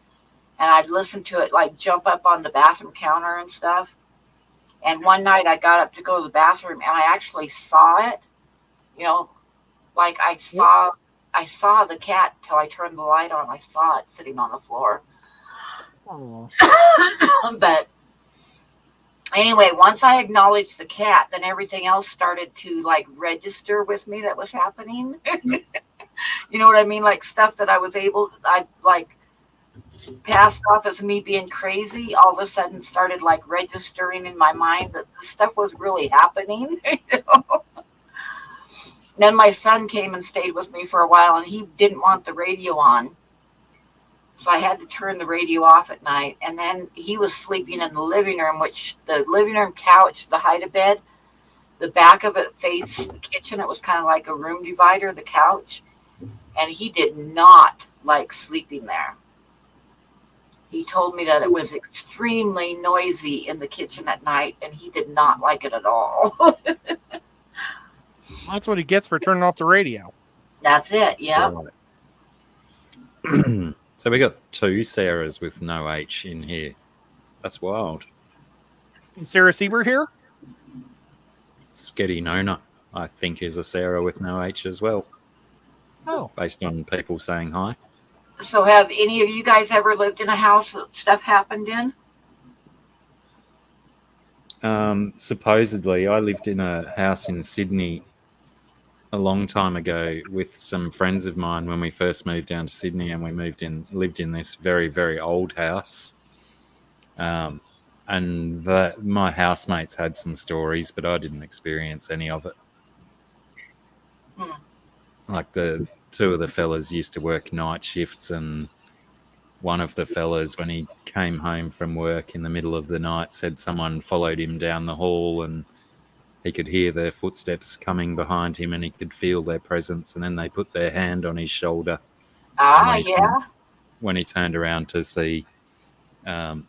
A: And I'd listen to it like jump up on the bathroom counter and stuff. And one night I got up to go to the bathroom and I actually saw it. You know, like I saw the cat till I turned the light on. I saw it sitting on the floor. But anyway, once I acknowledged the cat, then everything else started to like register with me that was happening. You know what I mean? Like stuff that I like passed off as me being crazy, all of a sudden started like registering in my mind that the stuff was really happening. You know? Then my son came and stayed with me for a while, and he didn't want the radio on. So I had to turn the radio off at night. And then he was sleeping in the living room, which the living room couch, the hide-a-bed, the back of it faced the kitchen. It was kind of like a room divider, the couch. And he did not like sleeping there. He told me that it was extremely noisy in the kitchen at night, and he did not like it at all.
C: That's what he gets for turning off the radio.
A: That's it, yeah.
B: So we got 2 Sarahs with no H in here. That's wild.
C: Is Sarah Sieber here?
B: Sketty Nona, I think, is a Sarah with no H as well.
C: Oh.
B: Based on people saying hi.
A: So have any of you guys ever lived in a house that stuff happened in?
B: Supposedly, I lived in a house in Sydney a long time ago with some friends of mine when we first moved down to Sydney, and we lived in this very, very old house. And my housemates had some stories, but I didn't experience any of it. Like the 2 of the fellas used to work night shifts, and one of the fellas, when he came home from work in the middle of the night, said someone followed him down the hall, and he could hear their footsteps coming behind him, and he could feel their presence, and then they put their hand on his shoulder. When he turned around to see what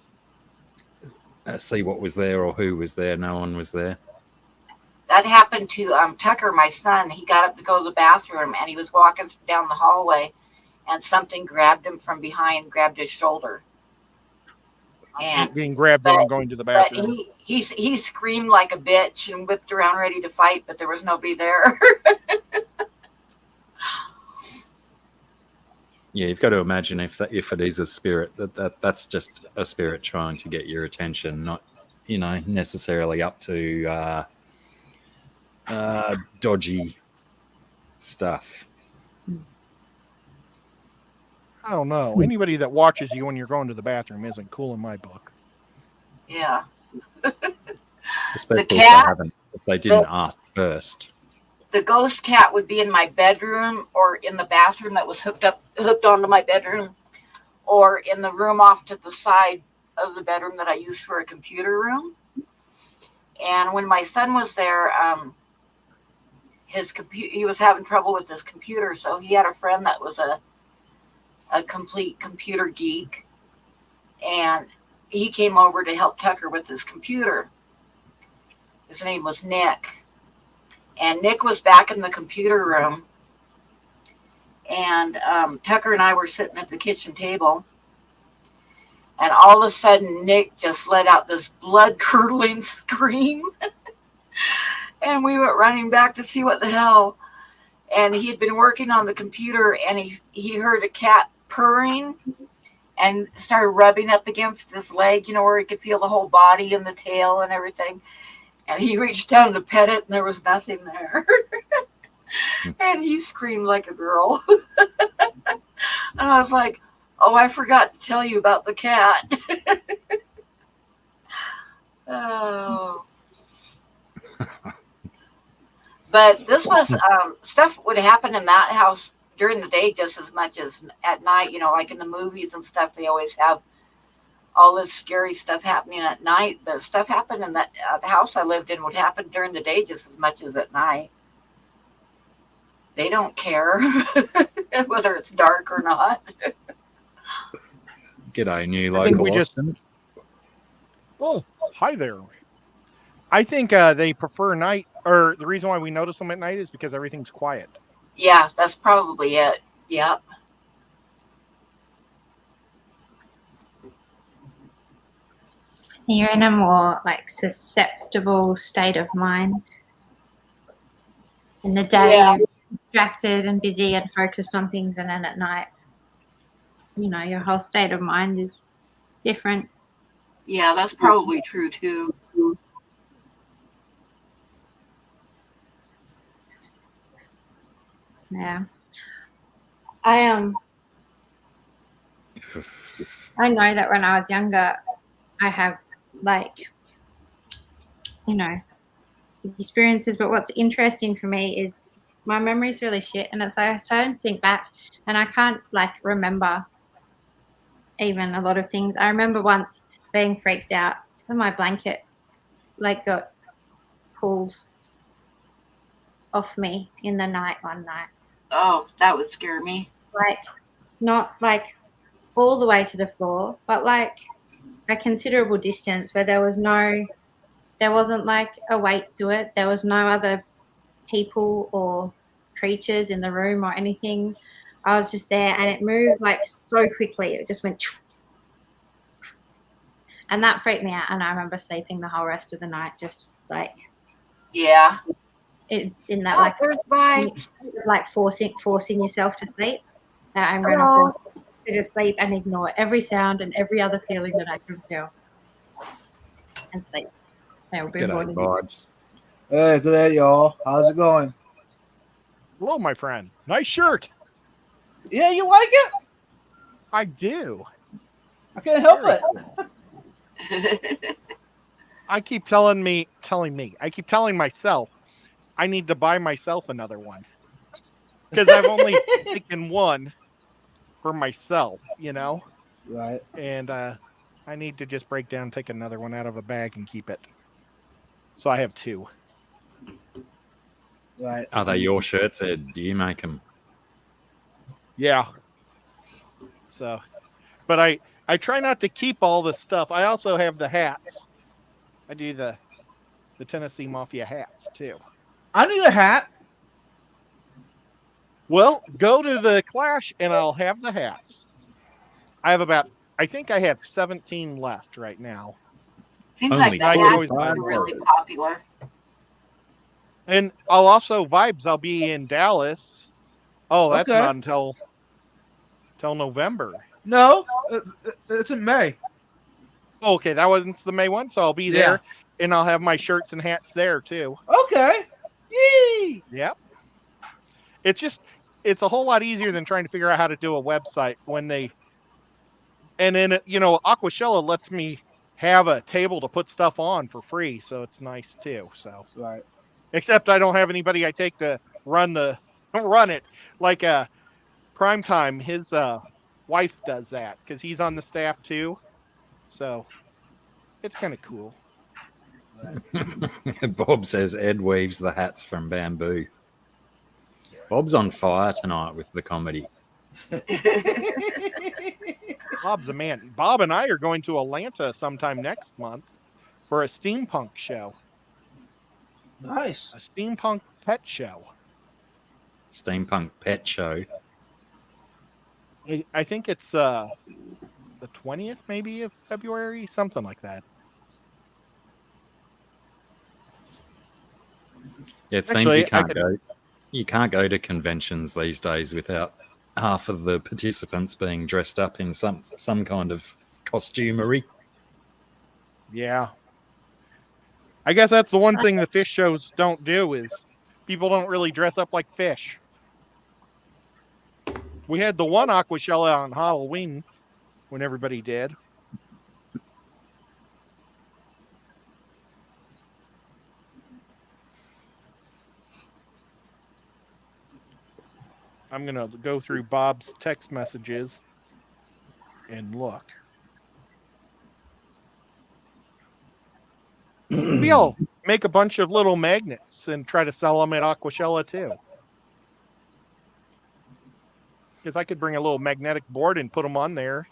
B: was there or who was there, no one was there.
A: That happened to Tucker, my son. He got up to go to the bathroom, and he was walking down the hallway, and something grabbed him from behind, grabbed his shoulder. And
C: being grabbed while I'm going to the bathroom.
A: But he screamed like a bitch and whipped around ready to fight, but there was nobody there.
B: Yeah, you've got to imagine if it is a spirit, that's just a spirit trying to get your attention, not necessarily up to dodgy stuff.
C: I don't know. Anybody that watches you when you're going to the bathroom isn't cool in my book.
A: Yeah.
B: Especially
A: cat-
B: if they didn't ask first.
A: The ghost cat would be in my bedroom or in the bathroom that was hooked onto my bedroom, or in the room off to the side of the bedroom that I used for a computer room. And when my son was there, he was having trouble with his computer, so he had a friend that was a complete computer geek, and he came over to help Tucker with his computer. His name was Nick. And Nick was back in the computer room, and Tucker and I were sitting at the kitchen table, and all of a sudden Nick just let out this blood-curdling scream, and we went running back to see what the hell. And he had been working on the computer, and he heard a cat purring and started rubbing up against his leg, where he could feel the whole body and the tail and everything. And he reached down to pet it, and there was nothing there. And he screamed like a girl. And I was like, oh, I forgot to tell you about the cat. Oh. But this was, stuff would happen in that house during the day just as much as at night. Like in the movies and stuff, they always have all this scary stuff happening at night, but stuff happened in the house I lived in would happen during the day just as much as at night. They don't care whether it's dark or not.
B: G'day, new
C: I think
B: local
C: we just-
B: Austin.
C: Oh, hi there. I think they prefer night, or the reason why we notice them at night is because everything's quiet.
A: Yeah, that's probably it. Yep.
D: You're in a more susceptible state of mind. In the day, you're distracted and busy and focused on things, and then at night, your whole state of mind is different.
A: Yeah, that's probably true too.
D: Yeah. I know that when I was younger, I have experiences, but what's interesting for me is my memory's really shit, and it's I started to think back and I can't remember even a lot of things. I remember once being freaked out and my blanket got pulled off me in the night one night.
A: Oh, that would scare me.
D: Not all the way to the floor, but a considerable distance where there wasn't a weight to it. There was no other people or creatures in the room or anything. I was just there, and it moved so quickly. It just went, and that freaked me out. And I remember sleeping the whole rest of the night, just
A: yeah,
D: in that
A: there's vibes.
D: forcing yourself to sleep. I'm going to force you to sleep and ignore every sound and every other feeling that I can feel, and sleep.
B: G'day, vibes.
E: Hey, good day, y'all. How's it going?
C: Hello, my friend. Nice shirt.
E: Yeah, you like it?
C: I do.
E: I can't help it.
C: I keep telling myself I need to buy myself another one because I've only taken one for myself,
E: Right.
C: and I need to just break down, take another one out of a bag and keep it. So I have two.
E: Right.
B: Are they your shirts, Ed? Do you make them?
C: Yeah. So, but I try not to keep all the stuff. I also have the hats. I do the Tennessee Mafia hats too.
E: I need a hat.
C: Well, go to the Clash and I'll have the hats. I think I have 17 left right now.
A: Seems
B: Only
A: like that
C: always
A: are
C: buy
A: really
B: those.
A: popular.
C: And I'll be in Dallas. Oh, that's
E: Okay.
C: not until till November.
E: No, it's in May.
C: Okay, that wasn't the May one, so I'll be there, and I'll have my shirts and hats there too.
E: Okay. Yee!
C: Yep. It's a whole lot easier than trying to figure out how to do a website and then Aquashella lets me have a table to put stuff on for free, so it's nice too. So
E: Right.
C: except I don't have anybody I take to run it. Like Primetime, his wife does that because he's on the staff too. So it's kind of cool.
B: Bob says Ed weaves the hats from bamboo. Bob's on fire tonight with the comedy.
C: Bob's a man. Bob and I are going to Atlanta sometime next month for a steampunk show.
E: Nice.
C: A steampunk pet show.
B: Steampunk pet show.
C: I think it's the 20th maybe of February, something like that.
B: Yeah, it seems
C: Actually,
B: you can't go to conventions these days without half of the participants being dressed up in some kind of costumery.
C: Yeah. I guess that's the one thing the fish shows don't do is people don't really dress up like fish. We had the one Aquashella on Halloween when everybody did. I'm going to go through Bob's text messages and look. Maybe I'll make a bunch of little magnets and try to sell them at Aquashella too. Because I could bring a little magnetic board and put them on there.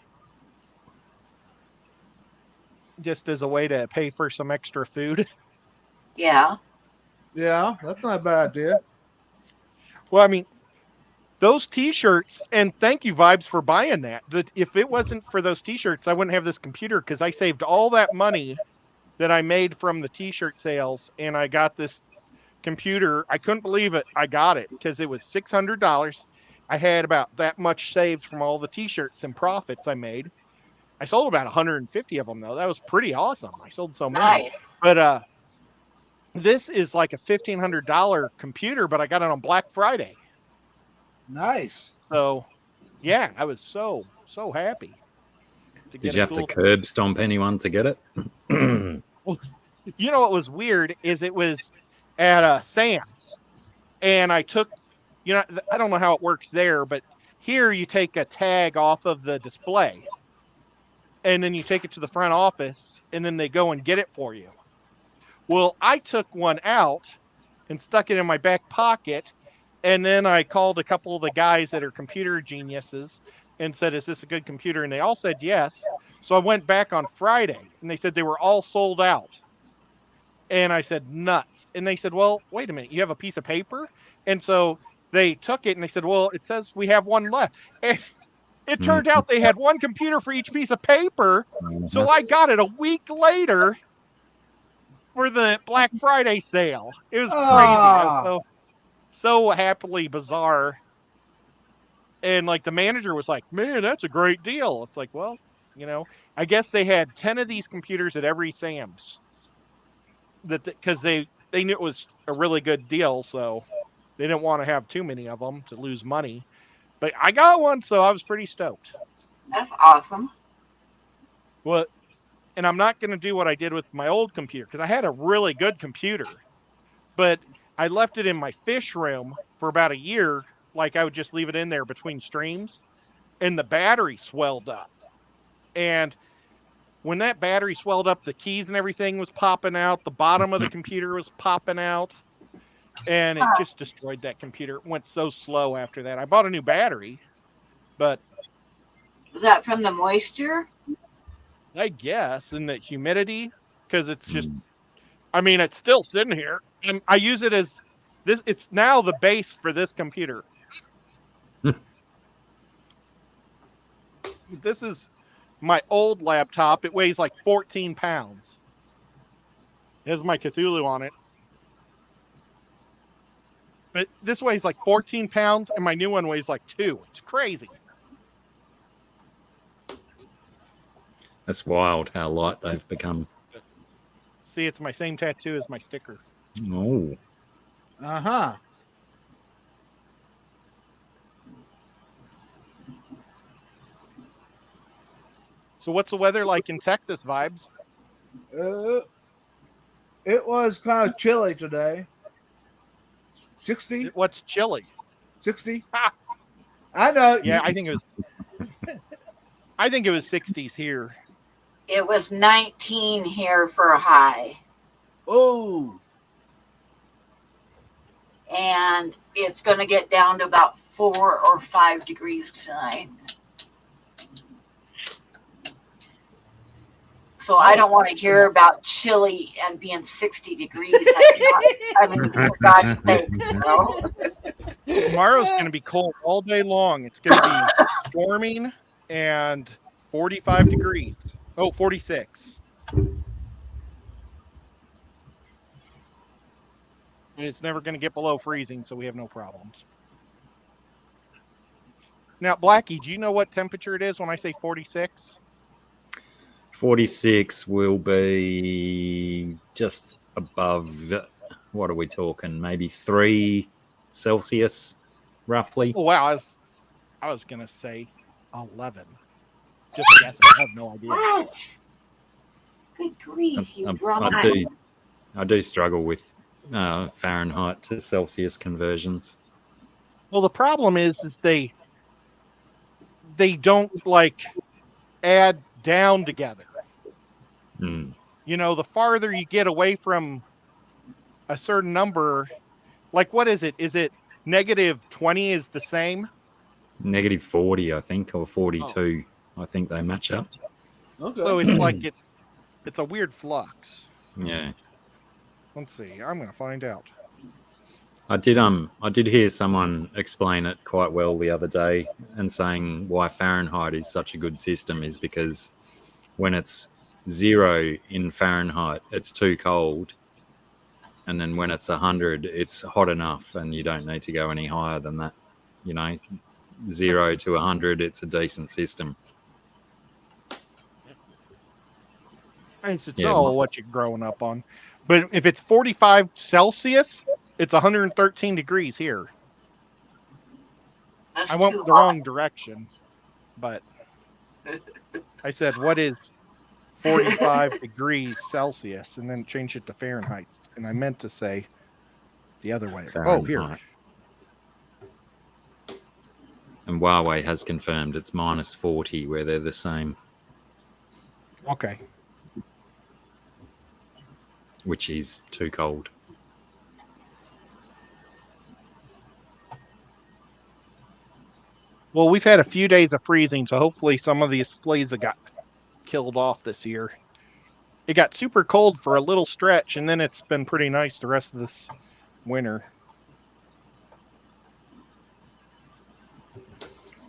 C: Just as a way to pay for some extra food.
A: Yeah.
E: Yeah, that's not a bad idea.
C: Well, I mean, those t-shirts, and thank you, Vibes, for buying that. If it wasn't for those t-shirts, I wouldn't have this computer because I saved all that money that I made from the t-shirt sales, and I got this computer. I couldn't believe it. I got it because it was $600. I had about that much saved from all the t-shirts and profits I made. I sold about 150 of them, though. That was pretty awesome. I sold so many.
A: Nice.
C: But this is like a $1,500 computer, but I got it on Black Friday.
E: Nice.
C: So, yeah, I was so happy.
B: Did you have to curb stomp anyone to get it?
C: Well, you know what was weird is it was at Sam's, and I took, I don't know how it works there, but here you take a tag off of the display, and then you take it to the front office, and then they go and get it for you. Well, I took one out and stuck it in my back pocket, and then I called a couple of the guys that are computer geniuses and said, is this a good computer? And they all said yes. So I went back on Friday, and they said they were all sold out. And I said, nuts. And they said, well, wait a minute, you have a piece of paper? And so they took it, and they said, well, it says we have one left. And it turned out they had one computer for each piece of paper. So I got it a week later for the Black Friday sale. It was crazy. I was so happily bizarre. And like the manager was like, man, that's a great deal. It's like, well, I guess they had 10 of these computers at every Sam's because they knew it was a really good deal. So they didn't want to have too many of them to lose money, but I got one. So I was pretty stoked.
A: That's awesome.
C: Well, and I'm not going to do what I did with my old computer because I had a really good computer, but I left it in my fish room for about a year. Like I would just leave it in there between streams, and the battery swelled up. And when that battery swelled up, the keys and everything was popping out. The bottom of the computer was popping out, and it just destroyed that computer. It went so slow after that. I bought a new battery, but
A: Is that from the moisture?
C: I guess in the humidity, because it's just, I mean, it's still sitting here, and I use it as this. It's now the base for this computer. This is my old laptop. It weighs like 14 pounds. It has my Cthulhu on it. But this weighs like 14 pounds, and my new one weighs like 2. It's crazy.
B: That's wild how light they've become.
C: See, it's my same tattoo as my sticker.
B: Oh,
E: Uh-huh.
C: So what's the weather like in Texas, Vibes?
E: It was kind of chilly today. 60?
C: What's chilly?
E: 60?
C: Ha!
E: I know.
C: Yeah, I think it was 60s here.
A: It was 19 here for a high.
E: Oh.
A: And it's going to get down to about 4 or 5 degrees tonight. So I don't want to hear about chilly and being 60 degrees. I mean, for God's sake, you know?
C: Tomorrow's going to be cold all day long. It's going to be storming and 45 degrees. Oh, 46. And it's never going to get below freezing, so we have no problems. Now, Blackie, do you know what temperature it is when I say 46?
B: 46 will be just above, what are we talking? Maybe 3 Celsius, roughly.
C: Oh, wow. I was going to say 11. Just guessing. I have no idea.
A: What? Good grief, you drama.
B: I do struggle with Fahrenheit to Celsius conversions.
C: Well, the problem is they don't like add down together.
B: Mm.
C: You know, the farther you get away from a certain number, like what is it? Is it negative 20 is the same?
B: Negative 40, I think, or 42. I think they match up.
E: Okay.
C: So it's like it's a weird flux.
B: Yeah.
C: Let's see. I'm going to find out.
B: I did hear someone explain it quite well the other day, and saying why Fahrenheit is such a good system is because when it's 0 in Fahrenheit, it's too cold, and then when it's 100, it's hot enough, and you don't need to go any higher than that. You know, 0 to 100, it's a decent system.
C: It's all what you're growing up on. But if it's 45 Celsius, it's 113 degrees here.
A: That's
C: I went
A: too
C: the
A: hot.
C: wrong direction, but I said, what is 45 degrees Celsius? And then changed it to Fahrenheit. And I meant to say the other way. Oh, here.
B: Fahrenheit. And Huawei has confirmed it's minus 40, where they're the same,
C: Okay.
B: which is too cold.
C: Well, we've had a few days of freezing, so hopefully some of these fleas have got killed off this year. It got super cold for a little stretch, and then it's been pretty nice the rest of this winter.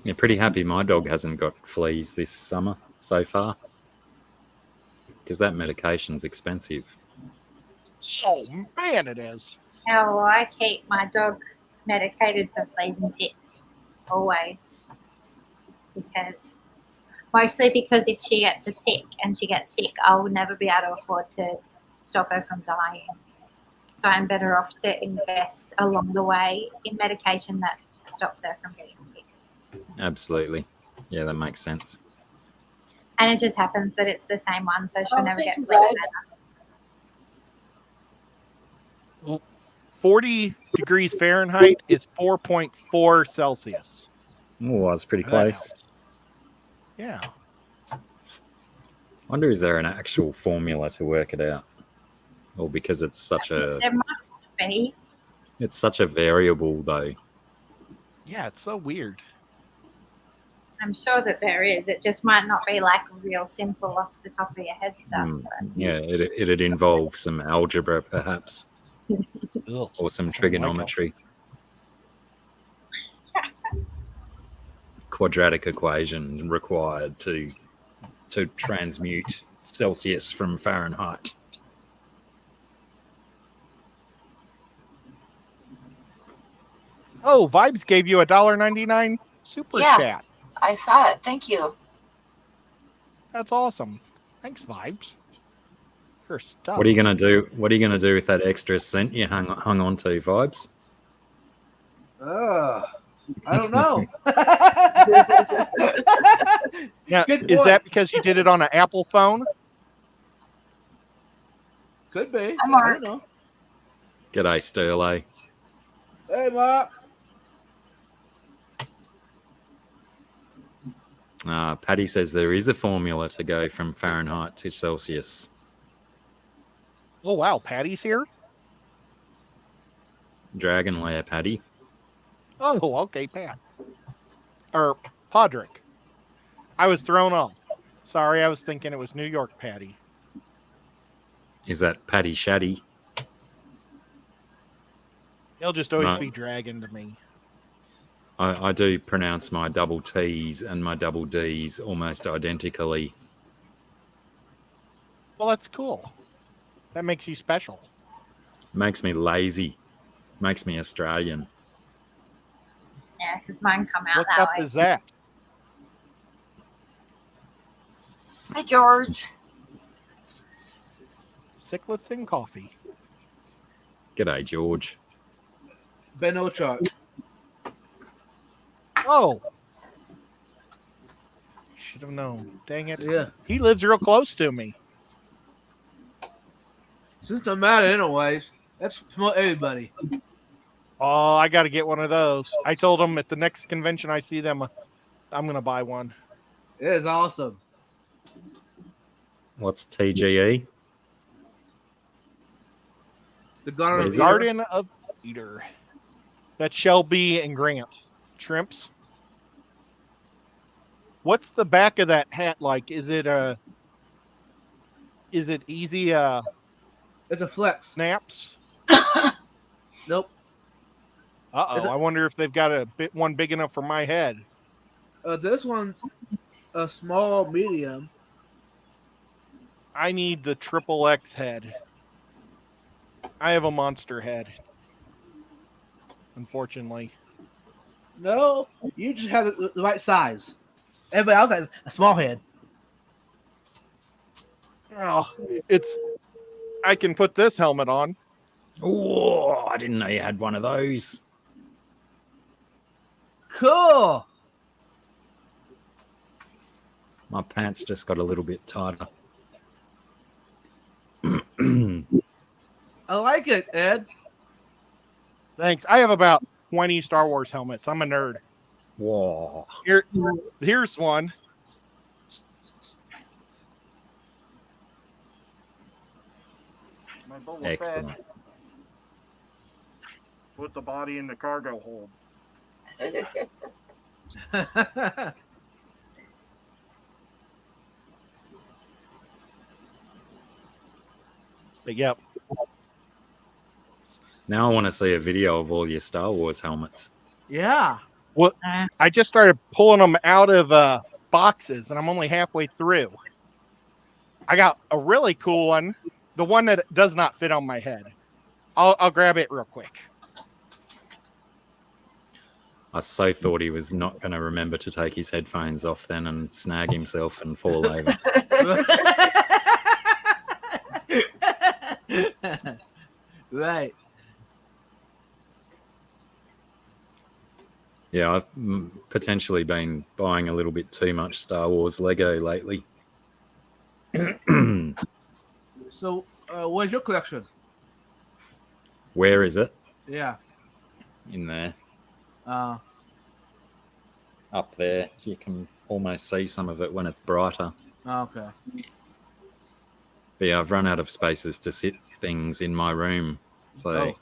B: Yeah, pretty happy my dog hasn't got fleas this summer so far, because that medication's expensive.
C: Oh, man, it is.
D: How I keep my dog medicated for fleas and ticks, always. Mostly because if she gets a tick and she gets sick, I'll never be able to afford to stop her from dying. So I'm better off to invest along the way in medication that stops her from getting ticks.
B: Absolutely. Yeah, that makes sense.
D: And it just happens that it's the same one, so she'll never get
A: Right.
D: better.
C: 40 degrees Fahrenheit is 4.4 Celsius.
B: Oh, I was pretty
C: That
B: close.
C: helps. Yeah.
B: Wonder, is there an actual formula to work it out? Or because it's such a
D: There must be.
B: it's such a variable though.
C: Yeah, it's so weird.
D: I'm sure that there is. It just might not be like real simple off the top of your head stuff.
B: Mm.
D: But
B: Yeah, it'd involve some algebra perhaps,
C: Ugh.
B: or some trigonometry. Quadratic equation required to transmute Celsius from Fahrenheit.
C: Oh, Vibes gave you $1.99 super
A: Yeah.
C: chat.
A: I saw it. Thank you.
C: That's awesome. Thanks, Vibes. Your stuff.
B: What are you gonna do? What are you gonna do with that extra cent you hung on to, Vibes?
E: I don't know.
C: Now,
E: Good
C: is
E: point.
C: that because you did it on an Apple phone?
E: Could be.
A: I'm
E: I
A: Mark.
E: don't know.
B: G'day, Sterlo.
E: Hey, Mark.
B: Patty says there is a formula to go from Fahrenheit to Celsius.
C: Oh wow, Patty's here.
B: Dragon lair, Patty.
C: Oh, okay, Pat. Or Podrick. I was thrown off. Sorry, I was thinking it was New York Patty.
B: Is that Patty Shaddy?
C: He'll just always
B: No.
C: be Dragon to me.
B: I do pronounce my double T's and my double D's almost identically.
C: Well, that's cool. That makes you special.
B: Makes me lazy. Makes me Australian.
D: Yeah, because mine come out
C: What
D: that
C: cup
D: way.
C: is that?
A: Hi, George.
C: Sicklets and coffee.
B: G'day, George.
E: Ben Ochart.
C: Oh. Should have known. Dang it.
E: Yeah.
C: He lives real close to me.
E: Since I'm mad anyways, let's promote everybody.
C: Oh, I got to get one of those. I told him at the next convention I see them, I'm going to buy one.
E: It is awesome.
B: What's TGE?
E: The Garden
B: What
E: of
B: is
E: Eden.
C: Garden of Eater. That's Shelby and Grant. Shrimps. What's the back of that hat like? Is it easy
E: It's a flex.
C: snaps?
E: Nope.
C: Uh-oh. I wonder if they've got one big enough for my head.
E: This one's a small medium.
C: I need the triple X head. I have a monster head. Unfortunately.
E: No, you just have the right size. Everybody else has a small head.
C: Oh, I can put this helmet on.
B: Oh, I didn't know you had one of those.
E: Cool.
B: My pants just got a little bit tighter.
E: I like it, Ed.
C: Thanks. I have about 20 Star Wars helmets. I'm a nerd.
B: Whoa.
C: Here's one. My Boba
B: Excellent.
C: Fett with the body in the cargo hold. But yep.
B: Now I want to see a video of all your Star Wars helmets.
E: Yeah.
C: Well, I just started pulling them out of boxes, and I'm only halfway through. I got a really cool one, the one that does not fit on my head. I'll grab it real quick.
B: I so thought he was not going to remember to take his headphones off then and snag himself and fall over.
E: Right.
B: Yeah, I've potentially been buying a little bit too much Star Wars Lego lately.
E: So, where's your collection?
B: Where is it?
E: Yeah.
B: In there.
E: Uh,
B: Up there. So you can almost see some of it when it's brighter.
E: okay.
B: But yeah, I've run out of spaces to sit things in my room. So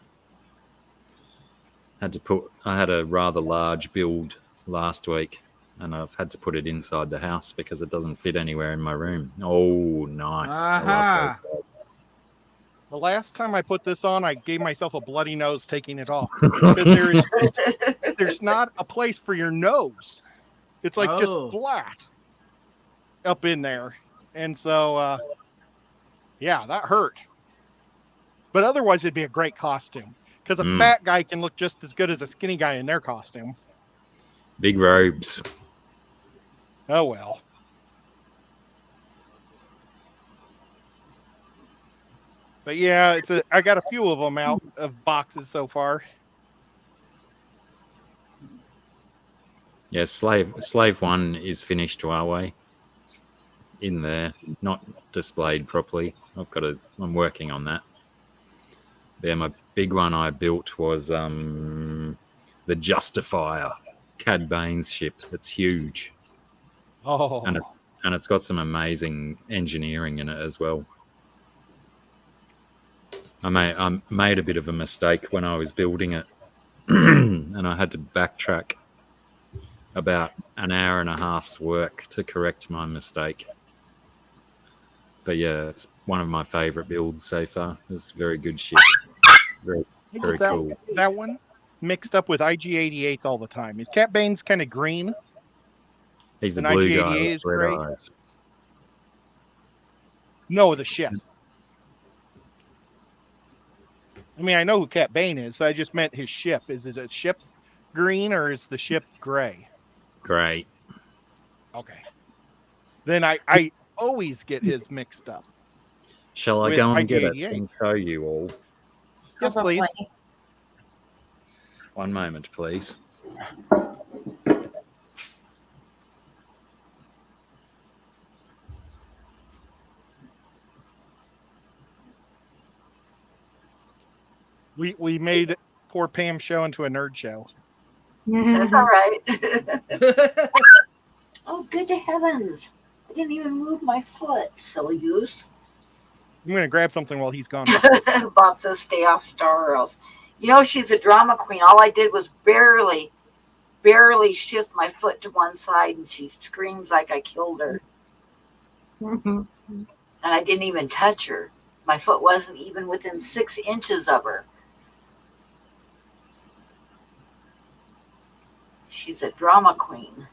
B: I had a rather large build last week, and I've had to put it inside the house because it doesn't fit anywhere in my room. Oh, nice. I
E: Aha.
B: like
C: The last time I put this on, I gave myself a bloody nose taking it off. Because there's not a place for your nose. It's like just flat up in there. And so, yeah, that hurt. But otherwise, it'd be a great costume. Because a fat guy can look just as good as a skinny guy in their costume.
B: Big robes.
C: Oh, well. But yeah, I got a few of them out of boxes so far.
B: Yeah, Slave 1 is finished Huawei. It's in there, not displayed properly. I'm working on that. Yeah, my big one I built was the Justifier, Cad Bane's ship. It's huge,
C: Oh,
B: and it's got some amazing engineering in it as well. I made a bit of a mistake when I was building it, and I had to backtrack about an hour and a half's work to correct my mistake. But yeah, it's one of my favourite builds so far. It's a very good ship. Very,
C: I
B: very
C: get
B: cool.
C: that one mixed up with IG-88s all the time. Is Cat Bane's kind of green?
B: He's the
C: And
B: blue guy
C: IG-88
B: with
C: is
B: red
C: gray?
B: eyes.
C: No, the ship. I mean, I know who Cat Bane is. So I just meant his ship. Is it ship green or is the ship gray?
B: Great.
C: Okay. Then I always get his mixed up.
B: Shall I
C: With
B: go and get it
C: IG-88.
B: and show you all?
C: Yes,
D: Probably.
C: please.
B: One moment, please.
C: We made poor Pam show into a nerd show.
A: That's all right. Oh, good to heavens. I didn't even move my foot, silly goose.
C: I'm gonna grab something while he's gone.
A: Bob says stay off Star or else. You know, she's a drama queen. All I did was barely shift my foot to one side, and she screams like I killed her. And I didn't even touch her. My foot wasn't even within 6 inches of her. She's a drama queen.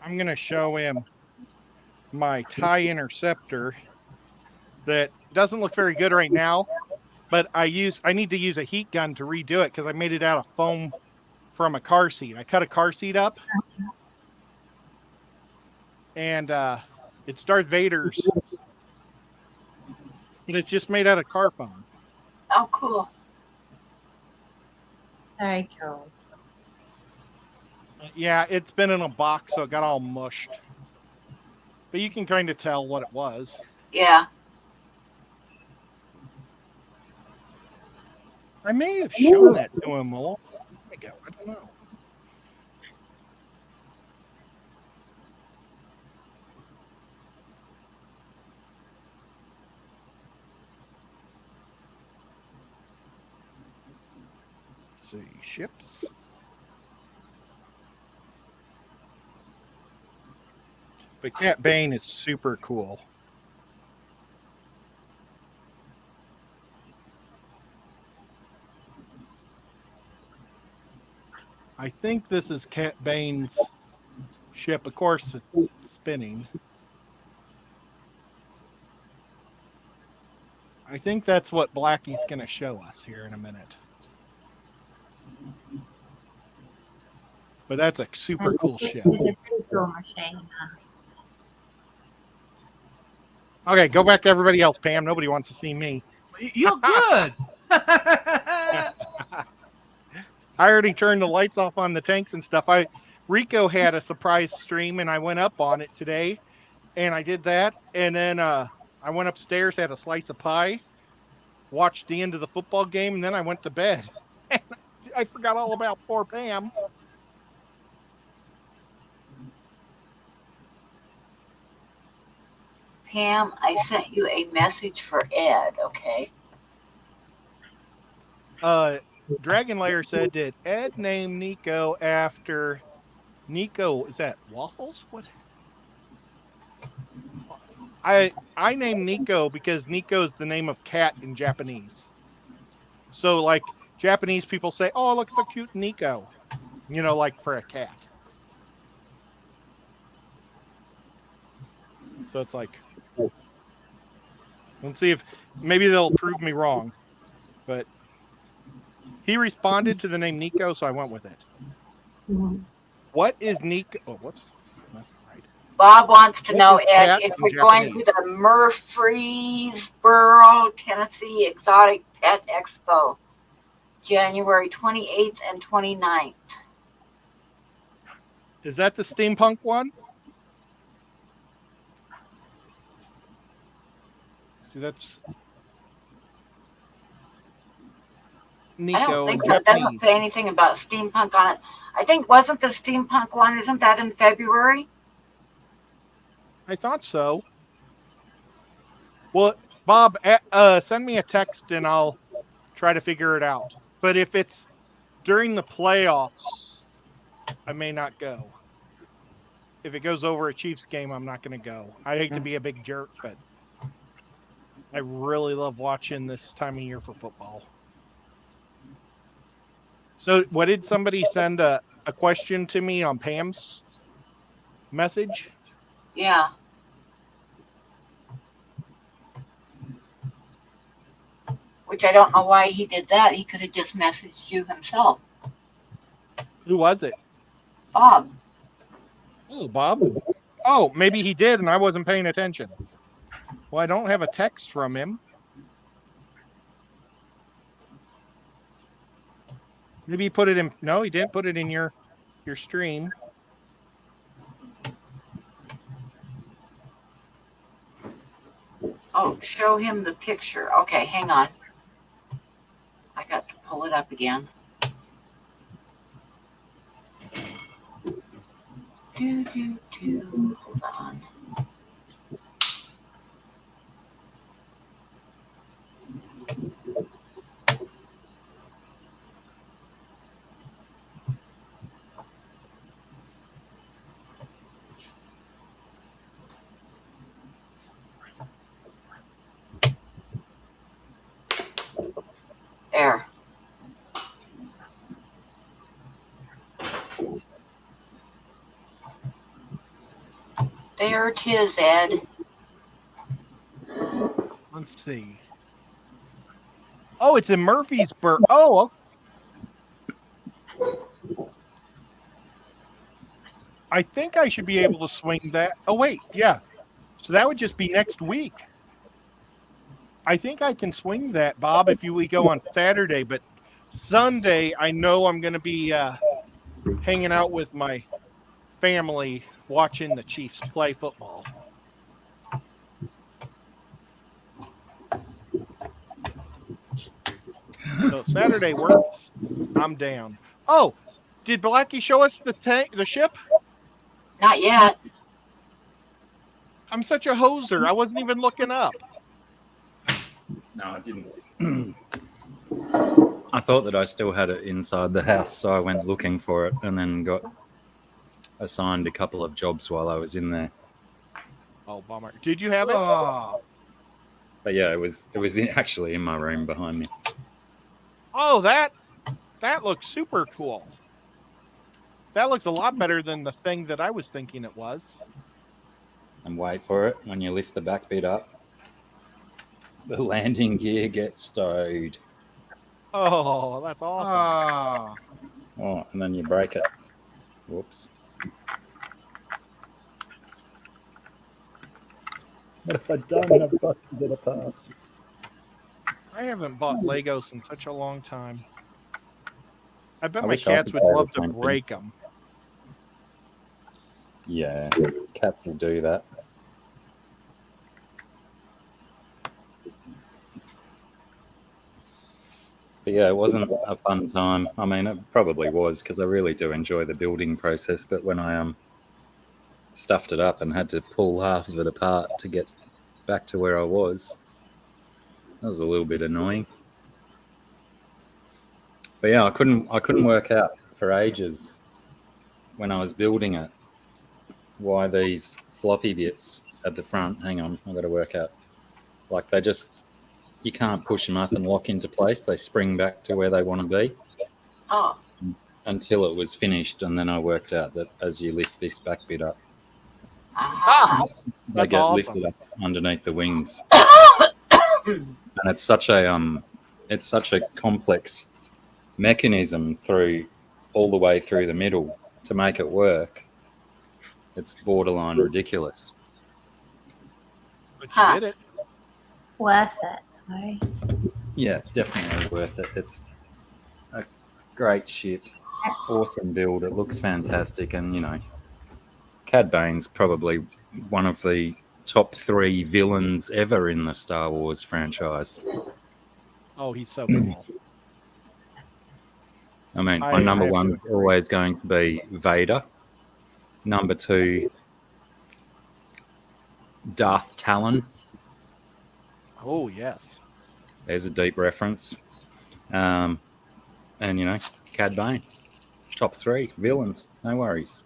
C: I'm gonna show him my TIE interceptor that doesn't look very good right now, but I need to use a heat gun to redo it because I made it out of foam from a car seat. I cut a car seat up, and it's Darth Vader's, but it's just made out of car foam.
A: Oh, cool.
D: Very cool.
C: Yeah, it's been in a box, so it got all mushed. But you can kind of tell what it was.
A: Yeah.
C: I may have shown that to him a long time ago. I don't know. Let's see, ships. But Cat Bane is super cool. I think this is Cat Bane's ship. Of course, it's spinning. I think that's what Blackie's going to show us here in a minute. But that's a super cool ship.
D: It's a pretty cool machine.
C: Okay, go back to everybody else, Pam. Nobody wants to see me.
E: You're good.
C: I already turned the lights off on the tanks and stuff. Rico had a surprise stream, and I went up on it today, and I did that. And then I went upstairs, had a slice of pie, watched the end of the football game, and then I went to bed. I forgot all about poor Pam.
A: Pam, I sent you a message for Ed, okay?
C: Dragon Lair said, did Ed name Nico after Nico? Is that waffles? What? I named Nico because Nico's the name of cat in Japanese. So like Japanese people say, oh, look at the cute Nico. You know, like for a cat. So it's like, let's see if maybe they'll prove me wrong. But he responded to the name Nico, so I went with it. What is Nico? Oh, whoops. That's not right.
A: Bob wants to
C: What
A: know,
C: is
A: Ed,
C: cat
A: if
C: in
A: we're going to
C: Japanese?
A: the Murfreesboro, Tennessee Exotic Pet Expo, January 28th and 29th.
C: Is that the steampunk one? See, that's
A: I
C: Nico
A: don't
C: in
A: think that doesn't
C: Japanese.
A: say anything about steampunk on it. I think, wasn't the steampunk one, isn't that in February?
C: I thought so. Well, Bob, send me a text and I'll try to figure it out. But if it's during the playoffs, I may not go. If it goes over a Chiefs game, I'm not going to go. I hate to be a big jerk, but I really love watching this time of year for football. So what did somebody send a question to me on Pam's message?
A: Yeah. Which I don't know why he did that. He could have just messaged you himself.
C: Who was it?
A: Bob.
C: Oh, Bob. Oh, maybe he did and I wasn't paying attention. Well, I don't have a text from him. Maybe he put it in. No, he didn't put it in your stream.
A: Oh, show him the picture. Okay, hang on. I got to pull it up again. Hold on. There. There it is, Ed.
C: Let's see. Oh, it's in Murfreesboro. Oh. I think I should be able to swing that. Oh, wait. Yeah. So that would just be next week. I think I can swing that, Bob, if we go on Saturday. But Sunday, I know I'm going to be hanging out with my family watching the Chiefs play football. So if Saturday works, I'm down. Oh, did Blackie show us the ship?
A: Not yet.
C: I'm such a hoser. I wasn't even looking up.
B: No, I didn't. I thought that I still had it inside the house, so I went looking for it and then got assigned a couple of jobs while I was in there.
C: Oh, bummer. Did you have it?
E: Oh,
B: But yeah, it was actually in my room behind me.
C: Oh, that looks super cool. That looks a lot better than the thing that I was thinking it was.
B: And wait for it, when you lift the back bit up, the landing gear gets stowed.
C: Oh, that's awesome.
B: Oh, and then you break it. Whoops. What have I done? I've busted it apart.
C: I haven't bought Legos in such a long time. I bet
B: I
C: my
B: wish I
C: cats
B: could
C: would
B: buy
C: love
B: the
C: to
B: same thing.
C: break them.
B: Yeah, cats will do that. But yeah, it wasn't a fun time. I mean, it probably was because I really do enjoy the building process. But when I stuffed it up and had to pull half of it apart to get back to where I was, that was a little bit annoying. But yeah, I couldn't work out for ages when I was building it why these floppy bits at the front. Hang on, I've got to work out. Like you can't push them up and lock into place. They spring back to where they want to be.
A: Oh.
B: Until it was finished, and then I worked out that as you lift this back bit up,
A: Aha.
B: they
C: That's
B: get
C: awesome.
B: lifted up underneath the wings. And it's such a complex mechanism through all the way through the middle to make it work. It's borderline ridiculous.
C: But you
A: Huh.
C: did it.
D: Worth it. Right?
B: Yeah, definitely worth it. It's a great ship, awesome build. It looks fantastic, and you know, Cad Bane's probably one of the top 3 villains ever in the Star Wars franchise.
C: Oh, he's so cool.
B: I mean, my
C: I
B: number
C: have to
B: one is
C: agree.
B: always going to be Vader. Number 2, Darth Talon.
C: Oh, yes.
B: There's a deep reference. And, you know, Cad Bane. Top 3 villains. No worries.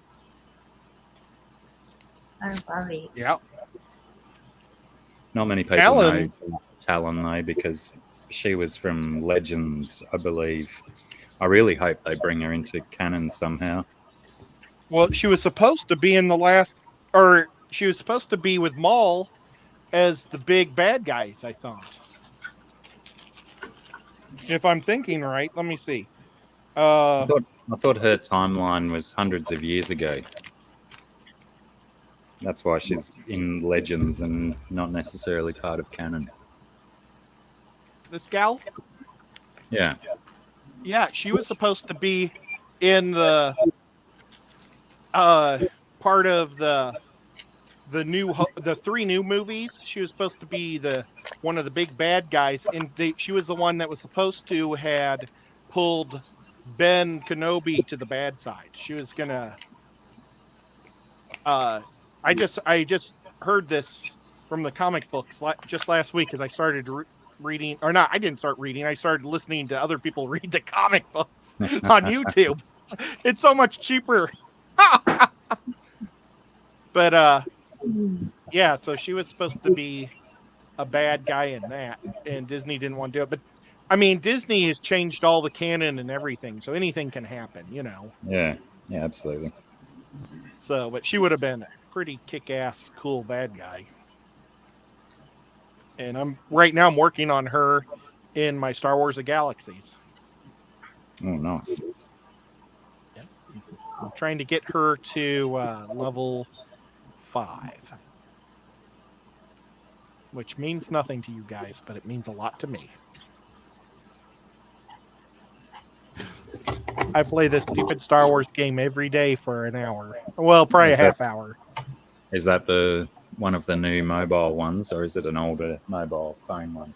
D: No worries.
C: Yeah.
B: Not many people
C: Talon.
B: know Talon, though, because she was from Legends, I believe. I really hope they bring her into canon somehow.
C: Well, she was supposed to be in the last, or she was supposed to be with Maul as the big bad guys, I thought. If I'm thinking right, let me see.
B: I thought her timeline was hundreds of years ago. That's why she's in Legends and not necessarily part of canon.
C: This gal?
B: Yeah.
C: Yeah, she was supposed to be in the part of the 3 new movies. She was supposed to be one of the big bad guys, and she was the one that was supposed to had pulled Ben Kenobi to the bad side. She was gonna. I just heard this from the comic books just last week because I started reading, or not. I didn't start reading. I started listening to other people read the comic books on YouTube. It's so much cheaper. But yeah, so she was supposed to be a bad guy in that, and Disney didn't want to do it. But I mean, Disney has changed all the canon and everything, so anything can happen, you know.
B: Yeah, absolutely.
C: So, but she would have been a pretty kick-ass, cool bad guy. And right now I'm working on her in my Star Wars: The Galaxies.
B: Oh, nice.
C: I'm trying to get her to level 5. Which means nothing to you guys, but it means a lot to me. I play this stupid Star Wars game every day for an hour. Well, probably a half hour.
B: Is that the one of the new mobile ones, or is it an older mobile phone one?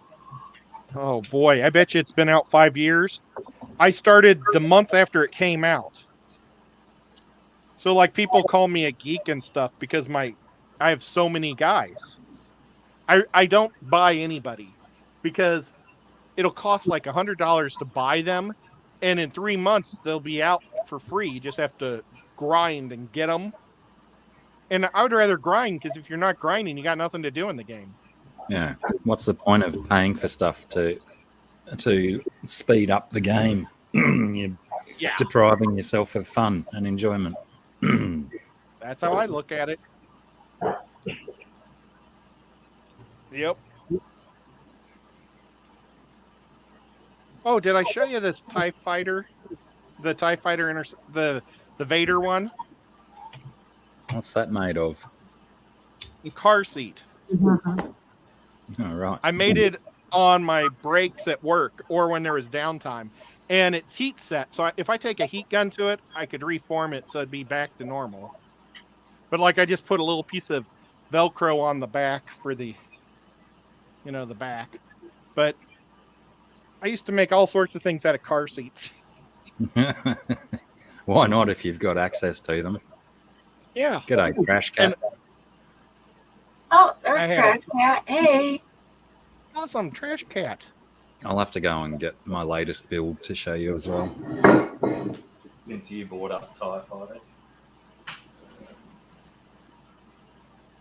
C: Oh boy, I bet you it's been out 5 years. I started the month after it came out. So like people call me a geek and stuff because I have so many guys. I don't buy anybody because it'll cost like $100 to buy them, and in 3 months they'll be out for free. You just have to grind and get them. And I would rather grind because if you're not grinding, you got nothing to do in the game.
B: Yeah. What's the point of paying for stuff to speed up the game? You're depriving yourself of fun and enjoyment.
C: That's how I look at it. Yep. Oh, did I show you this TIE fighter? The TIE fighter, the Vader one?
B: What's that made of?
C: A car seat.
B: Oh, right.
C: I made it on my breaks at work or when there was downtime. And it's heat set. So if I take a heat gun to it, I could reform it so it'd be back to normal. But like I just put a little piece of Velcro on the back for the back. But I used to make all sorts of things out of car seats.
B: Why not if you've got access to them?
C: Yeah.
B: G'day, Crash Cat.
A: Oh, there's Trash Cat. Hey.
C: Awesome, Trash Cat.
B: I'll have to go and get my latest build to show you as well. Since you brought up TIE fighters.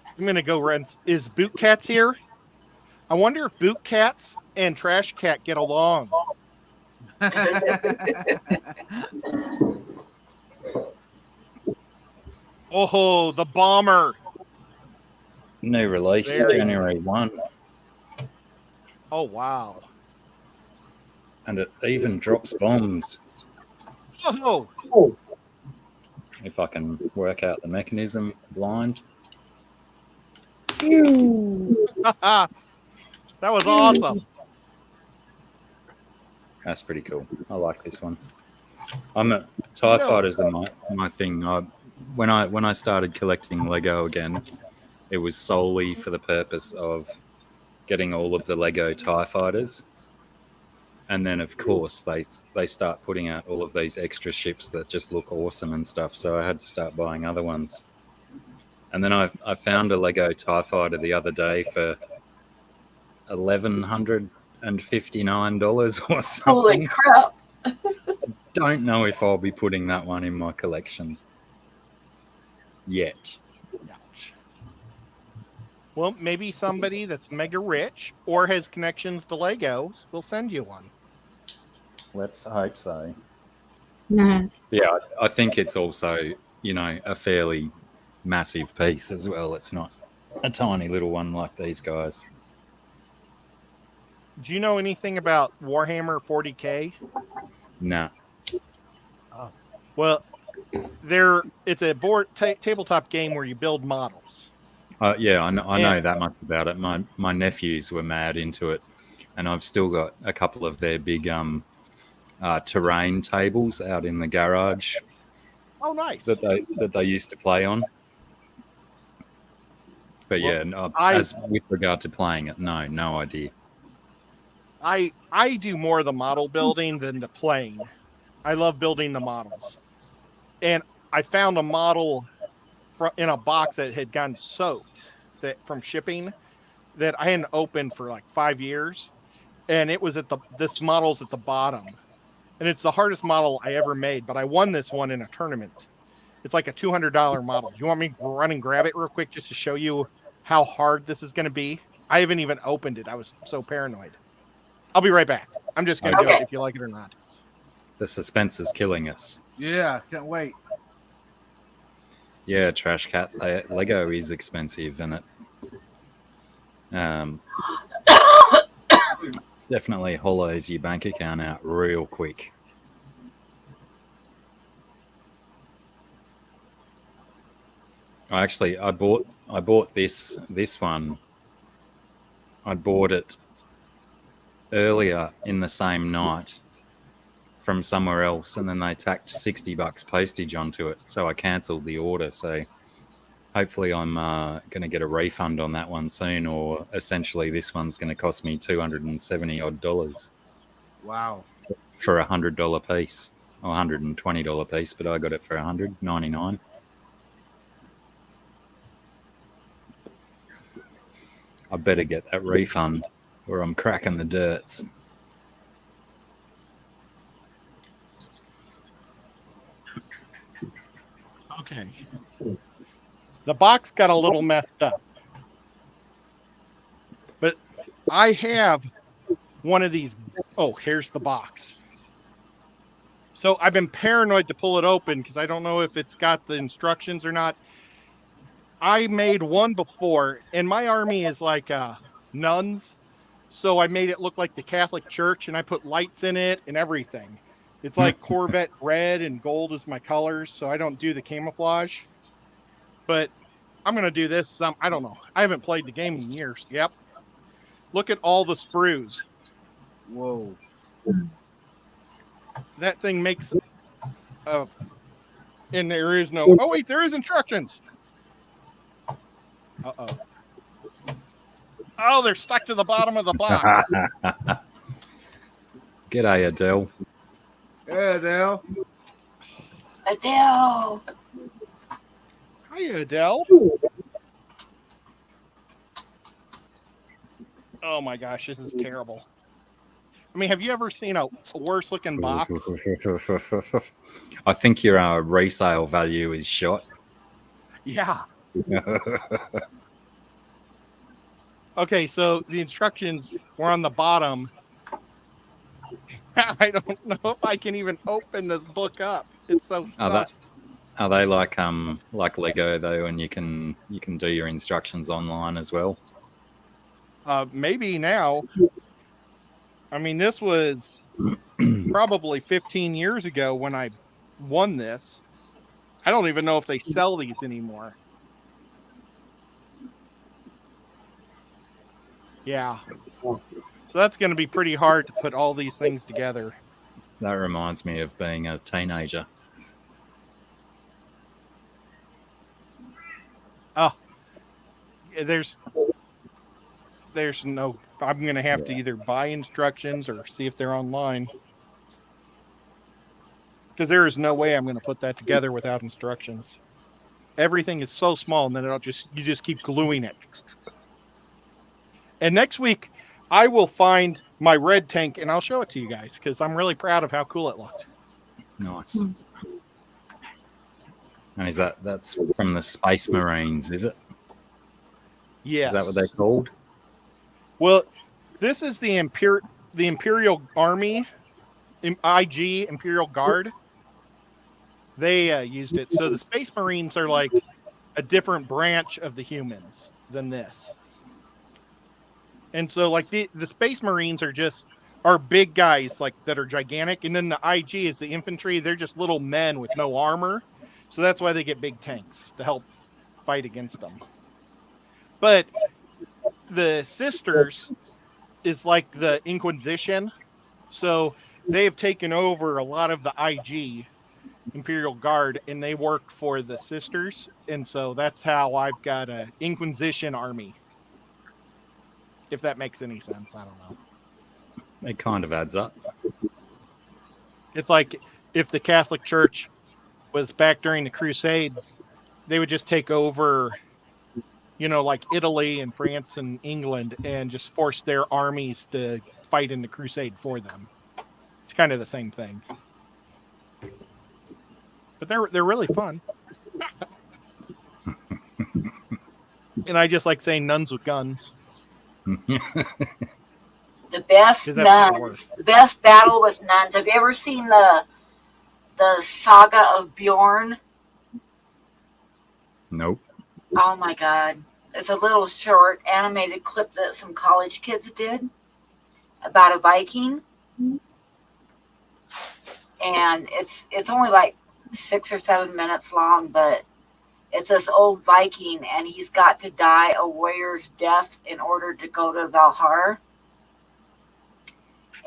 C: I'm going to go run. Is Boot Cats here? I wonder if Boot Cats and Trash Cat get along. Oh, the bomber.
B: New release,
C: Very-
B: January 1.
C: Oh, wow.
B: And it even drops bombs.
C: Oh,
B: If I can work out the mechanism blind.
C: that was awesome.
B: That's pretty cool. I like this one. TIE fighters are my thing. When I started collecting Lego again, it was solely for the purpose of getting all of the Lego TIE fighters. And then, of course, they start putting out all of these extra ships that just look awesome and stuff. So I had to start buying other ones. And then I found a Lego TIE fighter the other day for $1,159 or something.
A: Holy crap.
B: Don't know if I'll be putting that one in my collection yet.
C: Ouch. Well, maybe somebody that's mega rich or has connections to Legos will send you one.
B: Let's hope so.
D: No.
B: Yeah, I think it's also, a fairly massive piece as well. It's not a tiny little one like these guys.
C: Do you know anything about Warhammer 40K?
B: Nah.
C: Well, it's a tabletop game where you build models.
B: Yeah, I know that much about it. My nephews were mad into it, and I've still got a couple of their big terrain tables out in the garage.
C: Oh, nice.
B: That they used to play on. But as with regard to playing it, no idea.
C: I do more of the model building than the playing. I love building the models. And I found a model in a box that had gotten soaked from shipping that I hadn't opened for like 5 years. And it was this model's at the bottom. And it's the hardest model I ever made, but I won this one in a tournament. It's like a $200 model. You want me to run and grab it real quick just to show you how hard this is going to be? I haven't even opened it. I was so paranoid. I'll be right back. I'm just going to do it if you like it or not.
B: The suspense is killing us.
E: Yeah, can't wait.
B: Yeah, Trash Cat. Lego is expensive, and it definitely hollows your bank account out real quick. I bought this one. I bought it earlier in the same night from somewhere else, and then they tacked $60 postage onto it, so I cancelled the order. So hopefully I'm going to get a refund on that one soon, or essentially this one's going to cost me $270 odd.
E: Wow.
B: For a $100 piece, or $120 piece, but I got it for $199. I better get that refund, or I'm cracking the dirts.
C: Okay. The box got a little messed up. But I have one of these. Oh, here's the box. So I've been paranoid to pull it open because I don't know if it's got the instructions or not. I made one before, and my army is like nuns. So I made it look like the Catholic Church, and I put lights in it and everything. It's like Corvette red and gold is my colors, so I don't do the camouflage. But I'm going to do this. I don't know. I haven't played the game in years. Yep. Look at all the sprues.
E: Whoa.
C: That thing makes... and there is no... Oh, wait, there is instructions. Uh-oh. Oh, they're stuck to the bottom of the box.
B: G'day, Adele.
E: Hey, Adele.
A: Adele.
C: Hi, Adele. Oh my gosh, this is terrible. I mean, have you ever seen a worse looking box?
B: I think your resale value is shot.
C: Yeah. Okay, so the instructions were on the bottom. I don't know if I can even open this book up. It's so stuck.
B: Are they like Lego though, and you can do your instructions online as well?
C: Maybe now. I mean, this was probably 15 years ago when I won this. I don't even know if they sell these anymore. Yeah. So that's going to be pretty hard to put all these things together.
B: That reminds me of being a teenager.
C: Oh, there's no, I'm going to have to either buy instructions or see if they're online. Because there is no way I'm going to put that together without instructions. Everything is so small, and then you just keep gluing it. And next week, I will find my red tank and I'll show it to you guys because I'm really proud of how cool it looked.
B: Nice. And that's from the Space Marines, is it?
C: Yes.
B: Is that what they're called?
C: Well, this is the Imperial Army, IG, Imperial Guard. They used it. So the Space Marines are like a different branch of the humans than this. And so like the Space Marines are big guys like that are gigantic. And then the IG is the infantry. They're just little men with no armor. So that's why they get big tanks to help fight against them. But the Sisters is like the Inquisition. So they have taken over a lot of the IG, Imperial Guard, and they work for the Sisters. And so that's how I've got a Inquisition army. If that makes any sense, I don't know.
B: It kind of adds up.
C: It's like if the Catholic Church was back during the Crusades, they would just take over, like Italy and France and England and just force their armies to fight in the crusade for them. It's kind of the same thing. But they're really fun. And I just like saying nuns with guns.
A: The best nuns, the best battle with nuns. Have you ever seen the Saga of Bjorn?
B: Nope.
A: Oh my God. It's a little short animated clip that some college kids did about a Viking. And it's only like 6 or 7 minutes long, but it's this old Viking, and he's got to die a warrior's death in order to go to Valhalla.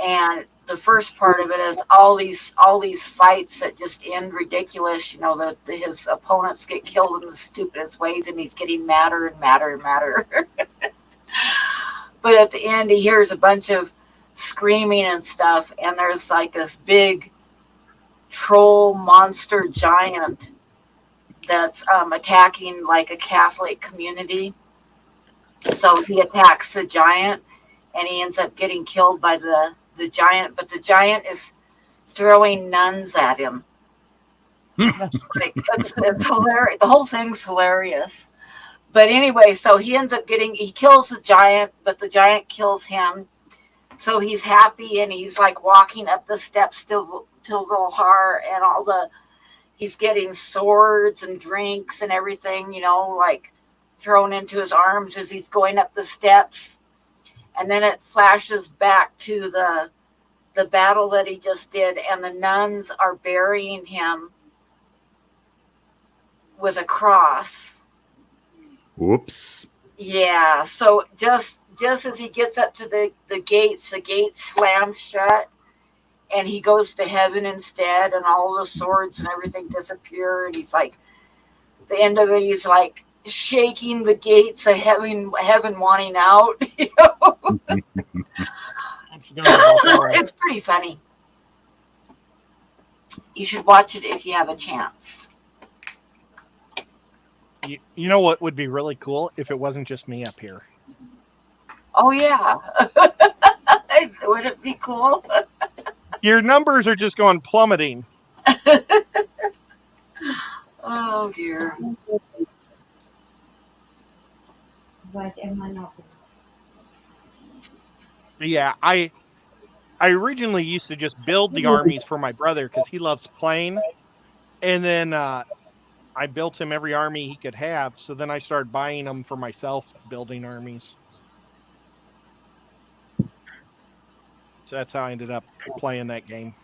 A: And the first part of it is all these fights that just end ridiculous. His opponents get killed in the stupidest ways, and he's getting madder and madder and madder. But at the end, he hears a bunch of screaming and stuff, and there's like this big troll monster giant that's attacking like a Catholic community. So he attacks the giant, and he ends up getting killed by the giant, but the giant is throwing nuns at him. It's hilarious. The whole thing's hilarious. But anyway, so he ends up he kills the giant, but the giant kills him. So he's happy, and he's like walking up the steps to Valhalla, and he's getting swords and drinks and everything, like thrown into his arms as he's going up the steps. And then it flashes back to the battle that he just did, and the nuns are burying him with a cross.
B: Whoops.
A: Yeah, so just as he gets up to the gates slam shut, and he goes to heaven instead, and all the swords and everything disappear, and he's like, at the end of it, he's like shaking the gates of heaven wanting out. It's pretty funny. You should watch it if you have a chance.
C: You know what would be really cool if it wasn't just me up here?
A: Oh yeah. Would it be cool?
C: Your numbers are just going plummeting.
A: Oh dear.
C: Yeah, I originally used to just build the armies for my brother because he loves playing, and then I built him every army he could have. So then I started buying them for myself, building armies. So that's how I ended up playing that game.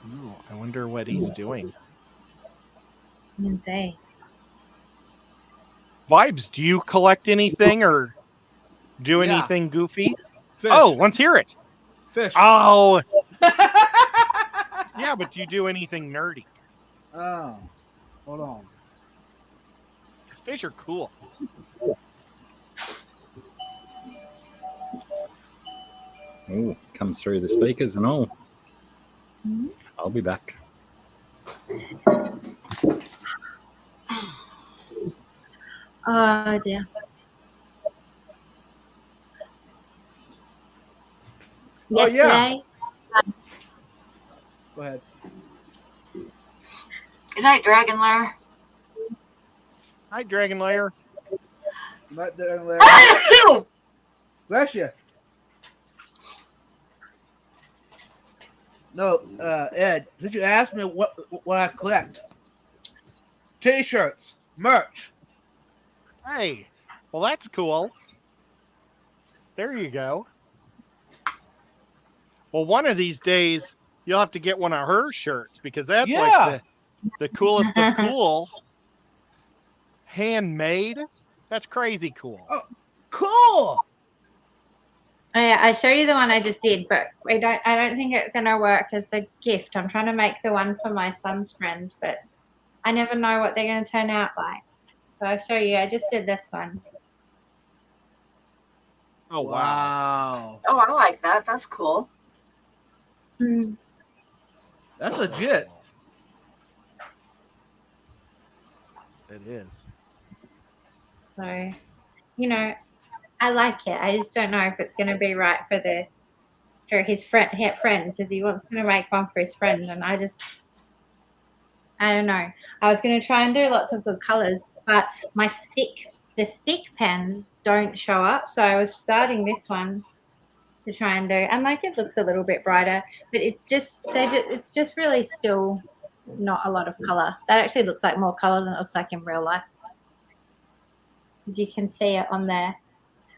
C: Ooh, I wonder what he's doing.
D: Indeed.
C: Vibes, do you collect anything or do
E: Yeah.
C: anything goofy?
E: Fish.
C: Oh, let's hear it.
E: Fish.
C: Oh, yeah, but do you do anything nerdy?
E: Oh, hold on.
C: Because fish are cool.
B: Oh, comes through the speakers and all. I'll be back.
D: Oh dear.
E: Oh, yeah.
D: Yesterday,
E: Go ahead.
A: Good night, Dragon Lair.
C: Hi, Dragon Lair.
E: Let the
A: Ew!
E: bless you. No, Ed, did you ask me what I collect? T-shirts, merch.
C: Hey, well, that's cool. There you go. Well, one of these days, you'll have to get one of her shirts because that's
E: Yeah.
C: like the coolest of cool. Handmade. That's crazy cool.
E: Oh, cool.
D: oh, yeah, I show you the one I just did, but I don't think it's gonna work as the gift. I'm trying to make the one for my son's friend, but I never know what they're gonna turn out like. So I'll show you. I just did this one.
C: Oh, wow.
E: Wow.
A: Oh, I like that. That's cool.
E: That's legit.
C: It is.
D: So, you know, I like it. I just don't know if it's going to be right for his friend because he wants me to make one for his friend, and I don't know. I was going to try and do lots of good colors, but the thick pens don't show up, so I was starting this one to try and do, and like it looks a little bit brighter, but it's just really still not a lot of color. That actually looks like more color than it looks like in real life. As you can see it on there.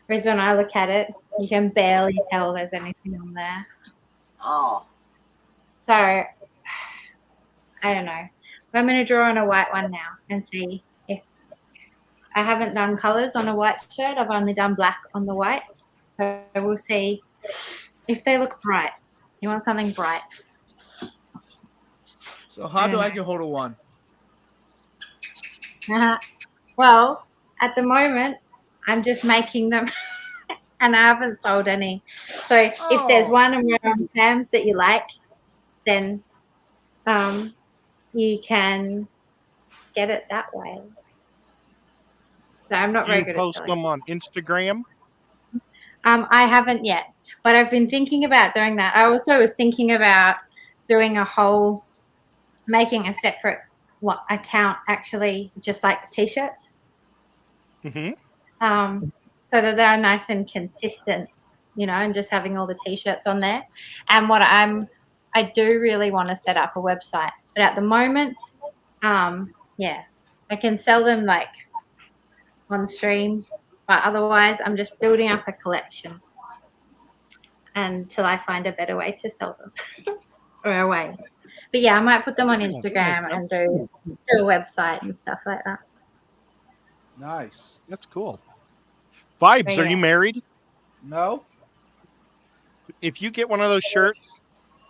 D: Whereas when I look at it, you can barely tell there's anything on there.
A: Oh.
D: So, I don't know. But I'm going to draw on a white one now and see if I haven't done colors on a white shirt. I've only done black on the white. So we'll see if they look bright. You want something bright.
E: So how do I get hold of one?
D: Well, at the moment, I'm just making them and I haven't sold any. So if there's one around Pam's that you like, then you can get it that way. So I'm not
C: Do
D: very
C: you
D: good
C: post
D: at selling.
C: them on Instagram?
D: I haven't yet, but I've been thinking about doing that. I also was thinking about doing making a separate account actually, just like T-shirts.
C: Mm-hmm.
D: So that they're nice and consistent, and just having all the T-shirts on there. And I do really want to set up a website, but at the moment, I can sell them like on stream, but otherwise I'm just building up a collection until I find a better way to sell them or a way. But yeah, I might put them on Instagram and do a website and stuff like that.
E: Nice.
C: That's cool. Vibes, are you married?
E: No.
C: If you get one of those shirts,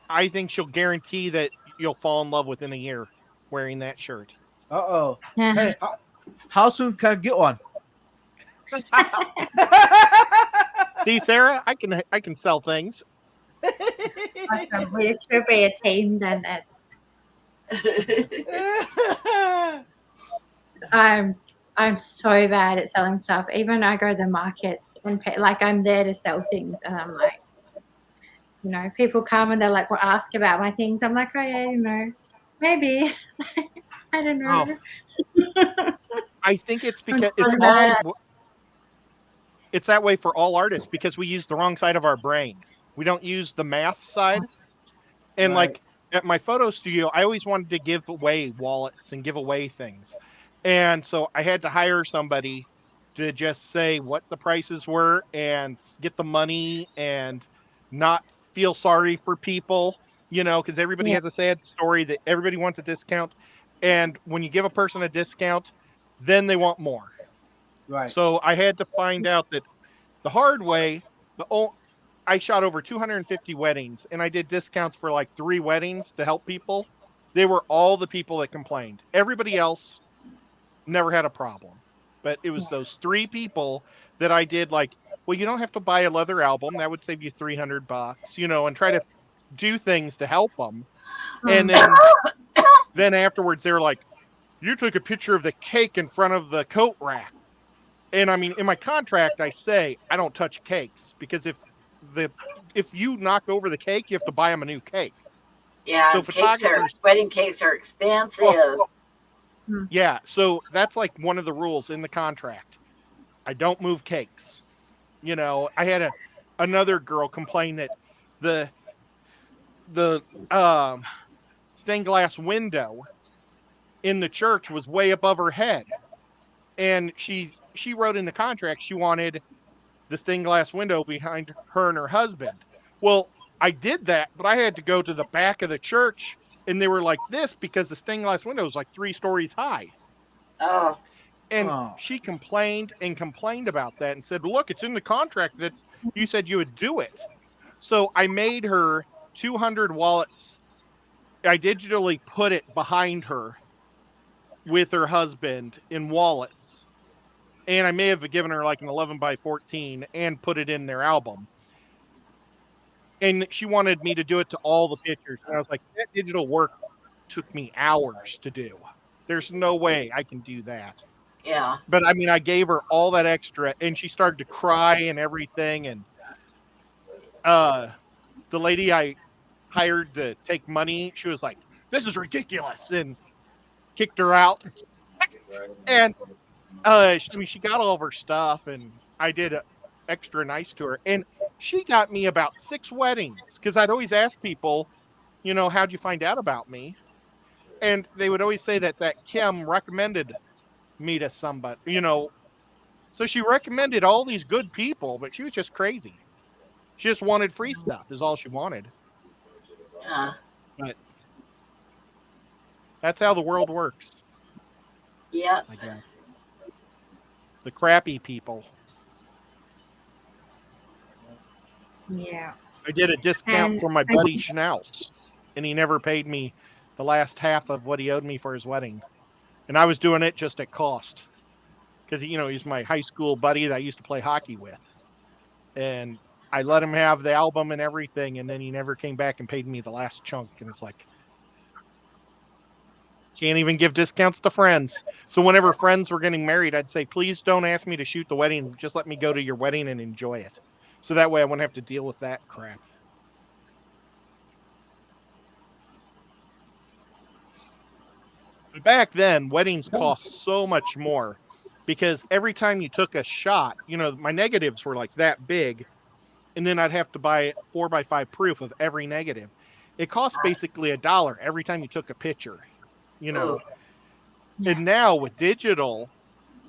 C: I think she'll guarantee that you'll fall in love within a year wearing that shirt.
E: Uh-oh. Hey, how soon can I get one?
C: See, Sarah, I can sell things.
D: Awesome. We should be a team then. I'm so bad at selling stuff. Even I go to the markets and I'm there to sell things, and I'm like, people come and they're like, well, ask about my things. I'm like, oh yeah, maybe. I don't know.
C: Oh. I think it's because it's that way for all artists because we use the wrong side of our brain. We don't use the math side. And
E: Right.
C: like at my photo studio, I always wanted to give away wallets and give away things. And so I had to hire somebody to just say what the prices were and get the money and not feel sorry for people, because everybody
D: Yeah.
C: has a sad story that everybody wants a discount. And when you give a person a discount, then they want more.
E: Right.
C: So I had to find out that the hard way, I shot over 250 weddings and I did discounts for like 3 weddings to help people. They were all the people that complained. Everybody else never had a problem. But it was those 3 people that I did like, well, you don't have to buy a leather album. That would save you $300, and try to do things to help them. And then afterwards they're like, you took a picture of the cake in front of the coat rack. And I mean, in my contract, I say I don't touch cakes because if you knock over the cake, you have to buy them a new cake.
A: Yeah,
C: So photographers,
A: wedding cakes are expensive.
C: yeah. So that's like one of the rules in the contract. I don't move cakes. I had another girl complain that the stained glass window in the church was way above her head, and she wrote in the contract she wanted the stained glass window behind her and her husband. Well, I did that, but I had to go to the back of the church and they were like this because the stained glass window is like 3 stories high.
A: Oh,
C: And
E: Oh.
C: she complained and complained about that and said, look, it's in the contract that you said you would do it. So I made her 200 wallets. I digitally put it behind her with her husband in wallets. And I may have given her like an 11 by 14 and put it in their album. And she wanted me to do it to all the pictures. And I was like, that digital work took me hours to do. There's no way I can do that.
A: yeah.
C: But I mean, I gave her all that extra and she started to cry and everything. And the lady I hired to take money, she was like, this is ridiculous, and kicked her out. And she got all of her stuff and I did extra nice to her. And she got me about 6 weddings because I'd always ask people, how'd you find out about me? And they would always say that Kim recommended me to somebody, So she recommended all these good people, but she was just crazy. She just wanted free stuff is all she wanted.
A: Yeah.
C: But that's how the world works,
A: Yeah.
C: I guess. The crappy people.
D: Yeah.
C: I did a discount
D: And
C: for my buddy Schnauz, and he never paid me the last half of what he owed me for his wedding. And I was doing it just at cost because, he's my high school buddy that I used to play hockey with. And I let him have the album and everything, and then he never came back and paid me the last chunk. And it's like, can't even give discounts to friends. So whenever friends were getting married, I'd say, please don't ask me to shoot the wedding. Just let me go to your wedding and enjoy it. So that way I wouldn't have to deal with that crap. But back then, weddings cost so much more because every time you took a shot, my negatives were like that big. And then I'd have to buy 4x5 proof of every negative. It cost basically $1 every time you took a picture,
A: Ooh.
D: Yeah.
C: And now with digital,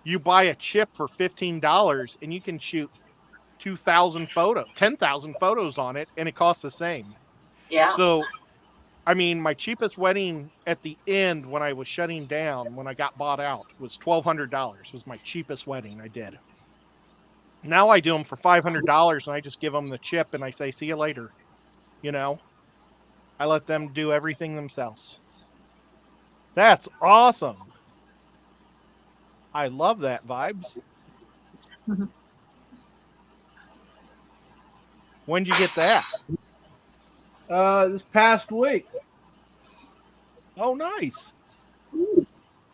C: you buy a chip for $15 and you can shoot 2,000 photos, 10,000 photos on it, and it costs the same.
A: Yeah.
C: So, I mean, my cheapest wedding at the end when I was shutting down, when I got bought out, was $1,200. Was my cheapest wedding I did. Now I do them for $500 and I just give them the chip and I say, see you later. I let them do everything themselves. That's awesome. I love that, Vibes.
D: Mhm.
C: When'd you get that?
E: This past week.
C: Oh, nice.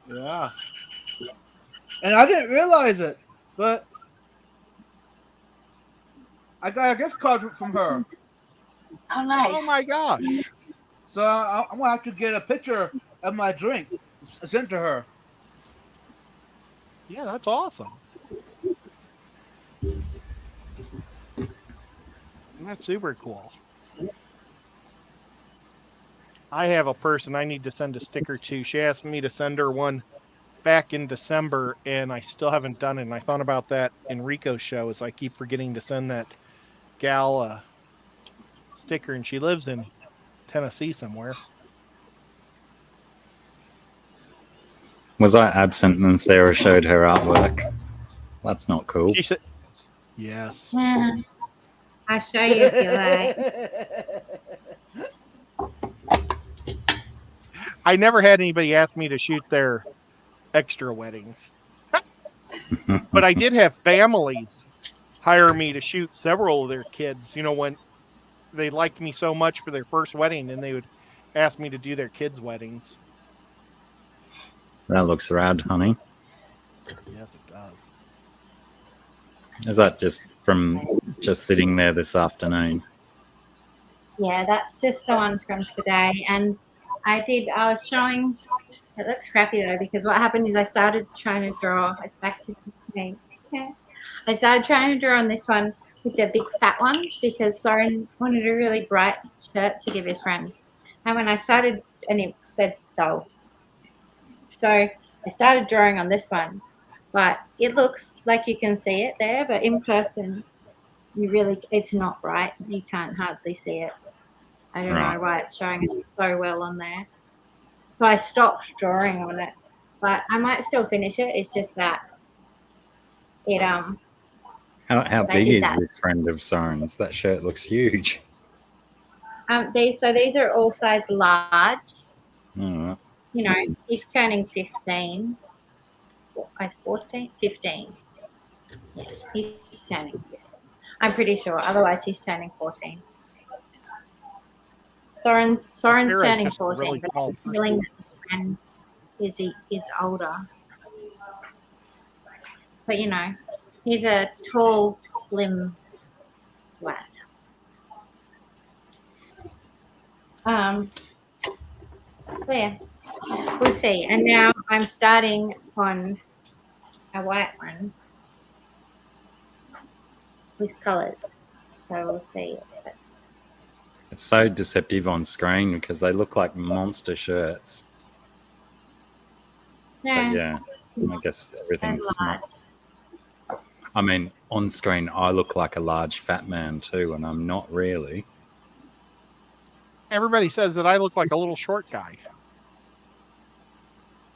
E: Yeah. And I didn't realize it, but I got a gift card from her.
A: Oh, nice.
C: Oh my gosh.
E: So I'm gonna have to get a picture of my drink sent to her.
C: Yeah, that's awesome. That's super cool. I have a person I need to send a sticker to. She asked me to send her one back in December, and I still haven't done it. And I thought about that in Rico's show, as I keep forgetting to send that gal a sticker, and she lives in Tennessee somewhere.
B: Was I absent and Sarah showed her artwork? That's not cool.
C: She said, yes.
D: Yeah. I'll show you if you like.
C: I never had anybody ask me to shoot their extra weddings. But I did have families hire me to shoot several of their kids, when they liked me so much for their first wedding, and they would ask me to do their kids' weddings.
B: That looks rad, honey.
C: Yes, it does.
B: Is that just from just sitting there this afternoon?
D: Yeah, that's just the one from today. And I was showing, it looks crappy though, because what happened is I started trying to draw, it's back to me. Okay. I started trying to draw on this one with the big fat ones because Soren wanted a really bright shirt to give his friend. And when I started, and it said skulls. So I started drawing on this one, but it looks like you can see it there, but in person, it's not bright. You can't hardly see it. I don't know why it's showing it so well on there. So I stopped drawing on it, but I might still finish it. It's just that it
B: How big is this friend of Soren's? That shirt looks huge.
D: These are all size large.
B: Oh.
D: He's turning 15. 14? 15. Yeah, he's turning 15. I'm pretty sure. Otherwise, he's turning 14. Soren's turning 14,
C: really
D: but I'm feeling that his friend is older. But he's a tall, slim lad. But yeah, we'll see. And now I'm starting on a white one with colours. So we'll see.
B: It's so deceptive on screen because they look like monster shirts.
D: Yeah.
B: But yeah, I guess everything's
D: large.
B: not. I mean, on screen, I look like a large fat man too, and I'm not really.
C: Everybody says that I look like a little short guy.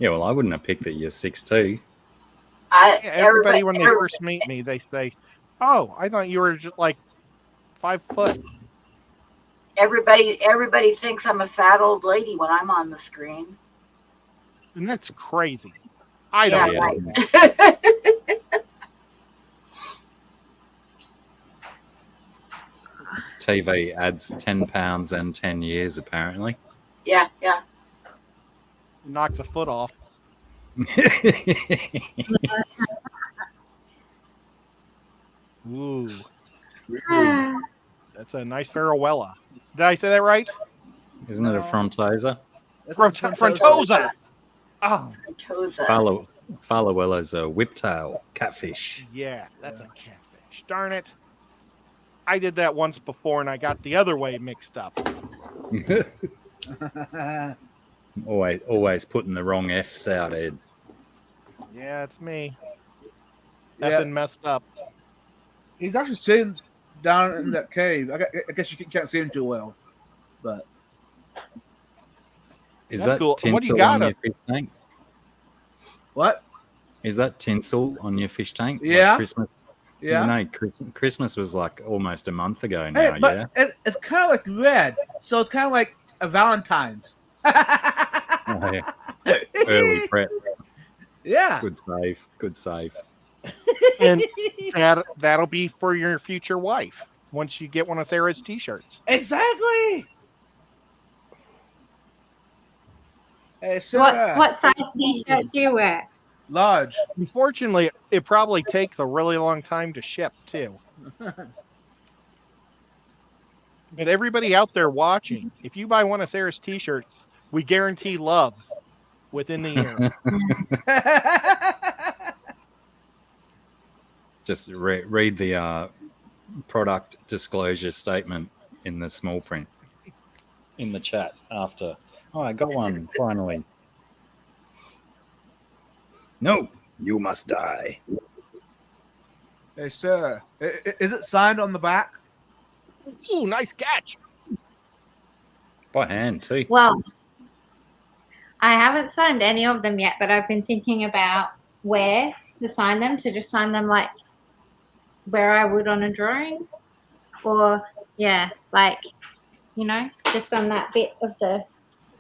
B: Yeah, well, I wouldn't have picked that you're 6'2".
C: Everybody, when they first meet me, they say, "Oh, I thought you were just like 5 foot."
A: Everybody thinks I'm a fat old lady when I'm on the screen.
C: And that's crazy. I don't know.
B: TV adds 10 pounds and 10 years, apparently.
A: Yeah.
C: Knocks a foot off. Ooh. That's a nice Farewella. Did I say that right?
B: Isn't it a frontosa?
C: Frontosa. Oh,
A: Frontosa.
B: Farwella's a whiptail catfish.
C: Yeah, that's a catfish. Darn it. I did that once before and I got the other way mixed up.
B: Always putting the wrong F's out, Ed.
C: Yeah, it's me. Effing messed up.
E: He's actually sitting down in that cave. I guess you can't see him too well, but
B: is
C: that's
B: that
C: cool.
B: tinsel
C: What do you got
B: on your fish tank?
E: What?
B: Is that tinsel on your fish tank?
E: Yeah.
B: Like Christmas.
E: Yeah.
B: Christmas was like almost a month ago now.
E: But it's kind of like red, so it's kind of like a Valentine's.
B: Oh, yeah. Early prep.
E: Yeah.
B: Good save.
C: And that'll be for your future wife once you get one of Sarah's t-shirts.
E: Exactly. Hey, Sarah.
D: What size t-shirt do you wear?
E: Large.
C: Unfortunately, it probably takes a really long time to ship too. But everybody out there watching, if you buy one of Sarah's t-shirts, we guarantee love within the year.
B: Just read the product disclosure statement in the small print in the chat after. Oh, I got one finally. No, you must die.
E: Hey, sir, is it signed on the back?
C: Ooh, nice catch.
B: By hand too.
D: Well, I haven't signed any of them yet, but I've been thinking about where to sign them, to just sign them like where I would on a drawing, or yeah, like, you know, just on that bit of the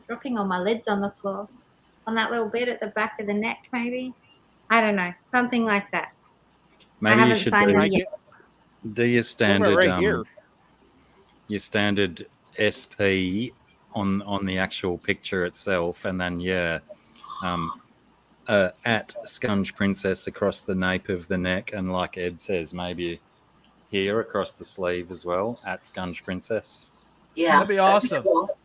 D: dropping all my lids on the floor, on that little bit at the back of the neck, maybe. I don't know, something like that.
B: Maybe
D: I
B: you
D: haven't
B: should
D: signed them
C: Like
D: yet.
B: do your
C: What about
B: standard
C: right here?
B: your standard SP on the actual picture itself, and then at Scunge Princess across the nape of the neck, and like Ed says, maybe here across the sleeve as well at Scunge Princess.
A: Yeah,
E: That'd be awesome.
A: cool.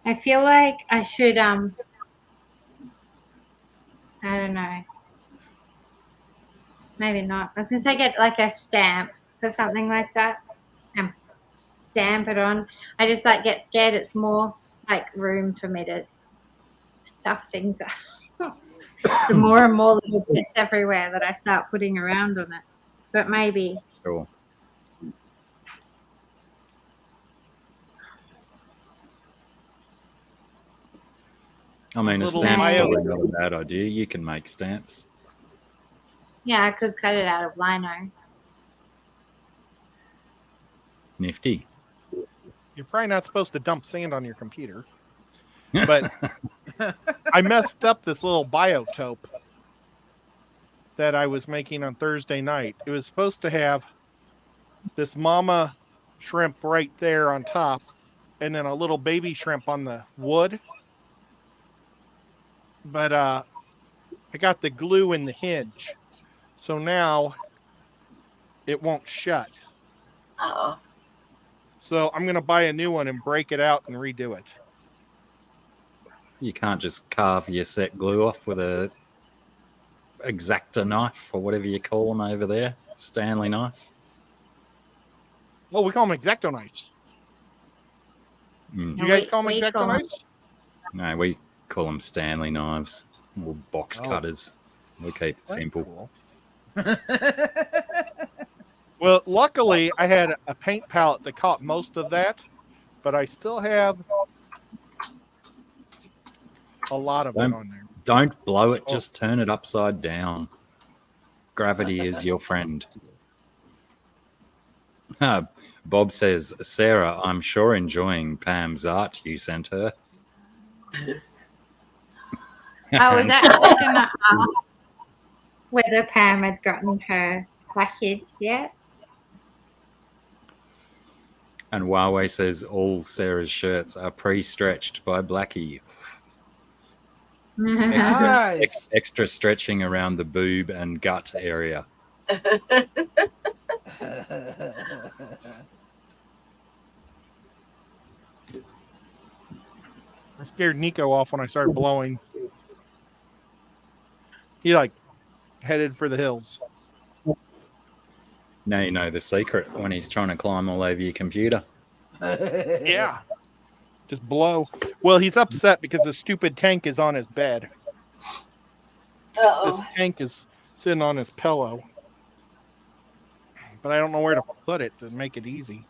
D: I feel like I should, I don't know. Maybe not. I was going to say get like a stamp or something like that and stamp it on. I just like get scared it's more like room for me to stuff things up. The more and more little bits everywhere that I start putting around on it. But maybe.
B: Sure. I mean, a
C: Little
B: stamp's
D: bio-
B: probably not a bad idea. You can make stamps.
D: Yeah, I could cut it out of lino.
B: Nifty.
C: You're probably not supposed to dump sand on your computer. But I messed up this little biotope that I was making on Thursday night. It was supposed to have this mama shrimp right there on top and then a little baby shrimp on the wood. But I got the glue in the hinge. So now it won't shut.
A: Uh-oh.
C: So I'm going to buy a new one and break it out and redo it.
B: You can't just carve your set glue off with a X-Acto knife or whatever you call them over there. Stanley knife.
C: Well, we call them X-Acto knives.
B: Mm.
C: Do you guys
D: We-
C: call them
D: we
C: X-Acto
D: call 'em-
C: knives?
B: No, we call them Stanley knives or box
C: Oh.
B: cutters. We keep it
C: That's
B: simple.
C: cool. Well, luckily, I had a paint palette that caught most of that, but I still have a lot of it on there.
B: Don't blow it,
C: Oh.
B: just turn it upside down. Gravity is your friend. Bob says, Sarah, I'm sure enjoying Pam's art you sent her.
D: I was actually going to ask whether Pam had gotten her package yet.
B: And Huawei says all Sarah's shirts are pre-stretched by Blackie.
E: Nice.
B: Extra stretching around the boob and gut area.
C: I scared Nico off when I started blowing. He like headed for the hills.
B: Now you know the secret when he's trying to climb all over your computer.
C: Yeah. Just blow. Well, he's upset because the stupid tank is on his bed. This
A: Uh-oh.
C: tank is sitting on his pillow. But I don't know where to put it to make it easy.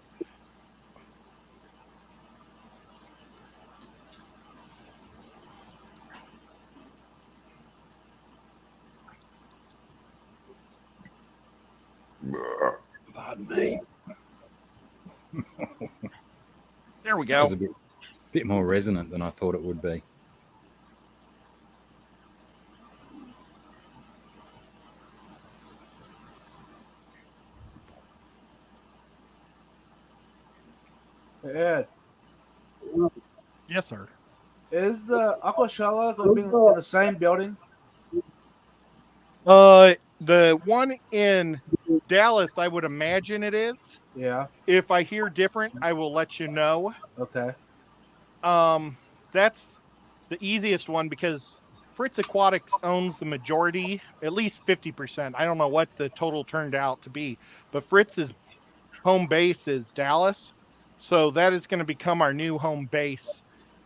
B: Pardon me.
C: There we
B: That
C: go.
B: was a bit more resonant than I thought it would be.
E: Ed,
C: Yes, sir.
E: is the Aquashella going to be in the same building?
C: The one in Dallas, I would imagine it is.
E: Yeah.
C: If I hear different, I will let you know.
E: Okay.
C: That's the easiest one because Fritz Aquatics owns the majority, at least 50%. I don't know what the total turned out to be, but Fritz's home base is Dallas. So that is going to become our new home base,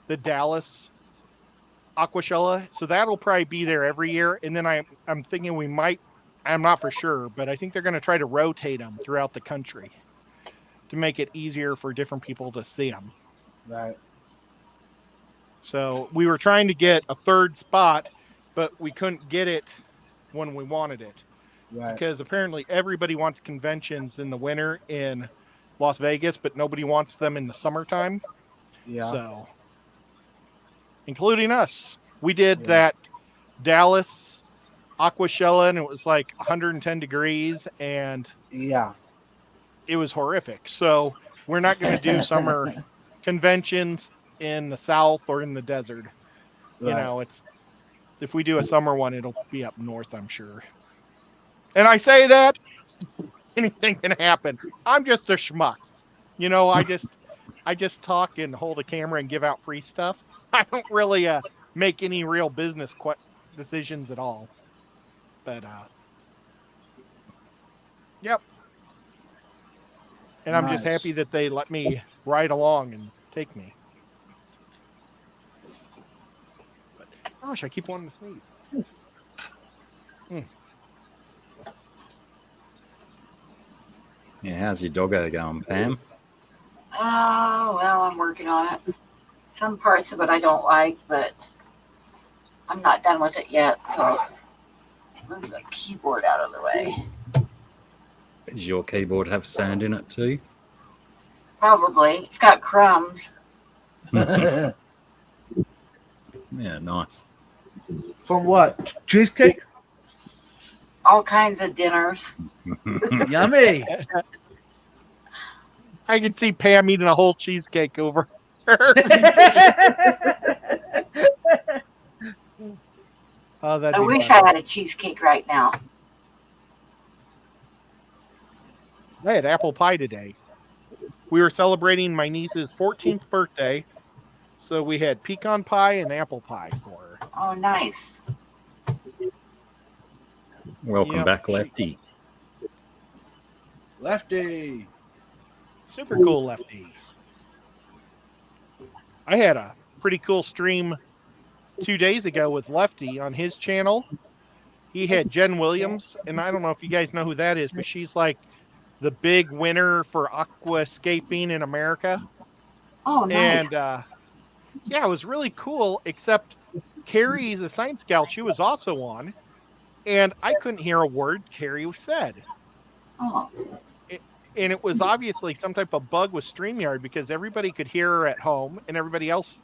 C: the Dallas Aquashella. So that'll probably be there every year. And then I'm thinking we might, I'm not for sure, but I think they're going to try to rotate them throughout the country to make it easier for different people to see them.
E: Right.
C: So we were trying to get a third spot, but we couldn't get it when we wanted it.
E: Right.
C: Because apparently everybody wants conventions in the winter in Las Vegas, but nobody wants them in the summertime.
E: Yeah.
C: So, including us, we did
E: Yeah.
C: that Dallas Aquashella, and it was like 110 degrees, and
E: Yeah.
C: it was horrific. So we're not going to do summer conventions in the South or in the desert.
E: Right.
C: You know, it's if we do a summer one, it'll be up north, I'm sure. And I say that anything can happen. I'm just a schmuck. You know, I just talk and hold a camera and give out free stuff. I don't really make any real business decisions at all. But yep. And I'm just
E: Nice.
C: happy that they let me ride along and take me. But, gosh, I keep wanting to sneeze.
B: Yeah, how's your doggo going, Pam?
A: Oh, well, I'm working on it. Some parts of it I don't like, but I'm not done with it yet, so move the keyboard out of the way.
B: Does your keyboard have sand in it too?
A: Probably. It's got crumbs.
B: Yeah, nice.
E: From what? Cheesecake?
A: All kinds of dinners.
E: Yummy.
C: I can see Pam eating a whole cheesecake over her. Oh, that'd
A: I
C: be
A: wish
C: fun.
A: I had a cheesecake right now.
C: I had apple pie today. We were celebrating my niece's 14th birthday, so we had pecan pie and apple pie for her.
A: Oh, nice.
B: Welcome
C: Yep.
B: back, Lefty.
E: Lefty.
C: Super cool, Lefty. I had a pretty cool stream 2 days ago with Lefty on his channel. He had Jen Williams, and I don't know if you guys know who that is, but she's like the big winner for aquascaping in America.
A: Oh, nice.
C: And yeah, it was really cool, except Carrie, the science gal, she was also on, and I couldn't hear a word Carrie said.
A: Oh,
C: And it was obviously some type of bug with StreamYard because everybody could hear her at home and everybody else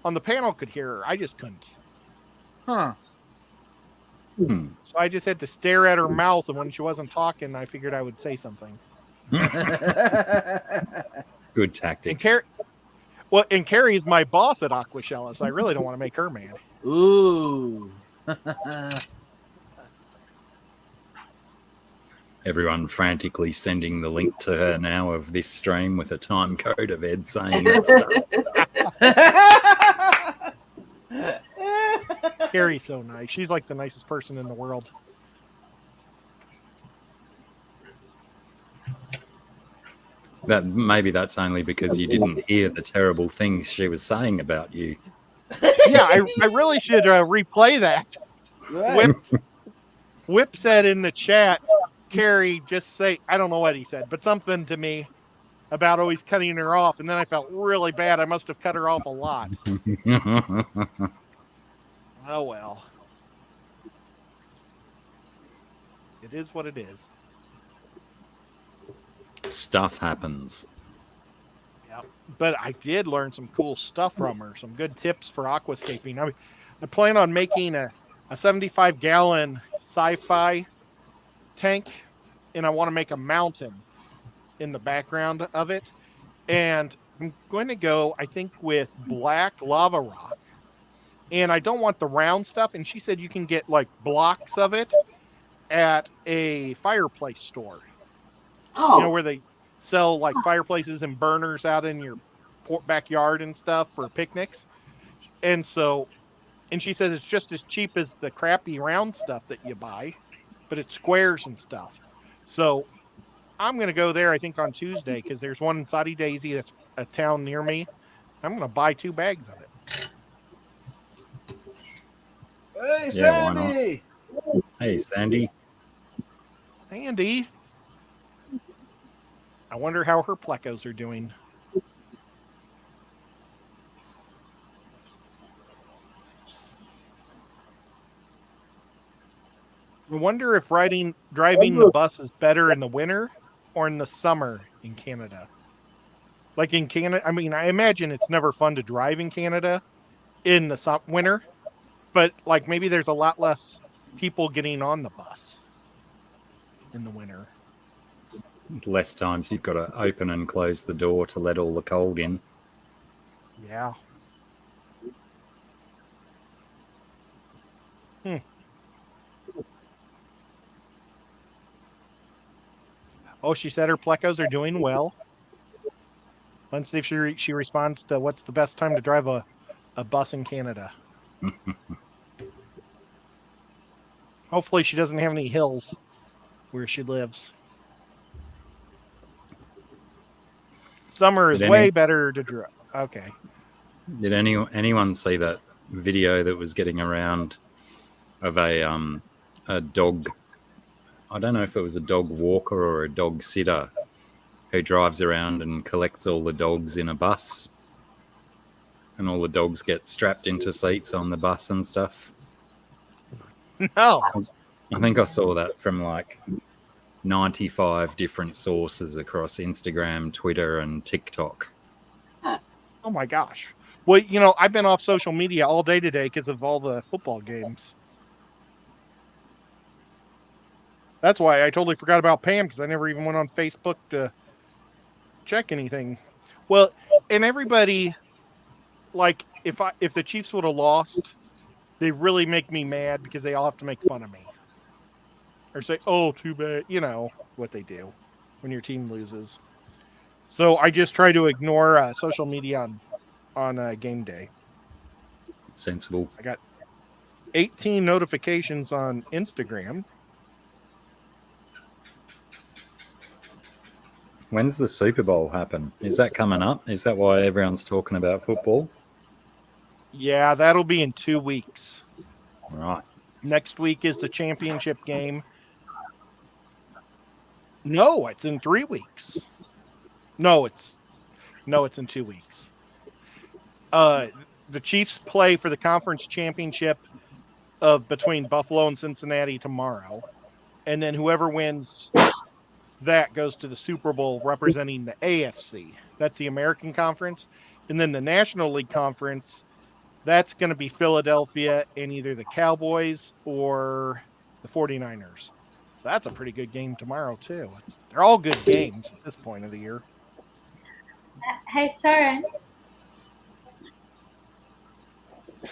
C: on the panel could hear her. I just couldn't.
E: Huh.
C: So I just had to stare at her mouth, and when she wasn't talking, I figured I would say something.
B: Good tactics.
C: And Carrie's my boss at Aquashella, so I really don't want to make her mad.
E: Ooh.
B: Everyone frantically sending the link to her now of this stream with a time code of Ed saying that stuff.
C: Carrie's so nice. She's like the nicest person in the world.
B: Maybe that's only because you didn't hear the terrible things she was saying about you.
C: Yeah, I really should replay that.
E: Right.
C: Whip said in the chat, Carrie, just say, I don't know what he said, but something to me about always cutting her off. And then I felt really bad. I must have cut her off a lot. Oh, well. It is what it is.
B: Stuff happens.
C: Yeah. But I did learn some cool stuff from her, some good tips for aquascaping. I plan on making a 75-gallon sci-fi tank, and I want to make a mountain in the background of it. And I'm going to go, I think, with black lava rock. And I don't want the round stuff. And she said you can get like blocks of it at a fireplace store.
A: oh,
C: You know, where they sell like fireplaces and burners out in your backyard and stuff for picnics. And she says it's just as cheap as the crappy round stuff that you buy, but it's squares and stuff. So I'm going to go there, I think, on Tuesday, because there's one in Saudi Daisy that's a town near me. I'm going to buy 2 bags of it.
E: Hey,
B: Yeah, why not?
E: Sandy!
B: Hey, Sandy.
C: Sandy. I wonder how her plecos are doing. I wonder if driving the bus is better in the winter or in the summer in Canada. Like in Canada, I mean, I imagine it's never fun to drive in Canada in the winter, but like maybe there's a lot less people getting on the bus in the winter.
B: Less times you've got to open and close the door to let all the cold in.
C: Yeah. Oh, she said her plecos are doing well. Let's see if she responds to what's the best time to drive a bus in Canada. Hopefully she doesn't have any hills where she lives. Summer is way better to drive. Okay.
B: Did anyone see that video that was getting around of a dog? I don't know if it was a dog walker or a dog sitter who drives around and collects all the dogs in a bus, and all the dogs get strapped into seats on the bus and stuff.
C: No.
B: I think I saw that from like 95 different sources across Instagram, Twitter, and TikTok.
C: Oh my gosh. Well, I've been off social media all day today because of all the football games. That's why I totally forgot about Pam, because I never even went on Facebook to check anything. Well, and everybody, like, if the Chiefs would have lost, they really make me mad because they all have to make fun of me. Or say, oh, too bad, what they do when your team loses. So I just try to ignore social media on game day.
B: Sensible.
C: I got 18 notifications on Instagram.
B: When's the Super Bowl happen? Is that coming up? Is that why everyone's talking about football?
C: Yeah, that'll be in 2 weeks.
B: Right.
C: Next week is the championship game. No, it's in 3 weeks. No, it's in 2 weeks. The Chiefs play for the conference championship between Buffalo and Cincinnati tomorrow. And then whoever wins that goes to the Super Bowl representing the AFC. That's the American Conference. And then the National League Conference, that's going to be Philadelphia and either the Cowboys or the 49ers. So that's a pretty good game tomorrow, too. They're all good games at this point of the year.
D: Hey, Soren. Do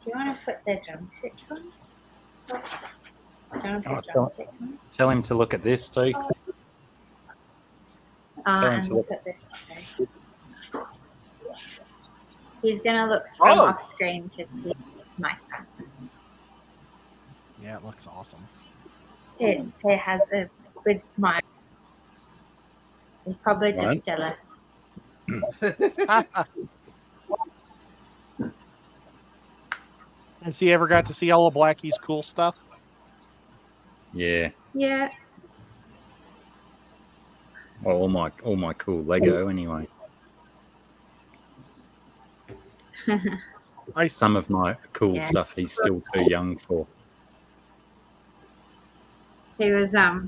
D: you want to put the drumsticks on? Do you want to put drumsticks on?
B: Tell him to look at this, too.
D: And look at this. Okay. He's going to look from off screen because he's my son.
C: Yeah, it looks awesome.
D: It has a good smile. He's probably just jealous.
C: Has he ever got to see all of Blackie's cool stuff?
B: Yeah.
D: Yeah.
B: Well, all my cool Lego anyway. Some of my cool stuff he's still too young for.
D: He was not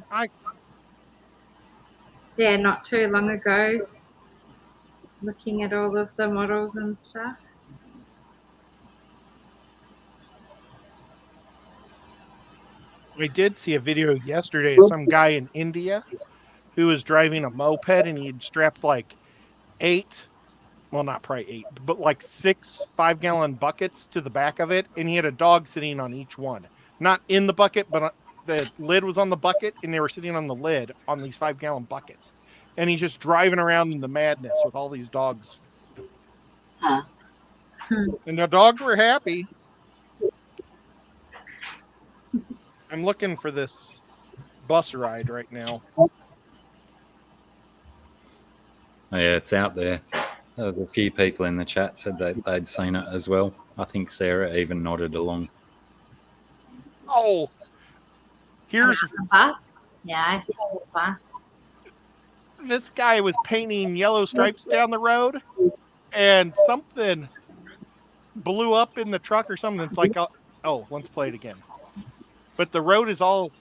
D: too long ago looking at all of the models and stuff.
C: I did see a video yesterday of some guy in India who was driving a moped, and he had strapped like 6 5-gallon buckets to the back of it, and he had a dog sitting on each one. Not in the bucket, but the lid was on the bucket, and they were sitting on the lid on these 5-gallon buckets. And he's just driving around in the madness with all these dogs.
A: Huh.
C: And the dogs were happy. I'm looking for this bus ride right now.
B: Oh, yeah, it's out there. There was a few people in the chat said that they'd seen it as well. I think Sarah even nodded along.
C: Oh, here's
D: The bus. Yeah, I saw the bus.
C: this guy was painting yellow stripes down the road, and something blew up in the truck or something. It's like, oh, let's play it again. But the road is all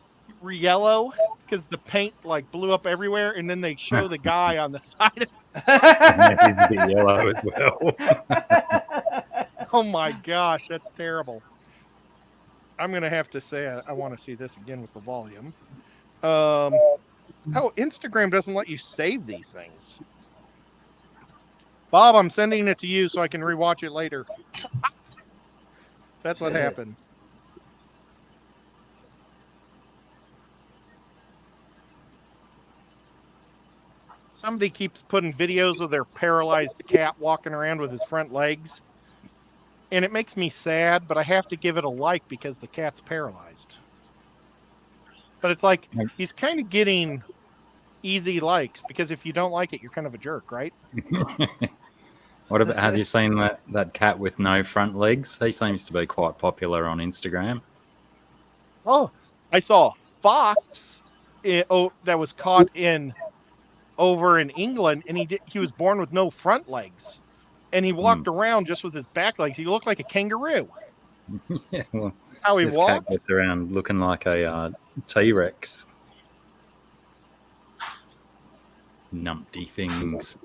C: yellow because the paint like blew up everywhere, and then they show the guy on the side.
B: He's a bit yellow as well.
C: Oh my gosh, that's terrible. I'm gonna have to say I want to see this again with the volume. Oh, Instagram doesn't let you save these things. Bob, I'm sending it to you so I can rewatch it later. That's what happens. Somebody keeps putting videos of their paralyzed cat walking around with his front legs. And it makes me sad, but I have to give it a like because the cat's paralyzed. But it's like, he's kind of getting easy likes because if you don't like it, you're kind of a jerk, right?
B: What about, have you seen that cat with no front legs? He seems to be quite popular on Instagram.
C: Oh, I saw a fox that was caught over in England, and he was born with no front legs. And he walked around just with his back legs. He looked like a kangaroo.
B: Yeah, well,
C: How he
B: this
C: walked?
B: cat gets around looking like a T-Rex. Numpty things.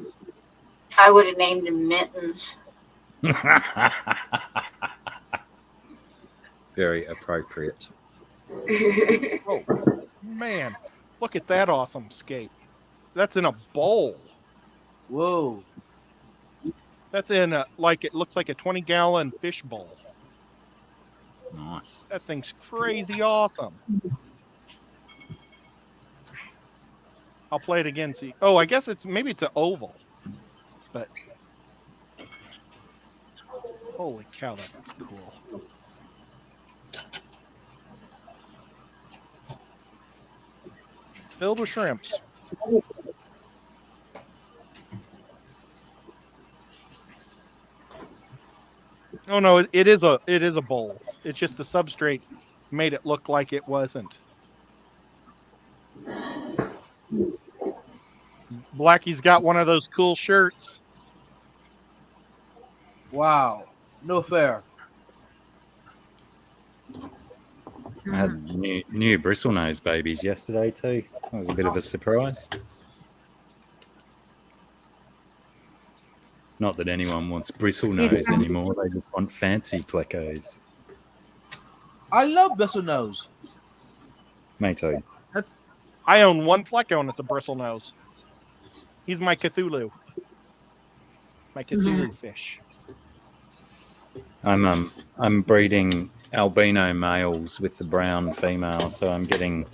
A: I would have named him Mittens.
B: Very appropriate.
C: Oh, man. Look at that awesome skate. That's in a bowl.
E: Whoa.
C: That's in it looks like a 20-gallon fish bowl.
B: Nice.
C: That thing's crazy awesome. I'll play it again. See. Oh, I guess maybe it's an oval. But holy cow, that's cool. It's filled with shrimps. Oh no, it is a bowl. It's just the substrate made it look like it wasn't. Blackie's got one of those cool shirts.
E: Wow. No fair.
B: I had new bristlenose babies yesterday too. That was a bit of a surprise. Not that anyone wants bristlenose anymore. They just want fancy plecos.
E: I love bristle nose.
B: Me too.
C: I own one pleco and it's a bristlenose. He's my Cthulhu. My Cthulhu fish.
B: I'm breeding albino males with the brown female, so I'm getting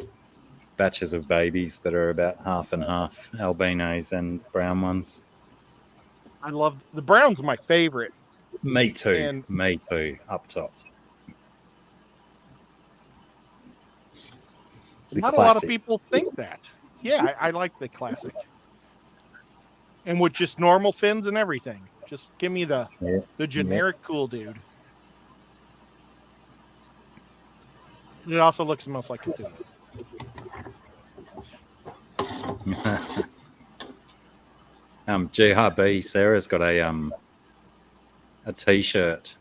B: batches of babies that are about half and half albinos and brown ones.
C: I love the brown's my favorite.
B: Me too.
C: And
B: me too. Up top.
C: Not a lot of people think that. Yeah, I like the classic. And with just normal fins and everything. Just give me the generic cool dude. It also looks and smells like Cthulhu.
B: GHB, Sarah's got a t-shirt.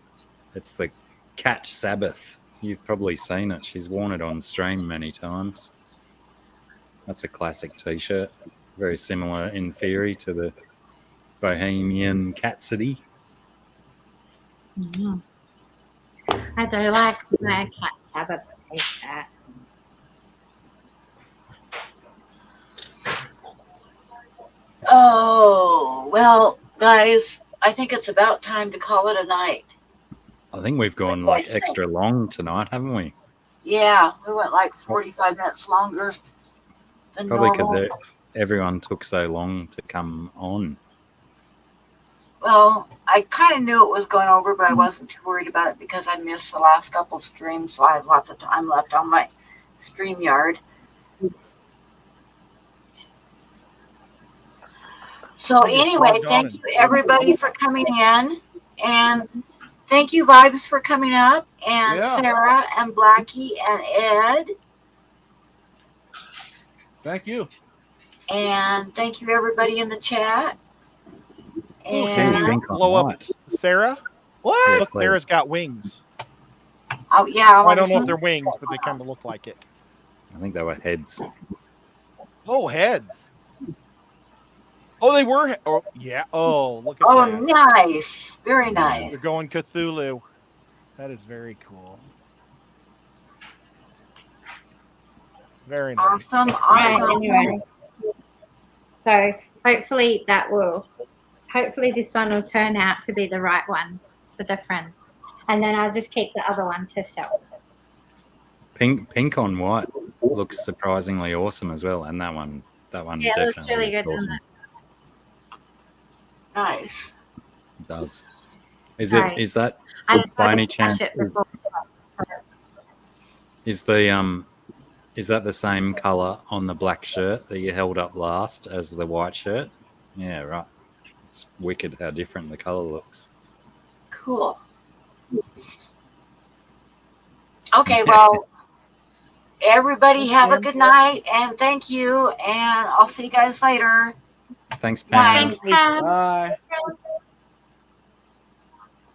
B: It's the Cat Sabbath. You've probably seen it. She's worn it on stream many times. That's a classic t-shirt. Very similar in theory to the Bohemian Cat City.
D: Mm-hmm. I do like my Cat Sabbath t-shirt.
A: Oh, well, guys, I think it's about time to call it a night.
B: I think we've gone like extra long tonight, haven't we?
A: Yeah, we went like 45 minutes longer than
B: Probably
A: normal.
B: because everyone took so long to come on.
A: Well, I kind of knew it was going over, but I wasn't too worried about it because I missed the last couple streams, so I have lots of time left on my StreamYard. So
C: I just
A: anyway,
C: logged on
A: thank
C: and-
A: you everybody for coming in, and thank you Vibes for coming up, and
E: Yeah.
A: Sarah and Blackie and Ed,
E: Thank you.
A: and thank you everybody in the chat.
C: Ooh,
B: Can
C: can
B: you
C: you
A: And
B: think on
C: blow up
B: what?
C: Sarah?
E: What?
B: Yeah,
C: Look,
B: please.
C: Sarah's got wings.
A: oh yeah, I
C: I
A: want to
C: don't know if
A: see.
C: they're wings, but they kind of look like it.
B: I think they were heads.
C: Oh, heads. Oh, they were. Oh, yeah. Oh, look at
A: Oh,
C: that.
A: nice, very nice.
C: They're going Cthulhu. That is very cool. Very nice.
A: Awesome,
D: Right,
A: awesome.
D: anyway. So hopefully this one will turn out to be the right one for the friend. And then I'll just keep the other one to sell.
B: Pink on white looks surprisingly awesome as well, and that one
D: Yeah, it
B: definitely
D: looks really good,
B: looks
D: doesn't
B: awesome.
D: it?
A: Nice.
B: It does. Is
D: Right.
B: it? Is that
D: I
B: by any
D: touch
B: chance?
D: it before.
B: Is the is that the same color on the black shirt that you held up last as the white shirt? Yeah, right. It's wicked how different the color looks.
A: Cool. Okay, well, everybody have a good night, and thank you, and I'll see you guys later.
B: Thanks, Pam.
D: Thanks, Pam.
E: Bye.